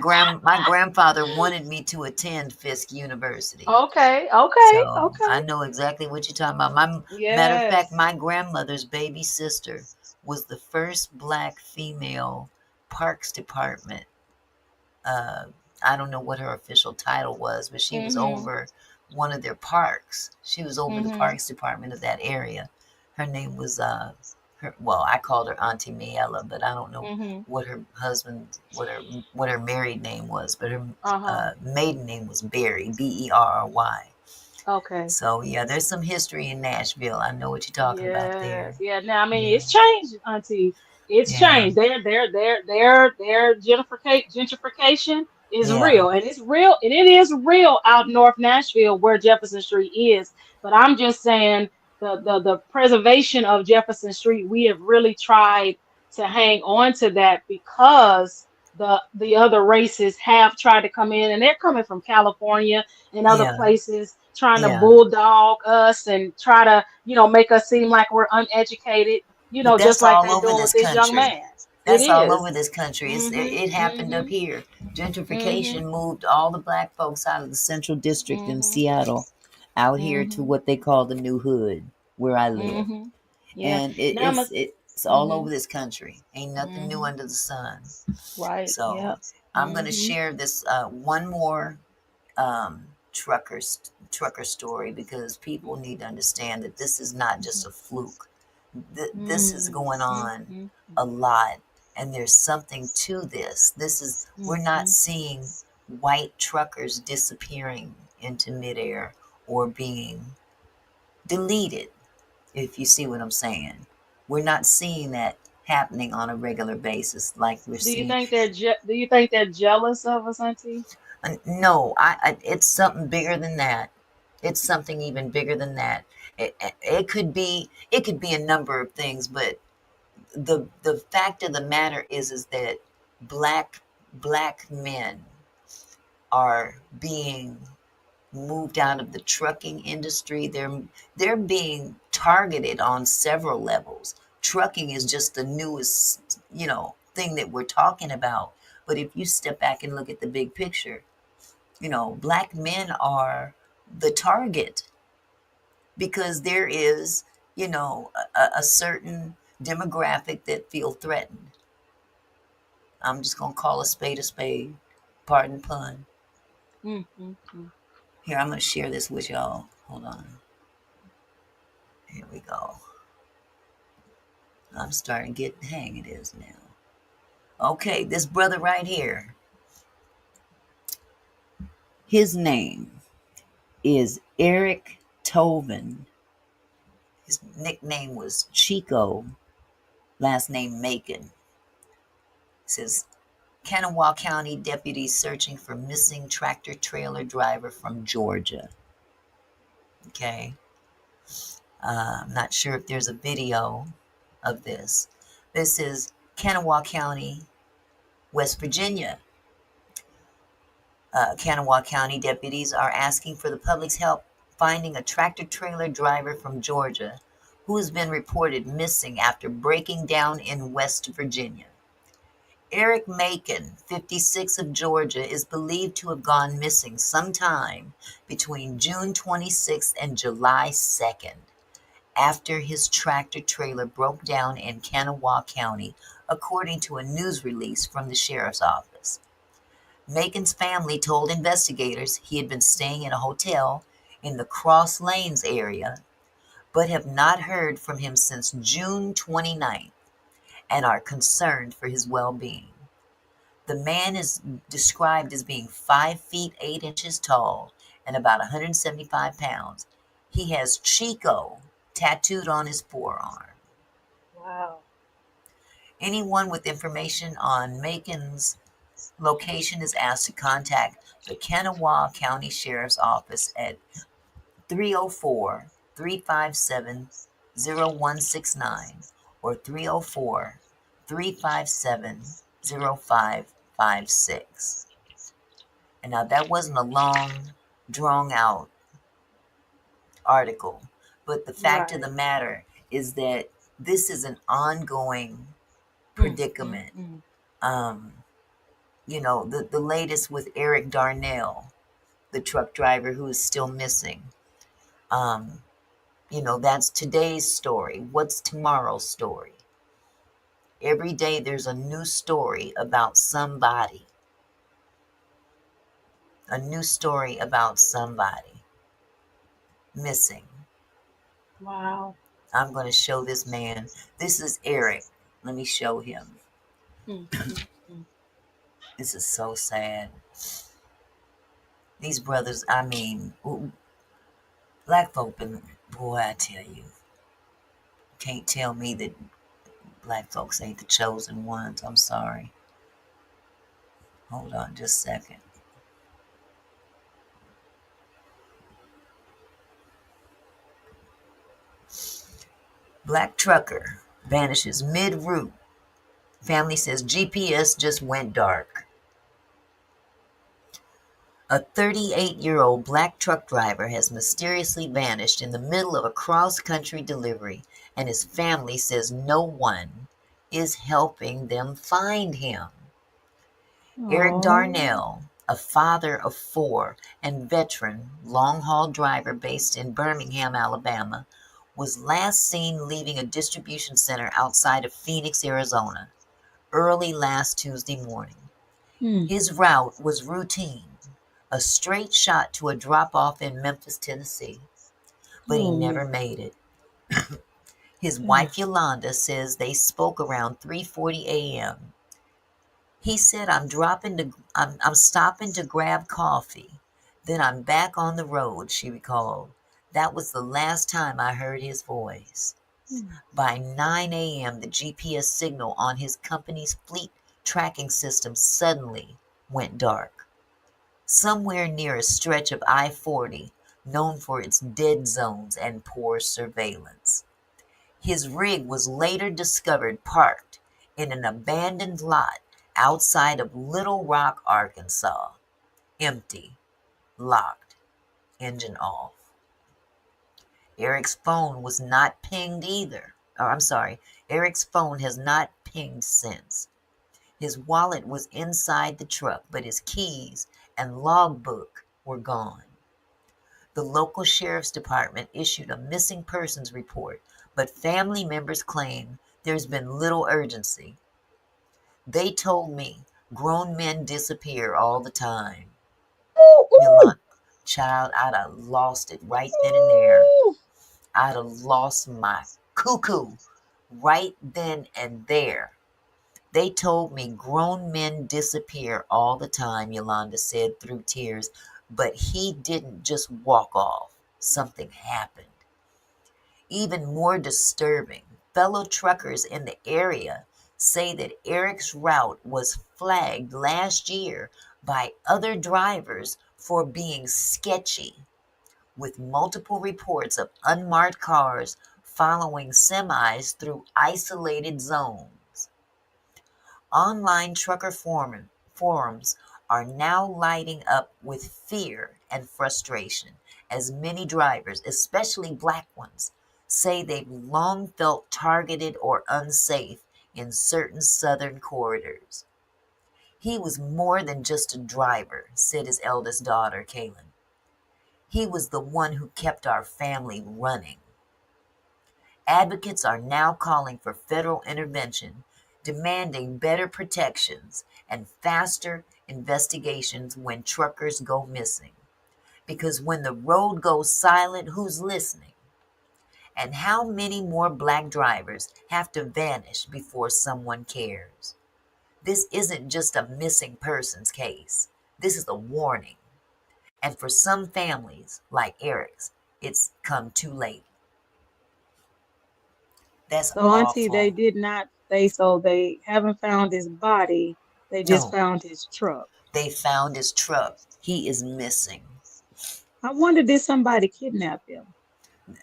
grandfather wanted me to attend Fisk University. Okay, okay, So I okay. know exactly what you're talking about. My matter of fact, Yes. my grandmother's baby sister was the first black female parks department. Uh, I don't know what her official title was, but she was Mhm. over one of their parks. She was over the Mhm. parks department of that area. Her name was well, I called her Auntie Miela, but I don't know Mhm. what her husband, what her married name was, but her Uh huh. maiden name was Berry, Berry. Okay. So yeah, there's some history in Nashville. I know what you're talking about there. Yes. Yeah. Now, I mean, Yeah, it's changed, Auntie. It's yeah, changed. Their gentrification is yeah, real, and it's real, and it is real out north Nashville where Jefferson Street is. But I'm just saying the preservation of Jefferson Street, we have really tried to hang on to that because the other races have tried to come in, and they're coming from California and other yeah, places trying to yeah. bulldog us and try to, make us seem like we're uneducated, But just that's like all they're over doing with this this young country. man. It That's all is. over this country. Mhm. It happened up Mhm. here. Mhm. Gentrification moved all the black folks out of the Central District in Mhm. Seattle out here to Mhm. what they call the New Hood, where I live. Mhm. Yeah. And Now I'm a. it's all over Mhm. this country. Ain't nothing new Mhm. under the sun. Right. So Yep. I'm going to Mhm. share this one more trucker story because people need to understand that this is not just Mhm. a fluke. This is Mhm. going on Mhm. a lot, and there's something to this. We're not Mhm. seeing white truckers disappearing into midair or being deleted, if you see what I'm saying. We're not seeing that happening on a regular basis like we're Do you seeing. think do you think they're jealous of us, Auntie? No, it's something bigger than that. It's something even bigger than that. It could be a number of things, but the fact of the matter is that black men are being moved out of the trucking industry. They're being targeted on several levels. Trucking is just the newest, thing that we're talking about. But if you step back and look at the big picture, black men are the target because there is, a certain demographic that feel threatened. I'm just going to call a spade a spade. Pardon pun. Mm-hmm. Here, I'm going to share this with y'all. Hold on. Here we go. I'm starting to get the hang of this now. Okay, this brother right here, his name is Eric Toven. His nickname was Chico, last name Macon. It says Kanawha County deputies searching for missing tractor trailer driver from Georgia. Okay. I'm not sure if there's a video of this. This is Kanawha County, West Virginia. Kanawha County deputies are asking for the public's help finding a tractor trailer driver from Georgia who has been reported missing after breaking down in West Virginia. Eric Macon, 56 of Georgia, is believed to have gone missing sometime between June 26th and July 2nd after his tractor trailer broke down in Kanawha County, according to a news release from the sheriff's office. Macon's family told investigators he had been staying in a hotel in the Cross Lanes area, but have not heard from him since June 29th and are concerned for his well-being. The man is described as being 5 feet 8 inches tall and about 175 pounds. He has Chico tattooed on his forearm. Wow. Anyone with information on Macon's location is asked to contact the Kanawha County Sheriff's Office at 304 357 0169 or 304 357 0556. And now that wasn't a long, drawn out article, but the fact of Right. the matter is that this is an ongoing Mm, mm, predicament. mm. Um, the latest with Eric Darnell, the truck driver who is still missing. Um, that's today's story. What's tomorrow's story? Every day there's a new story about somebody. A new story about somebody missing. Wow. I'm going to show this man. This is Eric. Let me show him. Mm, mm, mm. This is so sad. These brothers, I mean, black folk, boy, I tell you, can't tell me that black folks ain't the chosen ones. I'm sorry. Hold on just a second. Black trucker vanishes mid-route. Family says GPS just went dark. A 38-year-old black truck driver has mysteriously vanished in the middle of a cross-country delivery, and his family says no one is helping them find him. Eric Oh. Darnell, a father of 4 and veteran long-haul driver based in Birmingham, Alabama, was last seen leaving a distribution center outside of Phoenix, Arizona, early last Tuesday morning. Mm. His route was routine, a straight shot to a drop-off in Memphis, Tennessee, but he Oh. never made it. His Mm. wife Yolanda says they spoke around 3:40 a.m. He said, I'm stopping to grab coffee. Then I'm back on the road, she recalled. That was the last time I heard his voice. Mm. By 9 a.m., the GPS signal on his company's fleet tracking system suddenly went dark. Somewhere near a stretch of I-40 known for its dead zones and poor surveillance. His rig was later discovered parked in an abandoned lot outside of Little Rock, Arkansas. Empty, locked, engine off. Eric's phone was not pinged either. I'm sorry, Eric's phone has not pinged since. His wallet was inside the truck, but his keys and logbook were gone. The local sheriff's department issued a missing persons report, but family members claim there's been little urgency. They told me grown men disappear all the time. Yolanda, child, I'd have lost it right then and there. I'd have lost my cuckoo right then and there. They told me grown men disappear all the time, Yolanda said through tears, but he didn't just walk off. Something happened. Even more disturbing, fellow truckers in the area say that Eric's route was flagged last year by other drivers for being sketchy, with multiple reports of unmarked cars following semis through isolated zones. Online trucker forums are now lighting up with fear and frustration as many drivers, especially black ones, say they've long felt targeted or unsafe in certain southern corridors. He was more than just a driver, said his eldest daughter, Kaylin. He was the one who kept our family running. Advocates are now calling for federal intervention, demanding better protections and faster investigations when truckers go missing. Because when the road goes silent, who's listening? And how many more black drivers have to vanish before someone cares? This isn't just a missing persons case. This is a warning. And for some families, like Eric's, it's come too late. That's So, Auntie, they awful. did not say so. They haven't found his body. They just No, found his truck. they found his truck. He is missing. I wonder, did somebody kidnap him?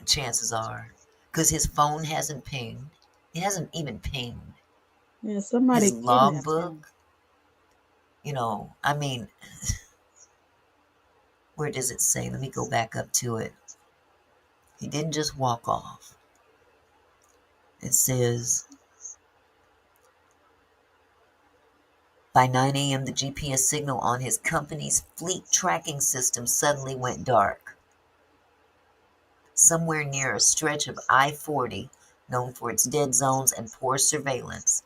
Chances are. Because his phone hasn't pinged. It hasn't even pinged. Yeah, His somebody kidnapped him. logbook, I mean, where does it say? Let me go back up to it. He didn't just walk off. It says, by 9 a.m., the GPS signal on his company's fleet tracking system suddenly went dark. Somewhere near a stretch of I-40, known for its dead zones and poor surveillance.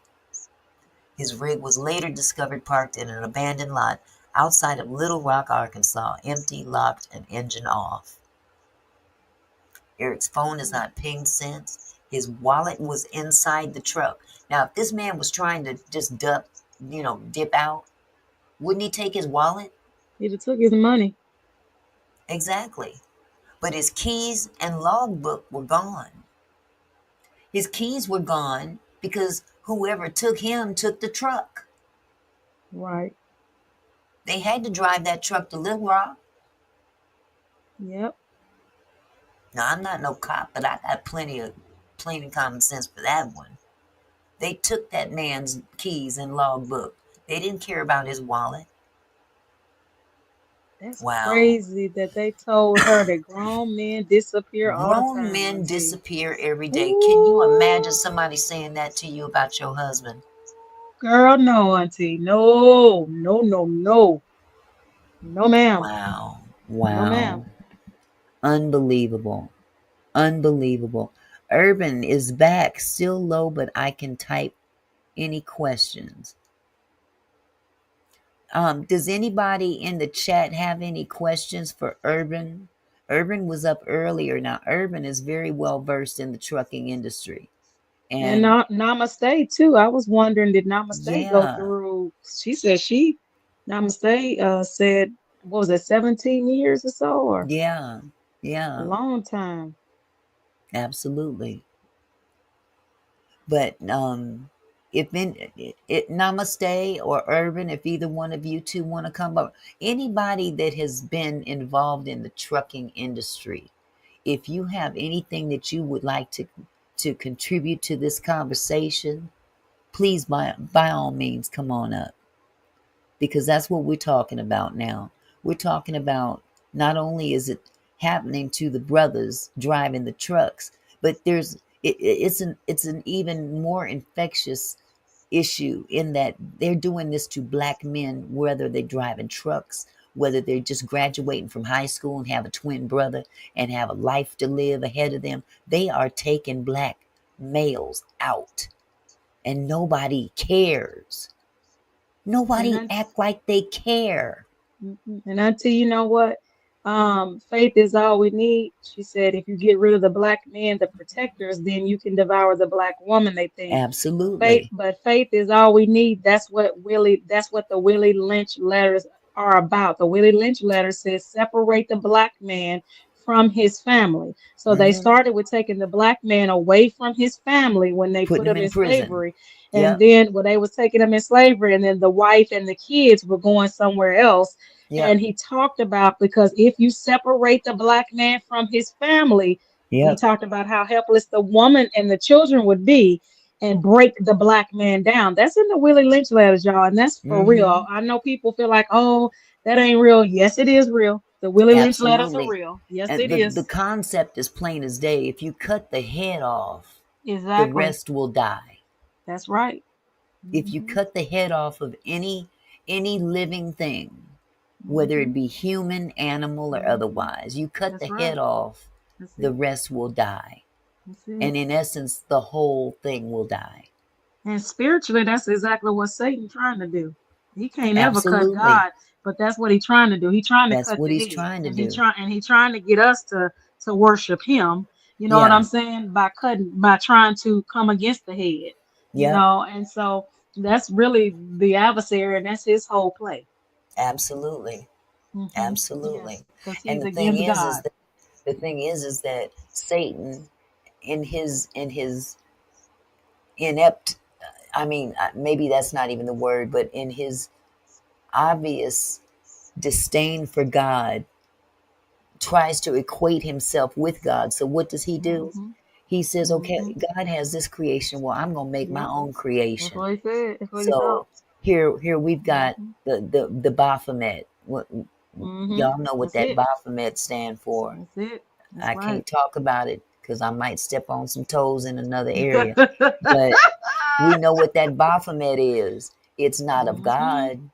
His rig was later discovered parked in an abandoned lot outside of Little Rock, Arkansas, empty, locked, and engine off. Eric's phone has not pinged since. His wallet was inside the truck. Now, if this man was trying to just dip out, wouldn't he take his wallet? He just took his money. Exactly. But his keys and logbook were gone. His keys were gone because whoever took him took the truck. Right. They had to drive that truck to Little Rock. Yep. Now, I'm not no cop, but I got plenty of common sense for that one. They took that man's keys and logbook. They didn't care about his wallet. That's Wow. crazy that they told her that grown men disappear all the Grown time, men Auntie. disappear every day. Can you imagine Ooh, somebody saying that to you about your husband? girl, no, Auntie. No, no, no, no. No, ma'am. Wow. No, Wow. ma'am. Unbelievable. Unbelievable. Urban is back, still low, but I can type any questions. Does anybody in the chat have any questions for Urban? Urban was up earlier. Now, Urban is very well versed in the trucking industry. And And Namaste, too. I was wondering, did Namaste go yeah, through? She said Namaste said, what was it, 17 years or so, or yeah, a yeah, long time? absolutely. But if Namaste or Urban, if either one of you two want to come up, anybody that has been involved in the trucking industry, if you have anything that you would like to contribute to this conversation, please by all means come on up, because that's what we're talking about now. We're talking about, not only is it happening to the brothers driving the trucks, but it's an even more infectious issue in that they're doing this to black men, whether they're driving trucks, whether they're just graduating from high school and have a twin brother and have a life to live ahead of them. They are taking black males out, and nobody cares. And Nobody I, act like they care. and Auntie, you know what? Faith is all we need. She said, if you get rid of the black men, the protectors, then you can devour the black woman, they think. Absolutely. But faith is all we need. That's what the Willie Lynch letters are about. The Willie Lynch letter says separate the black man from his family. So they Hmm. started with taking the black man away from his family when they Putting put him him in in prison. slavery. And Yep. then when they was taking him in slavery, and then the wife and the kids were going somewhere else. Yep. And he talked about, because if you separate the black man from his family, he Yep. talked about how helpless the woman and the children would be, and break the black man down. That's in the Willie Lynch letters, y'all, and that's for real. Hmm. I know people feel like, oh, that ain't real. Yes, it is real. The Willie Lynch letters are Absolutely. real. Yes, And it the is. concept is plain as day. If you cut the head off, the Exactly. rest will die. That's right. If you Hmm. cut the head off of any living thing, whether it Hmm. be human, animal, or Hmm. otherwise, you cut the That's head right. off, That's the it. rest will die. That's it. And in essence, the whole thing will die. And spiritually, that's exactly what Satan trying to do. He can't ever cut Absolutely. God, but that's what he's trying to do. He's trying to That's cut what the he's head, trying to and he do. trying to get us to worship him. You know what I'm Yeah. saying? By trying to come against the head. Yep. And so that's really the adversary, and that's his whole play. Absolutely. Yes, Absolutely. because And he's against God. the thing is that Satan, in his inept, I mean, maybe that's not even the word, but in his obvious disdain for God, tries to equate himself with God. So what does he do? Hmm. He says, okay, Hmm. God has this creation. Well, I'm going to make my Yep, own that's creation. what he said. That's what he thought. So here we've got Hmm. the Baphomet. Hmm. Y'all know what That's that it. Baphomet stand for. That's it. That's I right. can't talk about it because I might step on some toes in another area. But we know what that Baphomet is. It's not of Hmm. God,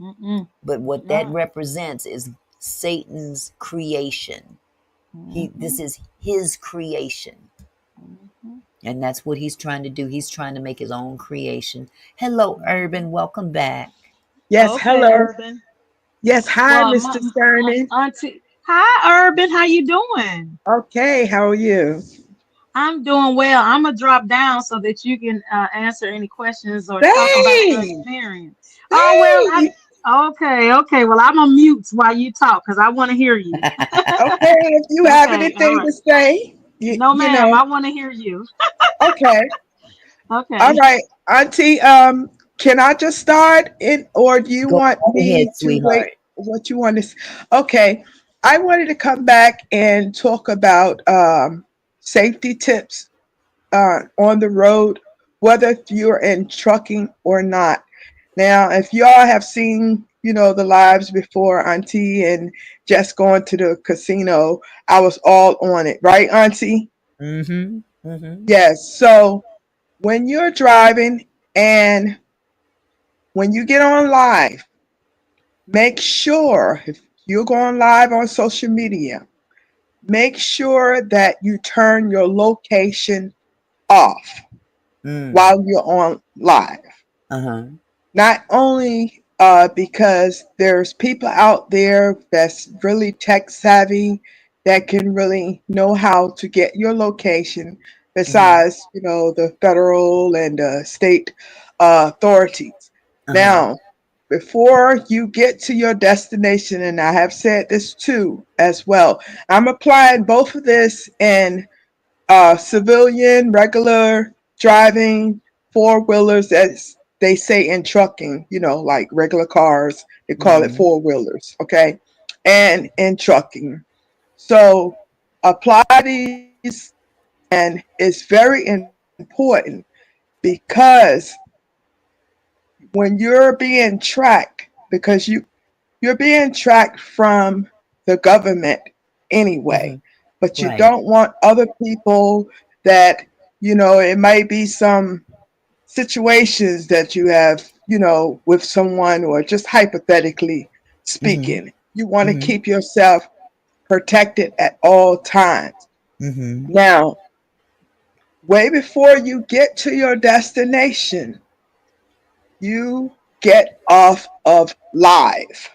Mm-mm. but It's what that not. represents is Satan's creation. This Hmm. is his creation. Hmm. And that's what he's trying to do. He's trying to make his own creation. Hello, Urban. Welcome back. Yes, Okay, hello. Urban. Yes, hi, Well, Mr. Sterling. Auntie. Hi, Urban. How you doing? Okay, how are you? I'm doing well. I'm gonna drop down so that you can answer any questions or talk about your Thanks. experience. Oh well, Thanks. okay, okay. Well, I'm on mute while you talk because I want to hear you. Okay, if you have Okay, all anything right. to say, No, you ma'am. know. I want to hear you. Okay. All Okay. right, Auntie. Can I just start in, or do you Go want right me ahead, to wait? sweetheart. What you want to? Okay. I wanted to come back and talk about safety tips on the road, whether if you're in trucking or not. Now, if y'all have seen, the lives before, Auntie, and just going to the casino, I was all on it, right, Auntie? Mm-hmm. Mm-hmm. Yes. So when you're driving and when you get on live, make sure if you're going live on social media, make sure that you turn your location off Mm. while you're on live. Uh-huh. Not only because there's people out there that's really tech savvy that can really know how to get your location, Mm-hmm. besides the federal and state authorities. Uh-huh. Now, before you get to your destination, and I have said this too as well, I'm applying both of this in civilian, regular driving, four wheelers, as they say in trucking, like regular cars, they call it Mm-hmm. four wheelers, okay? And in trucking. So apply these, and it's very important because when you're being tracked, because you're being tracked from the government Mm-hmm. anyway, but you Right. don't want other people that, it might be some situations that you have, with someone, or just hypothetically Mm-hmm. speaking. You want to Mm-hmm. keep yourself protected at all times. Mm-hmm. Now, way before you get to your destination, you get off of live.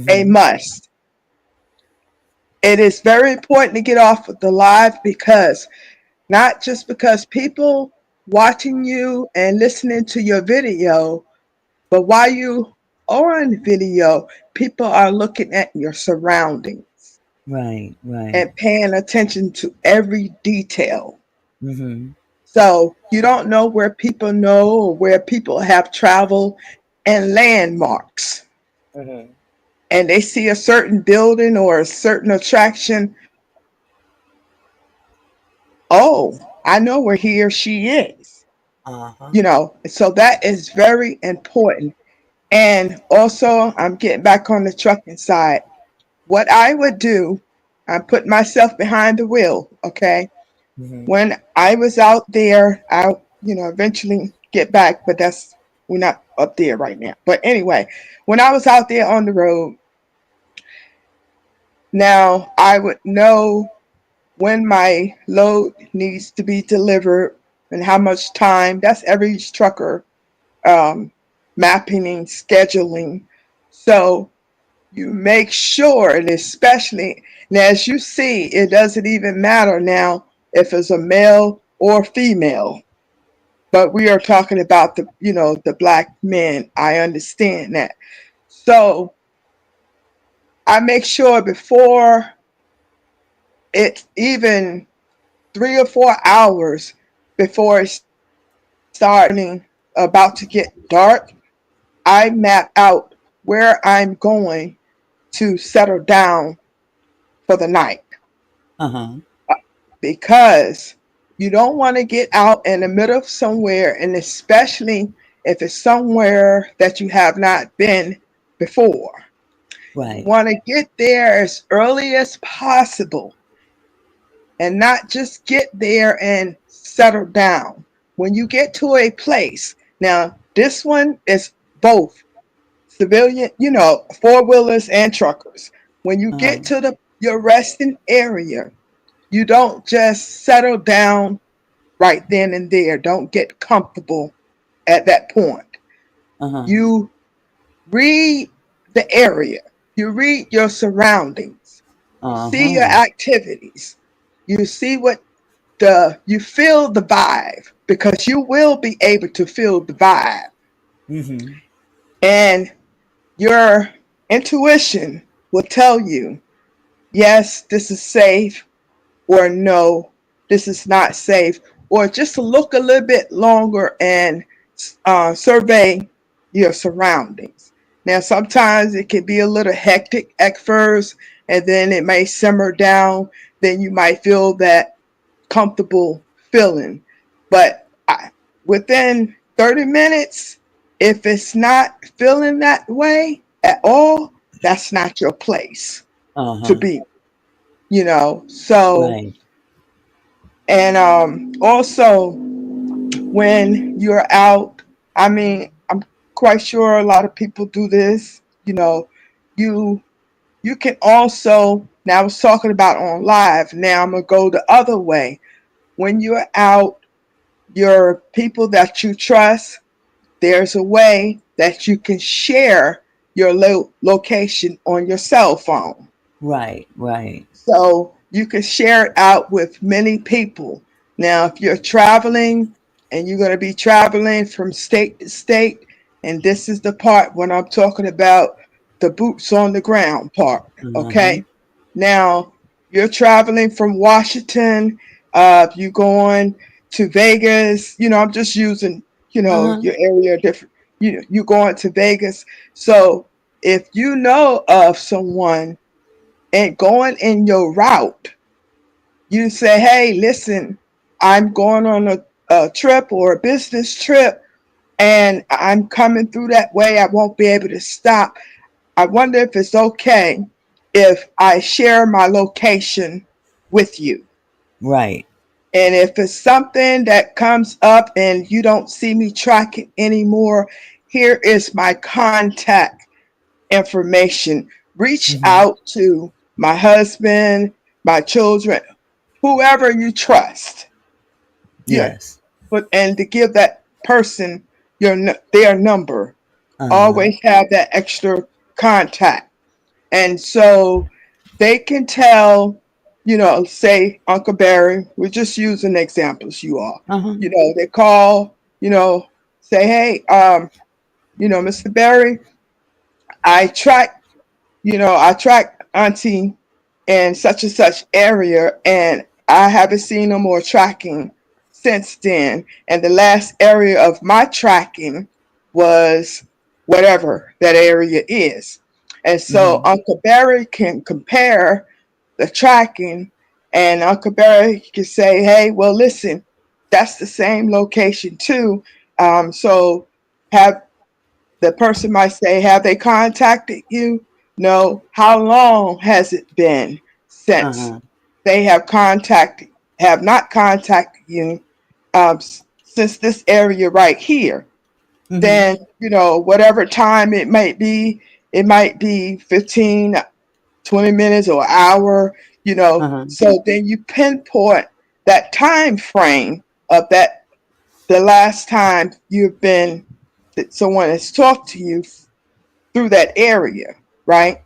A Mm-hmm. must. it is very important to get off of the live, because not just because people watching you and listening to your video, but while you are on video, people are looking at your surroundings Right, right. and paying attention to every detail. Mm-hmm. So you don't know where people know or where people have traveled and landmarks. Mm-hmm. And they see a certain building or a certain attraction. Oh, I know where he or she is. Uh-huh. So that is very important. And also, I'm getting back on the trucking side. What I would do, I put myself behind the wheel, okay? Mm-hmm. When I was out there, I'll eventually get back, but we're not up there right now. But anyway, when I was out there on the road, now I would know when my load needs to be delivered and how much time. That's every trucker um, mapping and scheduling. So you make sure, and especially now, as you see, it doesn't even matter now if it's a male or female. But we are talking about the black men. I understand that. So I make sure before it's even 3 or 4 hours before it starting about to get dark, I map out where I'm going to settle down for the night, Uh-huh. because you don't want to get out in the middle of somewhere, and especially if it's somewhere that you have not been before. You Right. want to get there as early as possible and not just get there and settle down. When you get to a place, now this one is both civilian, four wheelers and truckers. When you Uh-huh. get to your resting area, you don't just settle down right then and there. Don't get comfortable at that point. Uh-huh. You read the area, you read your surroundings, you see your Uh-huh. activities, you see you feel the vibe, because you will be able to feel the vibe. Mm-hmm. And your intuition will tell you, yes, this is safe, or no, this is not safe, or just to look a little bit longer and survey your surroundings. Now, sometimes it can be a little hectic at first, and then it may simmer down. Then you might feel that comfortable feeling. But within 30 minutes, if it's not feeling that way at all, that's not your place to Uh-huh. be. So, Right. and also when you're out, I mean, I'm quite sure a lot of people do this. You you can also, now I was talking about on live. Now I'm gonna go the other way. When you're out, your people that you trust, there's a way that you can share your location on your cell phone. Right. Right. So you can share it out with many people. Now, if you're traveling and you're going to be traveling from state to state, and this is the part when I'm talking about the boots on the ground part, Uh-huh. okay? Now, you're traveling from Washington, you're going to Vegas, I'm just using, Uh-huh. your area different, you're going to Vegas. So if you know of someone and going in your route, you say, hey, listen, I'm going on a trip or a business trip, and I'm coming through that way. I won't be able to stop. I wonder if it's okay if I share my location with you. Right. And if it's something that comes up and you don't see me tracking anymore, here is my contact information. Reach Mm-hmm. out to my husband, my children, whoever you trust. Yeah, Yes. but and to give that person their number. Uh-huh. Always have that extra contact. And so they can tell, say Uncle Barry, we're just using examples, you all. Uh-huh. They call, say, hey, Mr. Barry, I track, I track Auntie in such and such area, and I haven't seen no more tracking since then. And the last area of my tracking was whatever that area is. And so Mm-hmm. Uncle Barry can compare the tracking, and Uncle Barry can say, hey, well, listen, that's the same location too. So have the person might say, have they contacted you? No. How long has it been since Uh-huh. they have not contacted you since this area right here? Mm-hmm. Then, whatever time it might be 15, 20 minutes or an hour, Uh-huh. so then you pinpoint that time frame of the last time you've been that someone has talked to you through that area, right?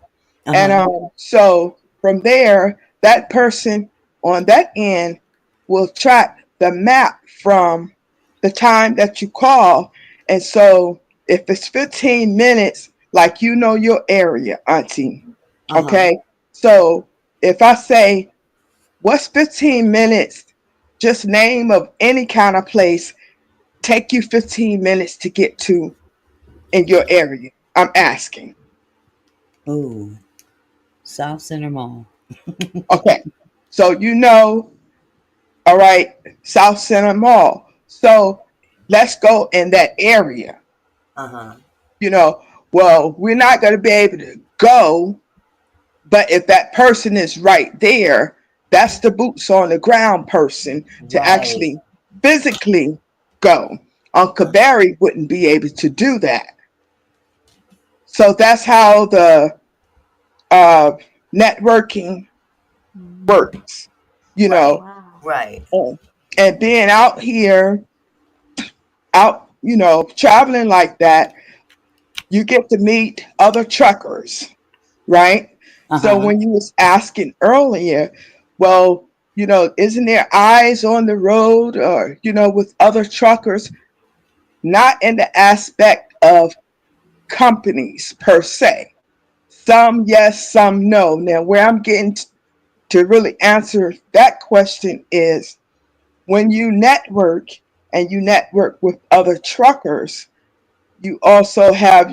And Uh-huh. so from there, that person on that end will track the map from the time that you call. And so if it's 15 minutes, like your area, Auntie, Uh-huh. okay? So if I say, what's 15 minutes, just name of any kind of place, take you 15 minutes to get to in your area. I'm asking. Oh, South Center Mall. Okay. So all right, South Center Mall. So let's go in that area. Uh-huh. You know, well, we're not going to be able to go, but if that person is right there, that's the boots on the ground person to Right. actually physically go. Uncle Barry wouldn't be able to do that. So that's how the uh, networking Mhm. works, you Right. know. Wow. Right. Um, and being out here, traveling like that, you get to meet other truckers, right? So Uh-huh. when you was asking earlier, well, isn't there eyes on the road or, with other truckers? Not in the aspect of companies per se. Some yes, some no. Now, where I'm getting to really answer that question is when you network and you network with other truckers, you also have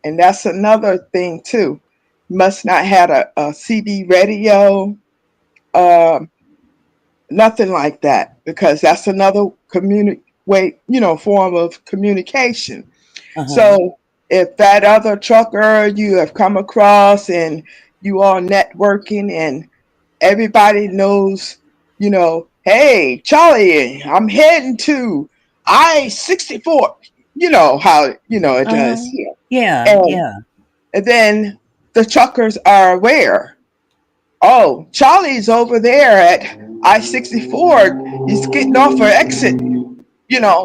and that's another thing too. You must not have a CB radio, um, nothing like that, because that's another form of communication. Uh-huh. So if that other trucker you have come across and you are networking and everybody knows, hey, Charlie, I'm heading to I-64. You know how, it does Uh-huh. here. Yeah, And, yeah. and then the truckers are aware. Oh, Charlie's over there at I-64. He's getting off for exit,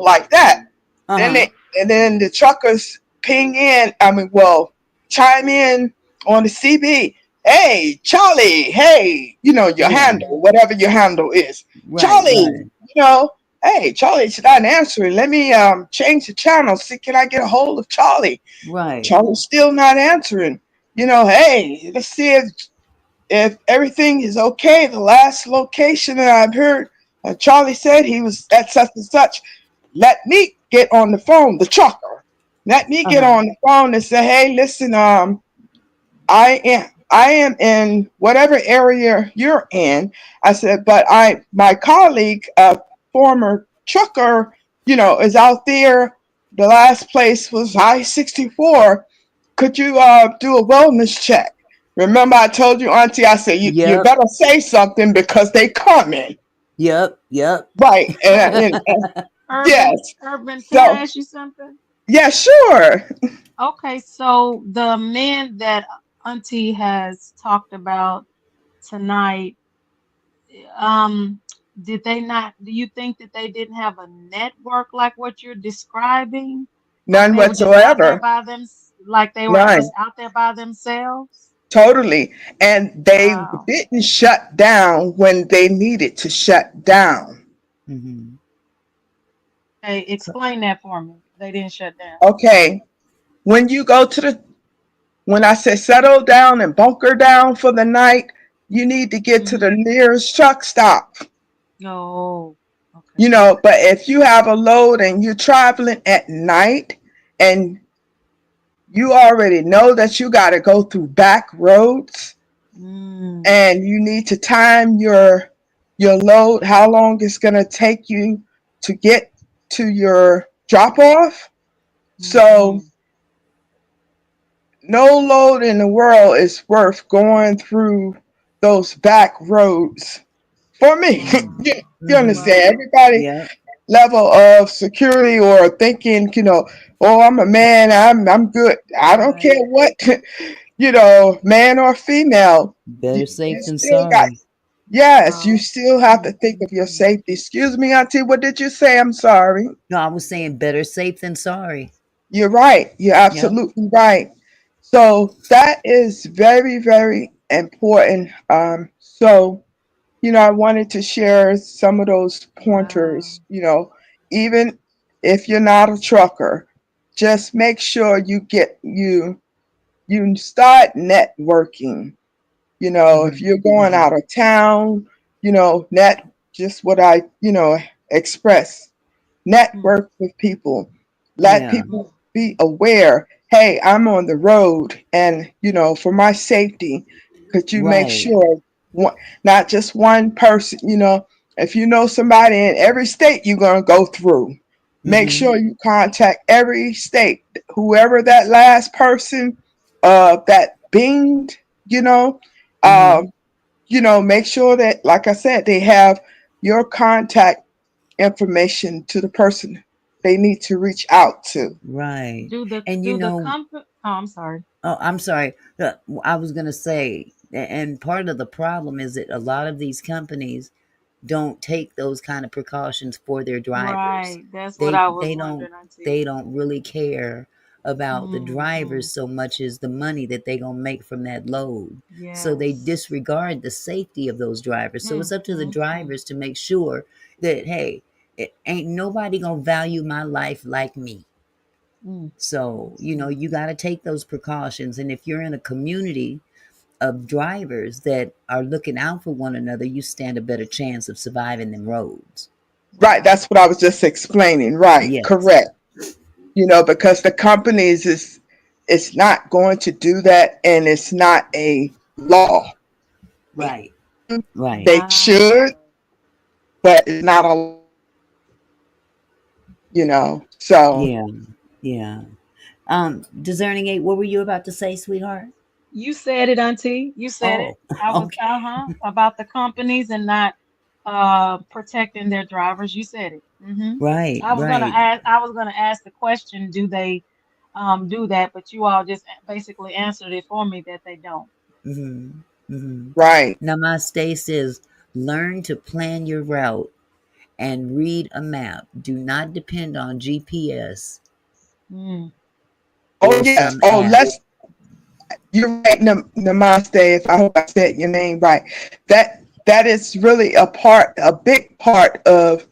like that. Then Uh-huh. they and then the truckers ping in. I mean, well, chime in on the CB. Hey, Charlie. Hey, your Yeah. handle, whatever your handle is. Right, Charlie. right. Hey, Charlie's not answering. Let me change the channel. See, can I get a hold of Charlie? Right. Charlie's still not answering. Hey, let's see if everything is okay. The last location that I've heard, Charlie said he was at such and such. Let me get on the phone, the trucker. Let me get Uh-huh. on the phone and say, hey, listen, I am in whatever area you're in. I said, but my colleague, a former trucker, is out there. The last place was I-64. Could you do a wellness check? Remember, I told you, Auntie, I said, you Yep. better say something because they coming. Yep. Yep. Right. And yes. Urban, can I So, ask you something? yeah, sure. Okay, so the men that Auntie has talked about tonight, um, did they not, do you think that they didn't have a network like what you're describing? Like None they were just out there whatsoever. by them, like they were just None. out there by themselves? totally. And they Wow. didn't shut down when they needed to shut down. Mm-hmm. Hey, explain that for me. They didn't shut down. Okay. When you go to the, when I say settle down and bunker down for the night, you need to get to the Mm-hmm. nearest truck stop. Oh, You okay. know, but if you have a load and you're traveling at night and you already know that you got to go through back roads Mm, and you need to time your load, how long it's going to take you to get to your drop off. So mm-hmm. no load in the world is worth going through those back roads for me. Mm-hmm. You Mm-hmm. understand? Wow. Everybody Yep. level of security or thinking, oh, I'm a man, I'm good. I don't Right. care what, man or female. Better You safe than still got, sorry. yes, you Wow. still have to think of your Mm-hmm. safety. Excuse me, Auntie, what did you say? I'm sorry. No, I was saying better safe than sorry. You're right. You're Yep. absolutely right. So that is very, very important. I wanted to share some of those Wow. pointers, even if you're not a trucker, just make sure you start networking. If Mm-hmm. you're going Mm-hmm. out of town, net just what I, express. Mm, Network with people. Let Yeah. people be aware. Hey, I'm on the road, and for my safety, could you make Right. sure one, not just one person? If you know somebody in every state you're gonna go through, make Mm-hmm. sure you contact every state, whoever that last person that binged, you know, Mm-hmm. um, make sure that, like I said, they have your contact information to the person they need to reach out to. Right. Do the And do the company? Oh, I'm sorry. oh, I'm sorry. I was gonna say, and part of the problem is that a lot of these companies don't take those kind of precautions for their drivers. Right. That's what They I was they don't wondering, Auntie. they don't really care about the Mm-hmm. drivers so much as the money that they gonna make from that load. So they Yes. disregard the safety of those drivers. So it's up to the Mm-hmm. drivers to make sure that hey, it ain't nobody gonna value my life like me. So, Mm-hmm. you got to take those precautions. And if you're in a community of drivers that are looking out for one another, you stand a better chance of surviving them roads. Right, Wow. that's what I was just explaining. Right, Yes. correct. Because the companies is it's not going to do that, and it's not a law. Right. Right. They should, Wow. but it's not a so Yeah. Yeah. Discerning eight, what were you about to say, sweetheart? You said it, Auntie. You said it. Oh, I was okay. about the companies and not protecting their drivers. You said it. Right. Right. I was gonna ask the question, do they do that? But you all just basically answered it for me that they don't. Mm-hmm. Mm-hmm. right. Namaste says, learn to plan your route and read a map. Do not depend on GPS Mm, Oh or yes. some Oh, app. you're right, Namaste. If I hope I said your name right, that is really a big part of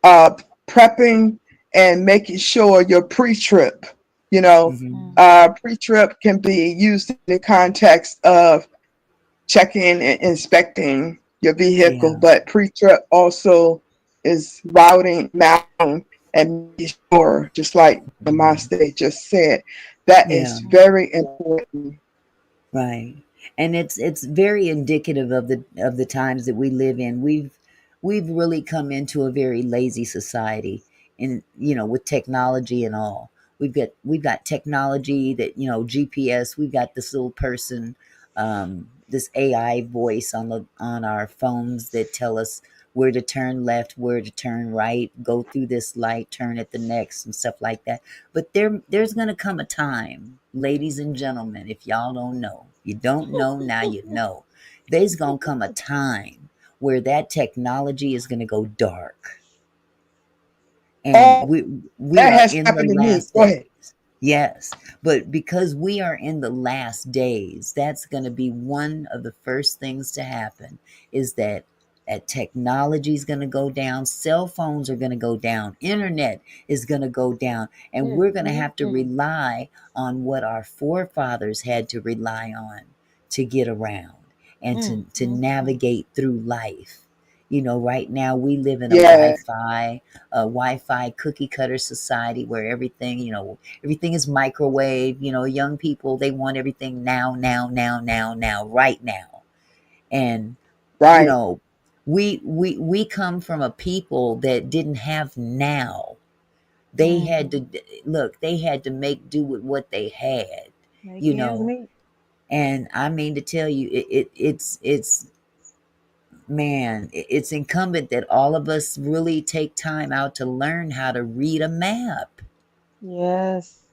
uh, prepping and making sure your pre-trip. You know, mm-hmm. pre-trip can be used in the context of checking and inspecting your vehicle, Yeah. but pre-trip also is routing, mapping, and making sure, just like the master just said, that is Yeah. very important. Right. And it's very indicative of the times that we live in. We've really come into a very lazy society in with technology and all. We've got technology that, GPS, we've got this little person, this AI voice on our phones that tell us where to turn left, where to turn right, go through this light, turn at the next and stuff like that. But there's going to come a time, ladies and gentlemen, if y'all don't know, you don't know, now you know. There's going to come a time where that technology is going to go dark. And Oh, we that are has in the happened to me. last Go ahead. days. Yes, but because we are in the last days, that's going to be one of the first things to happen is that technology is going to go down, cell phones are going to go down, internet is going to go down, and Mm, we're going to mm, have to mm. rely on what our forefathers had to rely on to get around and Mm, to mm, mm. navigate through life. You know, right now we live in Yeah, a Wi-Fi cookie cutter society where everything, everything is microwave. Young people, they want everything now, now, now, now, now, right now. And you right. know we come from a people that didn't have now. They had Mhm. to look, they had to make do with what they had, Make you ends know meet. and I mean to tell you, it's man, it's incumbent that all of us really take time out to learn how to read a map. Yes.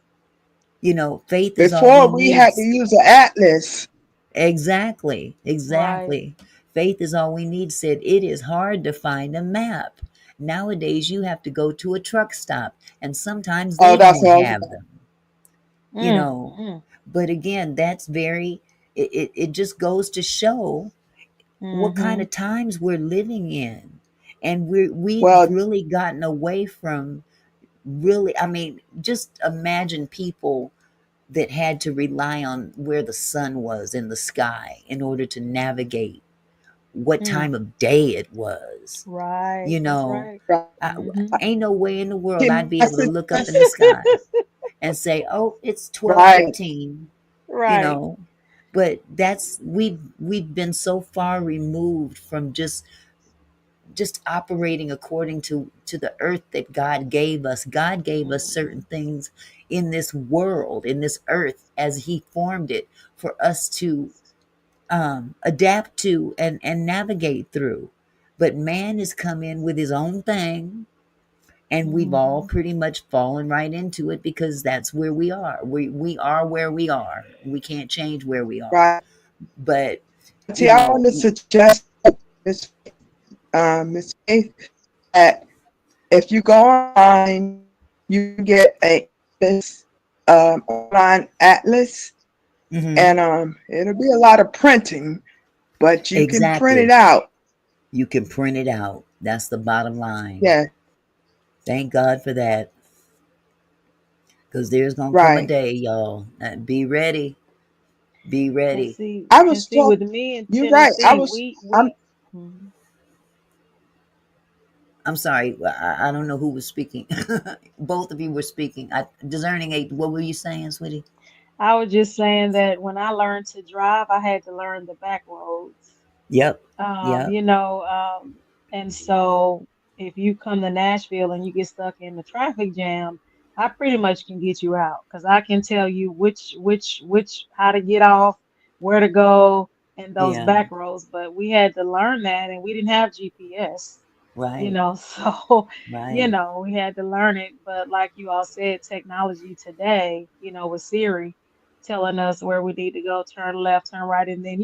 Faith is all we Before we need. had to use an atlas. Exactly, Right. exactly. Faith is all we need. Said it is hard to find a map. Nowadays, you have to go to a truck stop, and sometimes Oh, they that's don't what I was. have them, you Mm, know. mm, But again, that's it just goes to show what kind mhm, of times we're living in. And we've Well, really gotten away from really, I mean, just imagine people that had to rely on where the sun was in the sky in order to navigate what mm. time of day it was. Right. You That's know, right. right. I, Mhm. ain't no way in the world Get I'd be able to look up in the messages. sky and say, "Oh, it's Right. 12:15." You Right. know, but that's we've been so far removed from just operating according to the earth that God gave us. God gave us certain Mhm. things in this world, in this earth, as He formed it for us to adapt to and navigate through. But man has come in with his own thing, and we've all Mhm. pretty much fallen right into it because that's where we are. We are where we are. We can't change where we are. Right. But you See, I know, want to suggest, Miss Faith, that if you go online, you can get a atlas, online atlas, mhm, and it'll be a lot of printing, but you can print it exactly. out. You can print it out. That's the bottom line. Yeah, Thank God for that. Because there's going to come a right. day, y'all. Be ready. Be And ready. see, I and was see, told. with me in You're right. I Tennessee, was. we I'm we. Mhm. I'm sorry. I don't know who was speaking. Both of you were speaking. Discerning eight. What were you saying, sweetie? I was just saying that when I learned to drive, I had to learn the back roads. Yep. Um, Yep. you know, um, and so if you come to Nashville and you get stuck in the traffic jam, I pretty much can get you out because I can tell you which how to get off, where to go, and those Yeah. back roads. But we had to learn that, and we didn't have GPS, Right. so Right. we had to learn it. But like you all said, technology today, with Siri telling us where we need to go, turn left, turn right, and then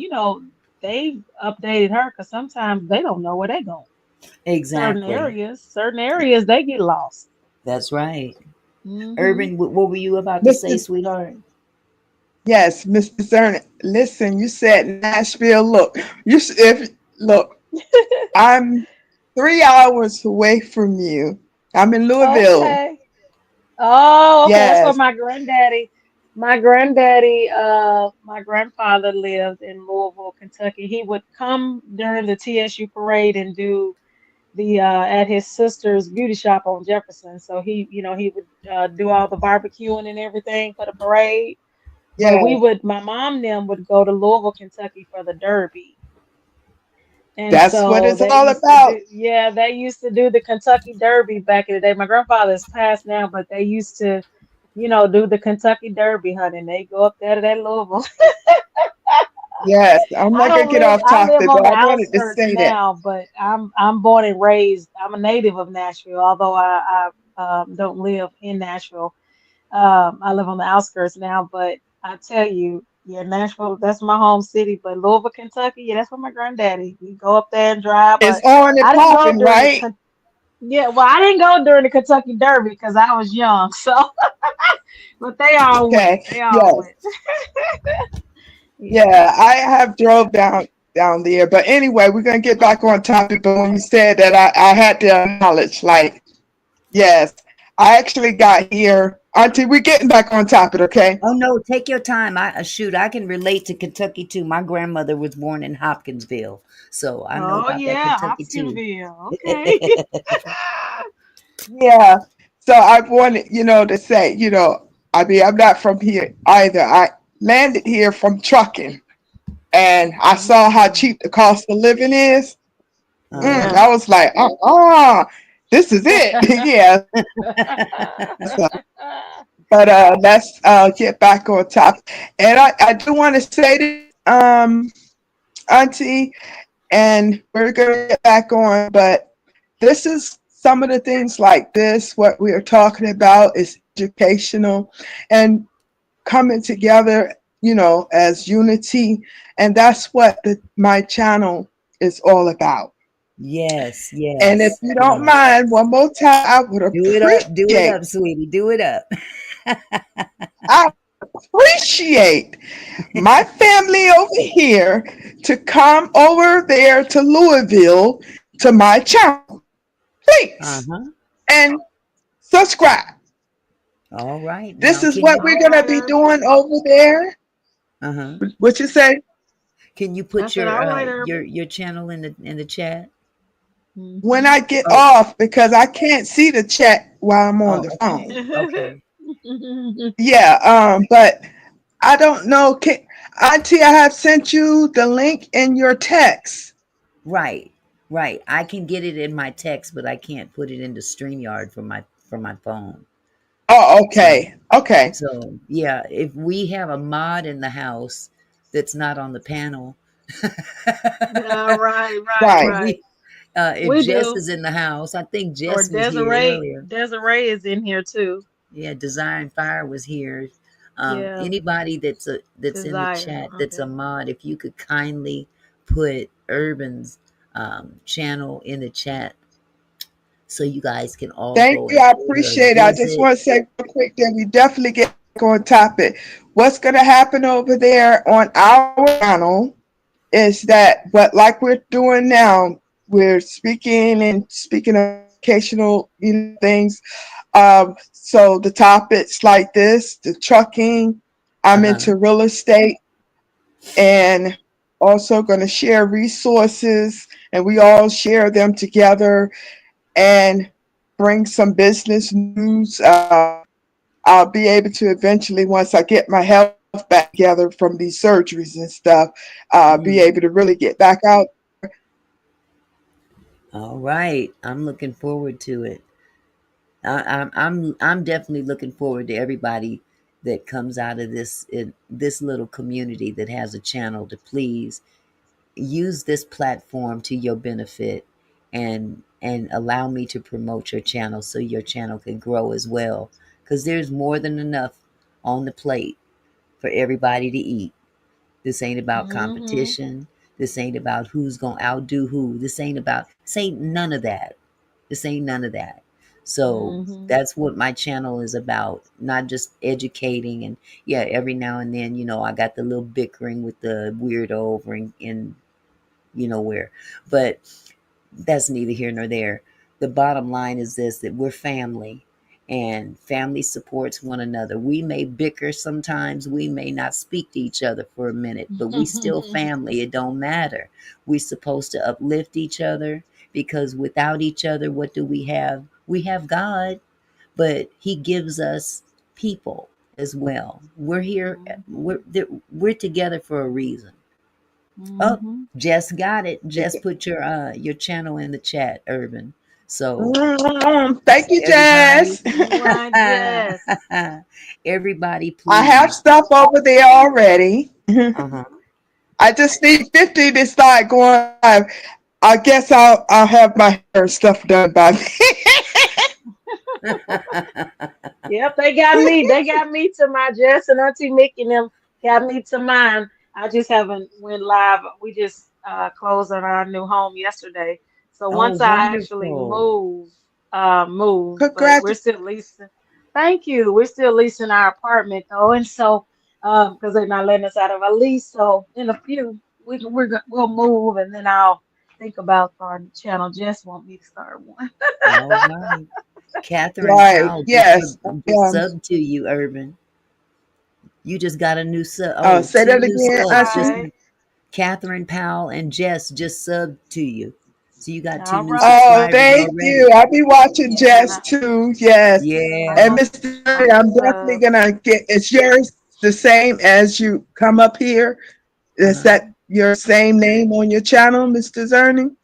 they've updated her because sometimes they don't know where they're going. Exactly. Certain areas they get lost. That's right. Hmm. Urban, what were you about to say, Mr. sweetheart? Yes, Mr. Zernick. Listen, you said Nashville. Look, if look, I'm 3 hours away from you. I'm in Louisville. Okay. Oh, okay. That's where Yes, my grandfather lived in Louisville, Kentucky. He would come during the TSU parade and do the at his sister's beauty shop on Jefferson. So he would do all the barbecuing and everything for the parade. But yes. my mom and them would go to Louisville, Kentucky for the Derby. And That's what so it's all about. they used to do the Kentucky Derby back in the day. My grandfather's passed now, but they used to, do the Kentucky Derby, honey. And they go up there to that Louisville. Yes, I'm I not gonna don't get live, off I live topic, on but the I wanted to outskirts say that. now, but I'm born and raised. I'm a native of Nashville, although I don't live in Nashville. I live on the outskirts now, but I tell you, yeah, Nashville, that's my home city. But Louisville, Kentucky, yeah, that's where my granddaddy. We go up there and drive, It's but on and I didn't go popping, during right? yeah, well, I didn't go during the Kentucky Derby because I was young. So, But they all went. Okay. They all Yes. went. Yeah. Yeah, I have drove down there. But anyway, we're gonna get back on topic. But when you said that, I had to acknowledge, like, yes, I actually got here. Auntie, we're getting back on topic, okay? Oh no, take your time. I shoot, I can relate to Kentucky too. My grandmother was born in Hopkinsville, so I know Oh about that yeah, Kentucky too. Hopkinsville. Okay. Yeah. So I wanted, to say, I mean, I'm not from here either. I landed here from trucking, and I saw how Mm. cheap the cost of living is. Uh-huh. Yeah. I was like, this is it. Yeah. So, but let's get back on top. And I do want to say this, Auntie, and we're going to get back on, but this is some of the things like this. What we are talking about is educational and coming together, as unity. And that's what my channel is all about. Yes, And if yes, you don't yes. mind, one more time, I would Do it appreciate, up, sweetie. Do it up. I appreciate my family over here to come over there to Louisville to my channel, please, Uh-huh. and subscribe. All right. This Now, is can what you we're All gonna right, be Urban. doing over there. uh-huh. What you say? Can you I put said, your all right, Urban. your channel in the chat? When Mm-hmm. I get Oh, off, because I can't see the chat while I'm on oh, the okay. phone. Okay. Yeah, but I don't know. Auntie, I have sent you the link in your text. Right. Right. I can get it in my text, but I can't put it into StreamYard from my phone. Oh, So okay. Okay. so yeah, if we have a mod in the house that's not on the panel, Yeah, right, right, Right. if right. we if We Jess do. is in the house, I think Or Jess was here Desiree. earlier. Desiree is in here too. Yeah, Desire and Fire was here. Yeah, Anybody that's in the Desire. chat that's a Okay. mod, if you could kindly put Urban's channel in the chat so you guys can all Thank go you. and I appreciate it. I just visit. want to say real quick that we definitely get back on topic. What's going to happen over there on our channel is that, but like we're doing now, we're speaking of educational, things. So the topics like this, the trucking, I'm Uh-huh. into real estate, and also going to share resources, and we all share them together and bring some business news. I'll be able to eventually, once I get my health back together from these surgeries and stuff, be Mm. able to really get back out. All right. I'm looking forward to it. I'm definitely looking forward to everybody that comes out of this little community that has a channel to please use this platform to your benefit and allow me to promote your channel so your channel can grow as well, because there's more than enough on the plate for everybody to eat. This ain't about Mm-hmm. competition. This ain't about who's gonna outdo who. This ain't none of that. This ain't none of that. So Mm-hmm. that's what my channel is about. Not just educating, and yeah, every now and then, I got the little bickering with the weirdo over in where. But that's neither here nor there. The bottom line is this, that we're family, and family supports one another. We may bicker sometimes, we may not speak to each other for a minute, but we still family. It don't matter. We're supposed to uplift each other, because without each other, what do we have? We have God, but he gives us people as well. We're here, Mm-hmm. we're together for a reason. Oh, Mm-hmm. Jess got it. Jess put your channel in the chat, Urban. So Thank you, everybody, Jazz. All right, yes. everybody, I have please. stuff over there already. Uh-huh. I just need 50 to start going live. I guess I'll have my hair and stuff done by Yep, they got me. They got me to my Jess and Auntie Mickey and them got me to mine. I just haven't went live. We just closed on our new home yesterday. So Oh, once I actually wonderful. move, but we're Congratulations. still leasing. Thank you. We're still leasing our apartment though, and so because they're not letting us out of our lease, so in a few we'll move, and then I'll think about starting a channel. Jess want me to start one. All right. Catherine Right. Powell Yes. just subbed to you, Urban. You just got a new sub. Oh, Say two that new again, subs. Just Auntie. Right. Catherine Powell and Jess just subbed to you. So you got two All new Oh, right. subscribers thank already. you. I'll be watching Yeah, Jess too. Yes. I'm And Yeah. a Mr. I'm Ernie, a I'm definitely sub. gonna get. Is yours the same as you come up here? Is Uh-huh. that your same name on your channel, Mr. Zerning?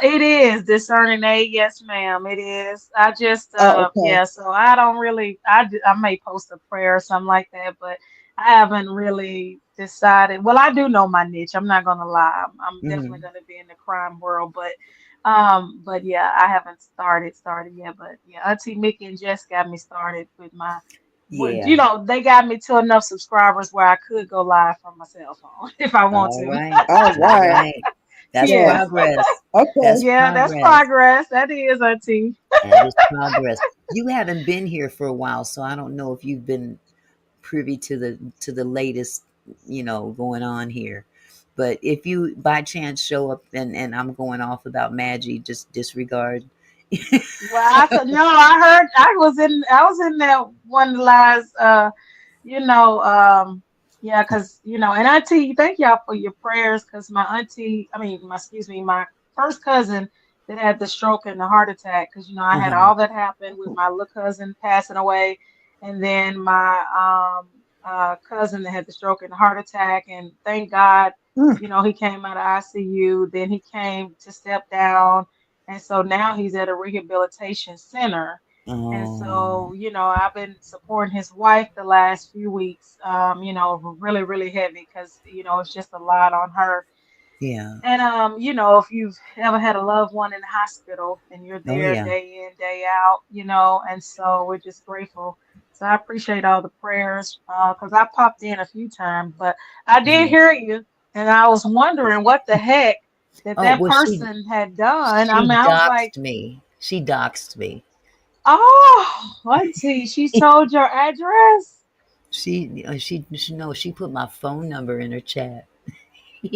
It is discerning aid. Yes, ma'am. It is. I just, Oh, okay. yeah. So I don't really. I may post a prayer or something like that, but I haven't really decided. Well, I do know my niche. I'm not gonna lie. I'm definitely Hmm. gonna be in the crime world, but yeah, I haven't started yet. But yeah, Auntie Mickey and Jess got me started with my. Well, Yeah. they got me to enough subscribers where I could go live from my cell phone if I want All to. right. All All right. right. That's Yeah. Yes. progress. Okay. That's Yeah, that's progress. progress. That is, Auntie. That is progress. You haven't been here for a while, so I don't know if you've been privy to the latest, going on here. But if you by chance show up and I'm going off about Maggie, just disregard. Well, I said no. I heard I was in that one last you know yeah, because and Auntie, thank y'all for your prayers because my auntie, I mean, my excuse me, my first cousin that had the stroke and the heart attack, because I had Uh-huh. all that happen with my little cousin passing away, and then my cousin that had the stroke and the heart attack, and thank God, Mm. he came out of ICU, then he came to step down, and so now he's at a rehabilitation center. And Oh, so, I've been supporting his wife the last few weeks, really, really heavy because, it's just a lot on her. yeah. And, if you've ever had a loved one in the hospital and you're Oh, there yeah. day in, day out, and so we're just grateful. So I appreciate all the prayers because I popped in a few times, but I did Mhm. hear you, and I was wondering what the heck that Oh, that well, person had done. I she mean, I was like, doxed me. She doxed me. oh, Auntie, she told your address. She no, she put my phone number in her chat.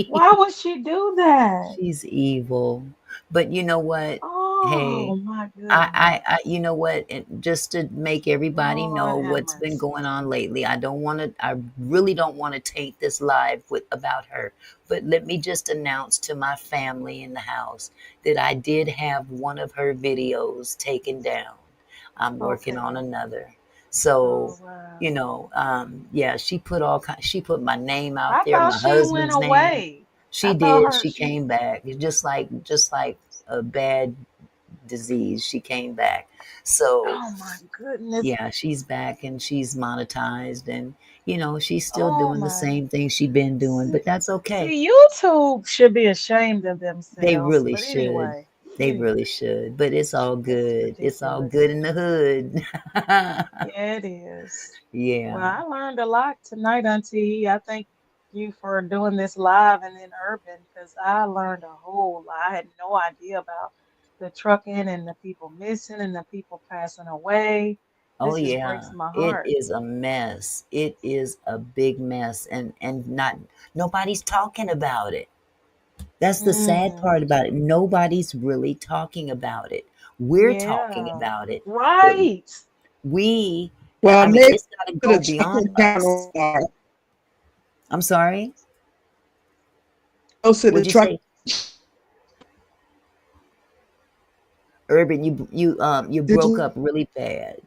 Why would she do that? She's evil. But you know what? Oh Hey, my I goodness. you know what? Just to make everybody know Lord have what's been mercy. going on lately, I really don't want to taint this live with about her. But let me just announce to my family in the house that I did have one of her videos taken down. I'm working on Okay. another. So, Oh wow. yeah, she put my name out I there, thought my she went husband's name. away. I She thought did. her She she came back. Just like a bad disease. She came back. So oh my goodness. yeah, she's back and she's monetized and she's still Oh doing the my. same thing she been doing, See, but that's okay. see, YouTube should be ashamed of They themselves. really But should. anyway, They really should. But it's all it's good. It's all good ridiculous. in the hood. Yeah, it is. Well, Yeah. I learned a lot tonight, Auntie. I thank you for doing this live and in urban because I learned a whole lot. I had no idea about the trucking and the people missing and the people passing away. Oh This just breaks yeah. my It heart. is a mess. It is a big mess and not nobody's talking about it. That's the sad Mm, part about it. Nobody's really talking about it. We're talking yeah. about it, but Right. we, Well, I mean, maybe it's got to to go the beyond trucking us. channels are I'm sorry. close to the What'd you truck. say, Urban? You Did broke you? up really bad.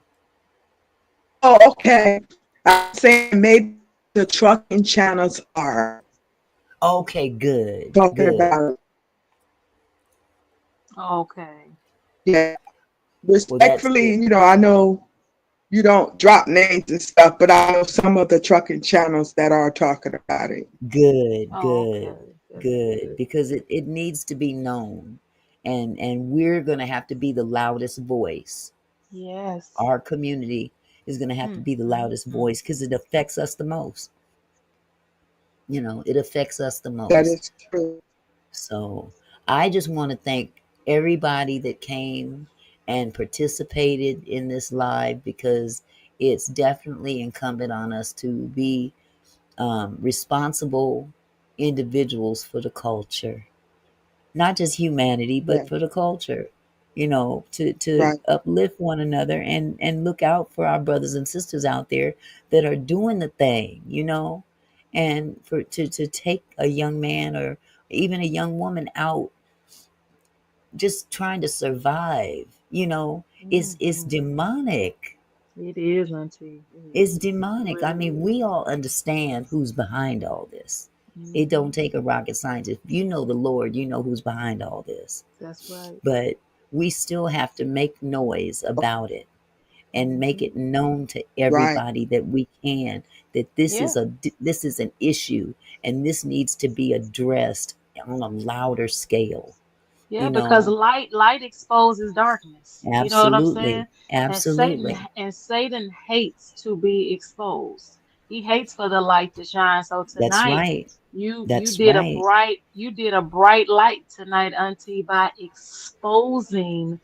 Oh, okay. I'm saying maybe the trucking channels are Okay, good, talking good. about it. Okay. Yeah. Well, that's Respectfully, good. I know you don't drop names and stuff, but I know some of the trucking channels that are talking about it. Good, good, Okay. Good, good. good. Because it needs to be known, and we're gonna have to be the loudest voice. Yes. Our community is gonna have to Mm, be the mm, loudest mm. voice because it affects us the most. It affects us the That most. is true. So I just want to thank everybody that came and participated in this live, because it's definitely incumbent on us to be responsible individuals for the culture, not just humanity, but Yeah. for the culture. To Right. uplift one another and look out for our brothers and sisters out there that are doing the thing. And to take a young man or even a young woman out just trying to survive, is Hmm. demonic. It is, Auntie. It's It demonic. I really mean, is. we all understand who's behind all this. It Hmm. don't take a rocket scientist. If you know the Lord, you know who's behind all this. That's right. But we still have to make noise about it and make Hmm. it known to Right. everybody that we can, that Yeah. this is an issue, and this needs to be addressed on a louder scale. Yeah, You because know, light exposes darkness. You know what I'm saying? absolutely, And Satan absolutely. and Satan hates to be exposed. He hates for the light to shine. So That's tonight, right. you That's did a right. bright light tonight, Auntie, by exposing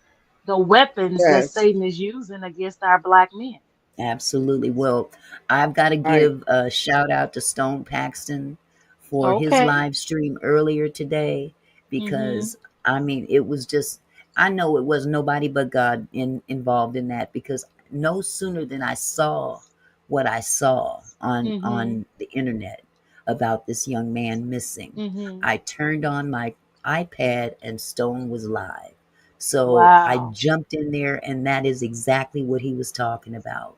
the weapons that Yes. Satan is using against our black men. Absolutely. Well, I've got to Right. give a shout out to Stone Paxton for his Okay. live stream earlier today, Mm-hmm. because I mean, it was just, I know it was nobody but God involved in that, because no sooner than I saw what I saw Mm-hmm. on the internet about this young man missing, Mm-hmm. I turned on my iPad and Stone was live. So I Wow. jumped in there, and that is exactly what he was talking about.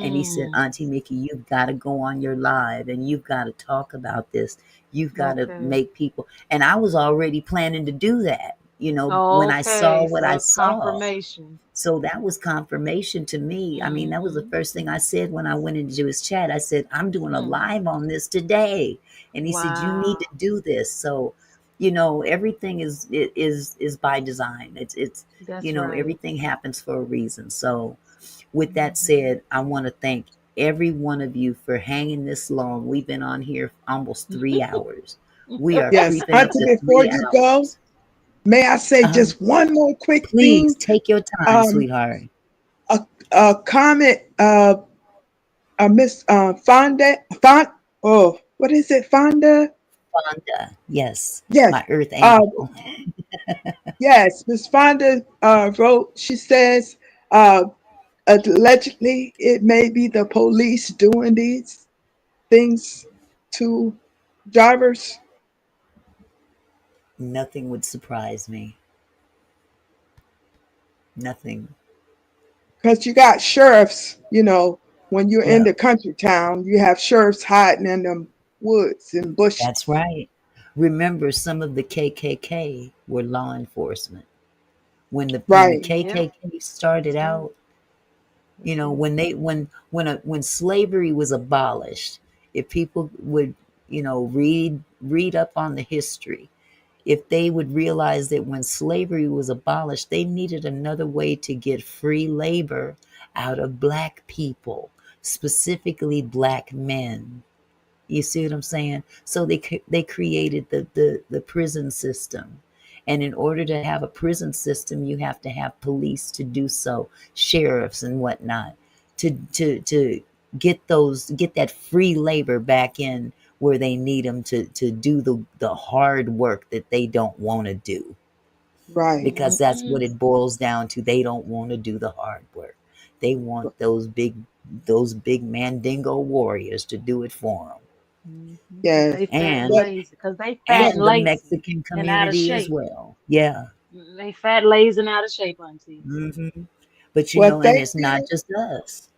And he said, Mm. Auntie Mickey, you've got to go on your live and you've got to talk about this. You've got to Okay. make people. And I was already planning to do that, when I saw Okay. what So I it's saw. confirmation. So that was confirmation to me. I mean, that was the Mm-hmm. first thing I said when I went into his chat. I said, I'm doing a Hmm. live on this today. And he said, you need to Wow. do this. So, everything is by design. That's right. everything happens for a reason. So with that Hmm. said, I want to thank every one of you for hanging this long. We've been on here almost 3 hours. We are Yes. creeping up Auntie, to before three you go, hours. may I say Uh, just one more quick please thing? take your time, Um, sweetheart. a comment, Miss Fonda, oh, what is it, Fonda? Fonda, yes, Yes. my earth Uh, angel. yes, Miss Fonda wrote, she says, uh, allegedly, it may be the police doing these things to drivers Nothing would surprise me. Nothing. because you got sheriffs, when you're in Yeah, the country town, you have sheriffs hiding in them woods and that's bushes. right. Remember, some of the KKK were law enforcement. When the Right, Yep. KKK started That's right. out, That's right. when slavery was abolished, if people would, read up on the history, if they would realize that when slavery was abolished, they needed another way to get free labor out of black people, specifically black men. You see what I'm saying? So they created the prison system. And in order to have a prison system, you have to have police to do so, sheriffs and whatnot, to get that free labor back in where they need them to do the hard work that they don't want to do, right, because that's what Mm-mm. it boils down to. They don't want to do the hard work. They want those big mandingo warriors to do it for them. Because yes. they fat and and But, lazy. Because they fat but and and the lazy Mexican and out of community as shape. well. Yeah. They fat, lazy, and out of shape, Auntie. But well, and thank it's not you. just us.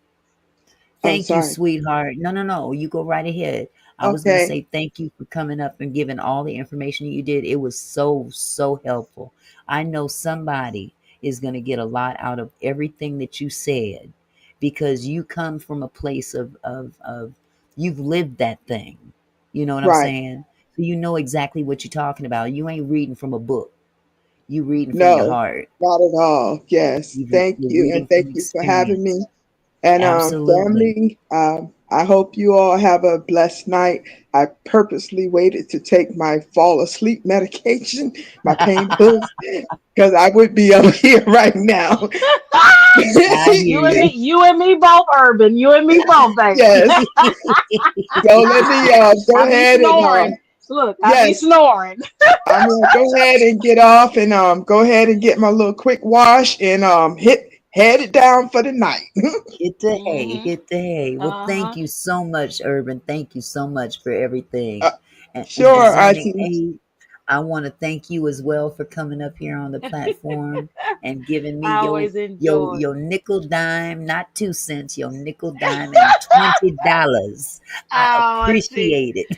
Oh, Thank you, sorry. sweetheart. No, no, no. You go right ahead. I was going to Okay, say thank you for coming up and giving all the information you did. It was so, so helpful. I know somebody is going to get a lot out of everything that you said, because you come from a place of you've lived that thing. You know what I'm right. saying? So you know exactly what you're talking about. You ain't reading from a book. You reading from your No, heart. not at all. Yes, You're thank you, and reading thank from you for having me. experience. And Absolutely. family, I hope you all have a blessed night. I purposely waited to take my fall asleep medication, my pain pills, because I would be up here right now. I hear you. You and me both, Urban. You and me both, baby. Yes. So let me go I be ahead and snoring. Look, I be yes, snoring. I'm gonna go ahead and get off and go ahead and get my little quick wash and head it down for the night. Hit the hay, Hmm. hit the hay. Well, thank Uh-huh. you so much, Urban. Thank you so much for everything. uh, And sure, Discerning Auntie. Aid, I want to thank you as well for coming up here on the platform and giving me I your always enjoy. your nickel dime, not 2 cents, your nickel dime and $20. I Oh, Auntie. appreciate it.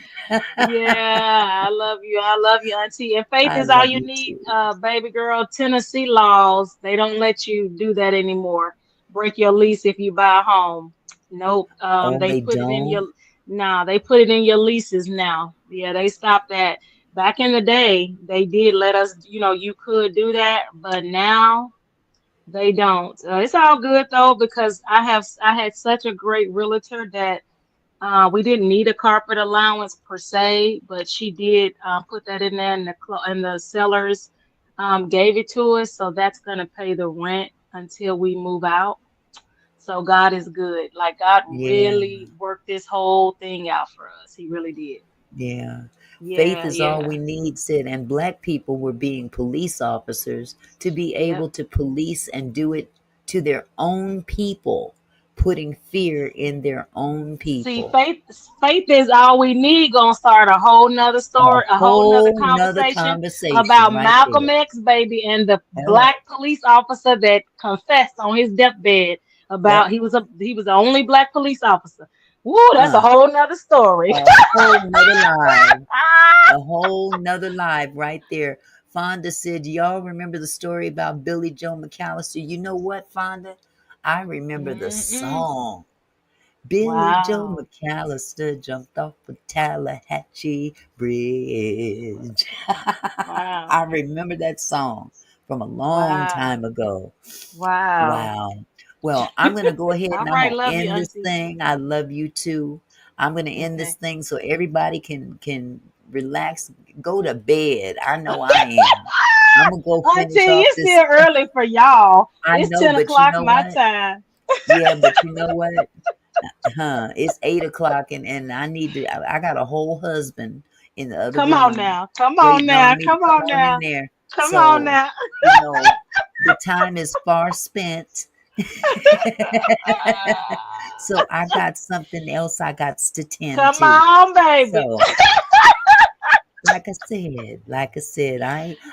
Yeah, I love you. I love you, Auntie. And faith I is all love you you need, too. baby girl. Tennessee laws, they don't let you do that anymore. Break your lease if you buy a home. Nope. Oh, They they put it in don't? your Nah, they put it in your leases now. Yeah, they stopped that. Back in the day, they did let us, you could do that, but now they don't. It's all good though because I had such a great realtor that we didn't need a carpet allowance per se, but she did put that in there, and the sellers gave it to us, so that's gonna pay the rent until we move out. So God is good. Like God Yeah. really worked this whole thing out for us. He really did. Yeah. Faith Yeah, is all yeah, we need, Sid. And black people were being police officers to be yep. able to police and do it to their own people, putting fear in their own See, people. faith is all we need. Gonna start a whole nother A story, a whole nother whole nother conversation conversation about right Malcolm there. X, baby, and the Yep. black police officer that confessed on his deathbed about Yep. he was the only black police officer. Woo, that's a Uh, whole nother story. a whole nother live. A whole nother live right there. Fonda said, y'all remember the story about Billy Joe McAllister? You know what, Fonda? I remember the Mm-mm. song. Billy Joe Wow, McAllister jumped off the Tallahatchie Bridge. wow, I remember that song from a long wow, time ago. wow. Wow. Well, I'm going to go ahead All and I'm right, going to love you, end this Auntie. thing. I love you too. I'm going to end this Okay. thing so everybody can relax, go to bed. I know I am. I'm going to go Auntie, finish off it's this. still early for y'all. I It's know, 10 but you o'clock know my what? time. Yeah, but you know what? Huh? It's 8 o'clock, and I need to. I got a whole husband in the other Come on room now. Come on waiting now. on me to Come come on on in now. there. Come on So, now. the time is far spent. So I got something else I got to tend Come to. on, baby. So, like I said,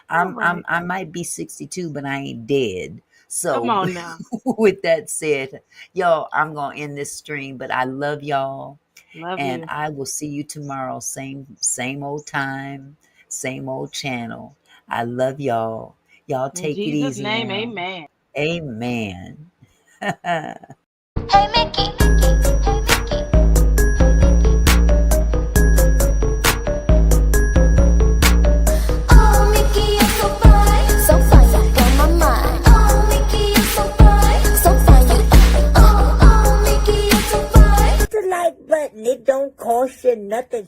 All right. I might be 62, but I ain't dead. Come So, on now. with that said, y'all, I'm gonna end this stream. But I love y'all, Love and you. I will see you tomorrow. Same old time, same old channel. I love y'all. Y'all In take it Jesus' easy name, now. amen. Amen. Hey Mickey, hey Mickey. Oh Mickey, you're so fine, you blow my mind. Oh Mickey, you're so fine, you. Oh Mickey, you're so fine. The like button, it don't cost you nothing.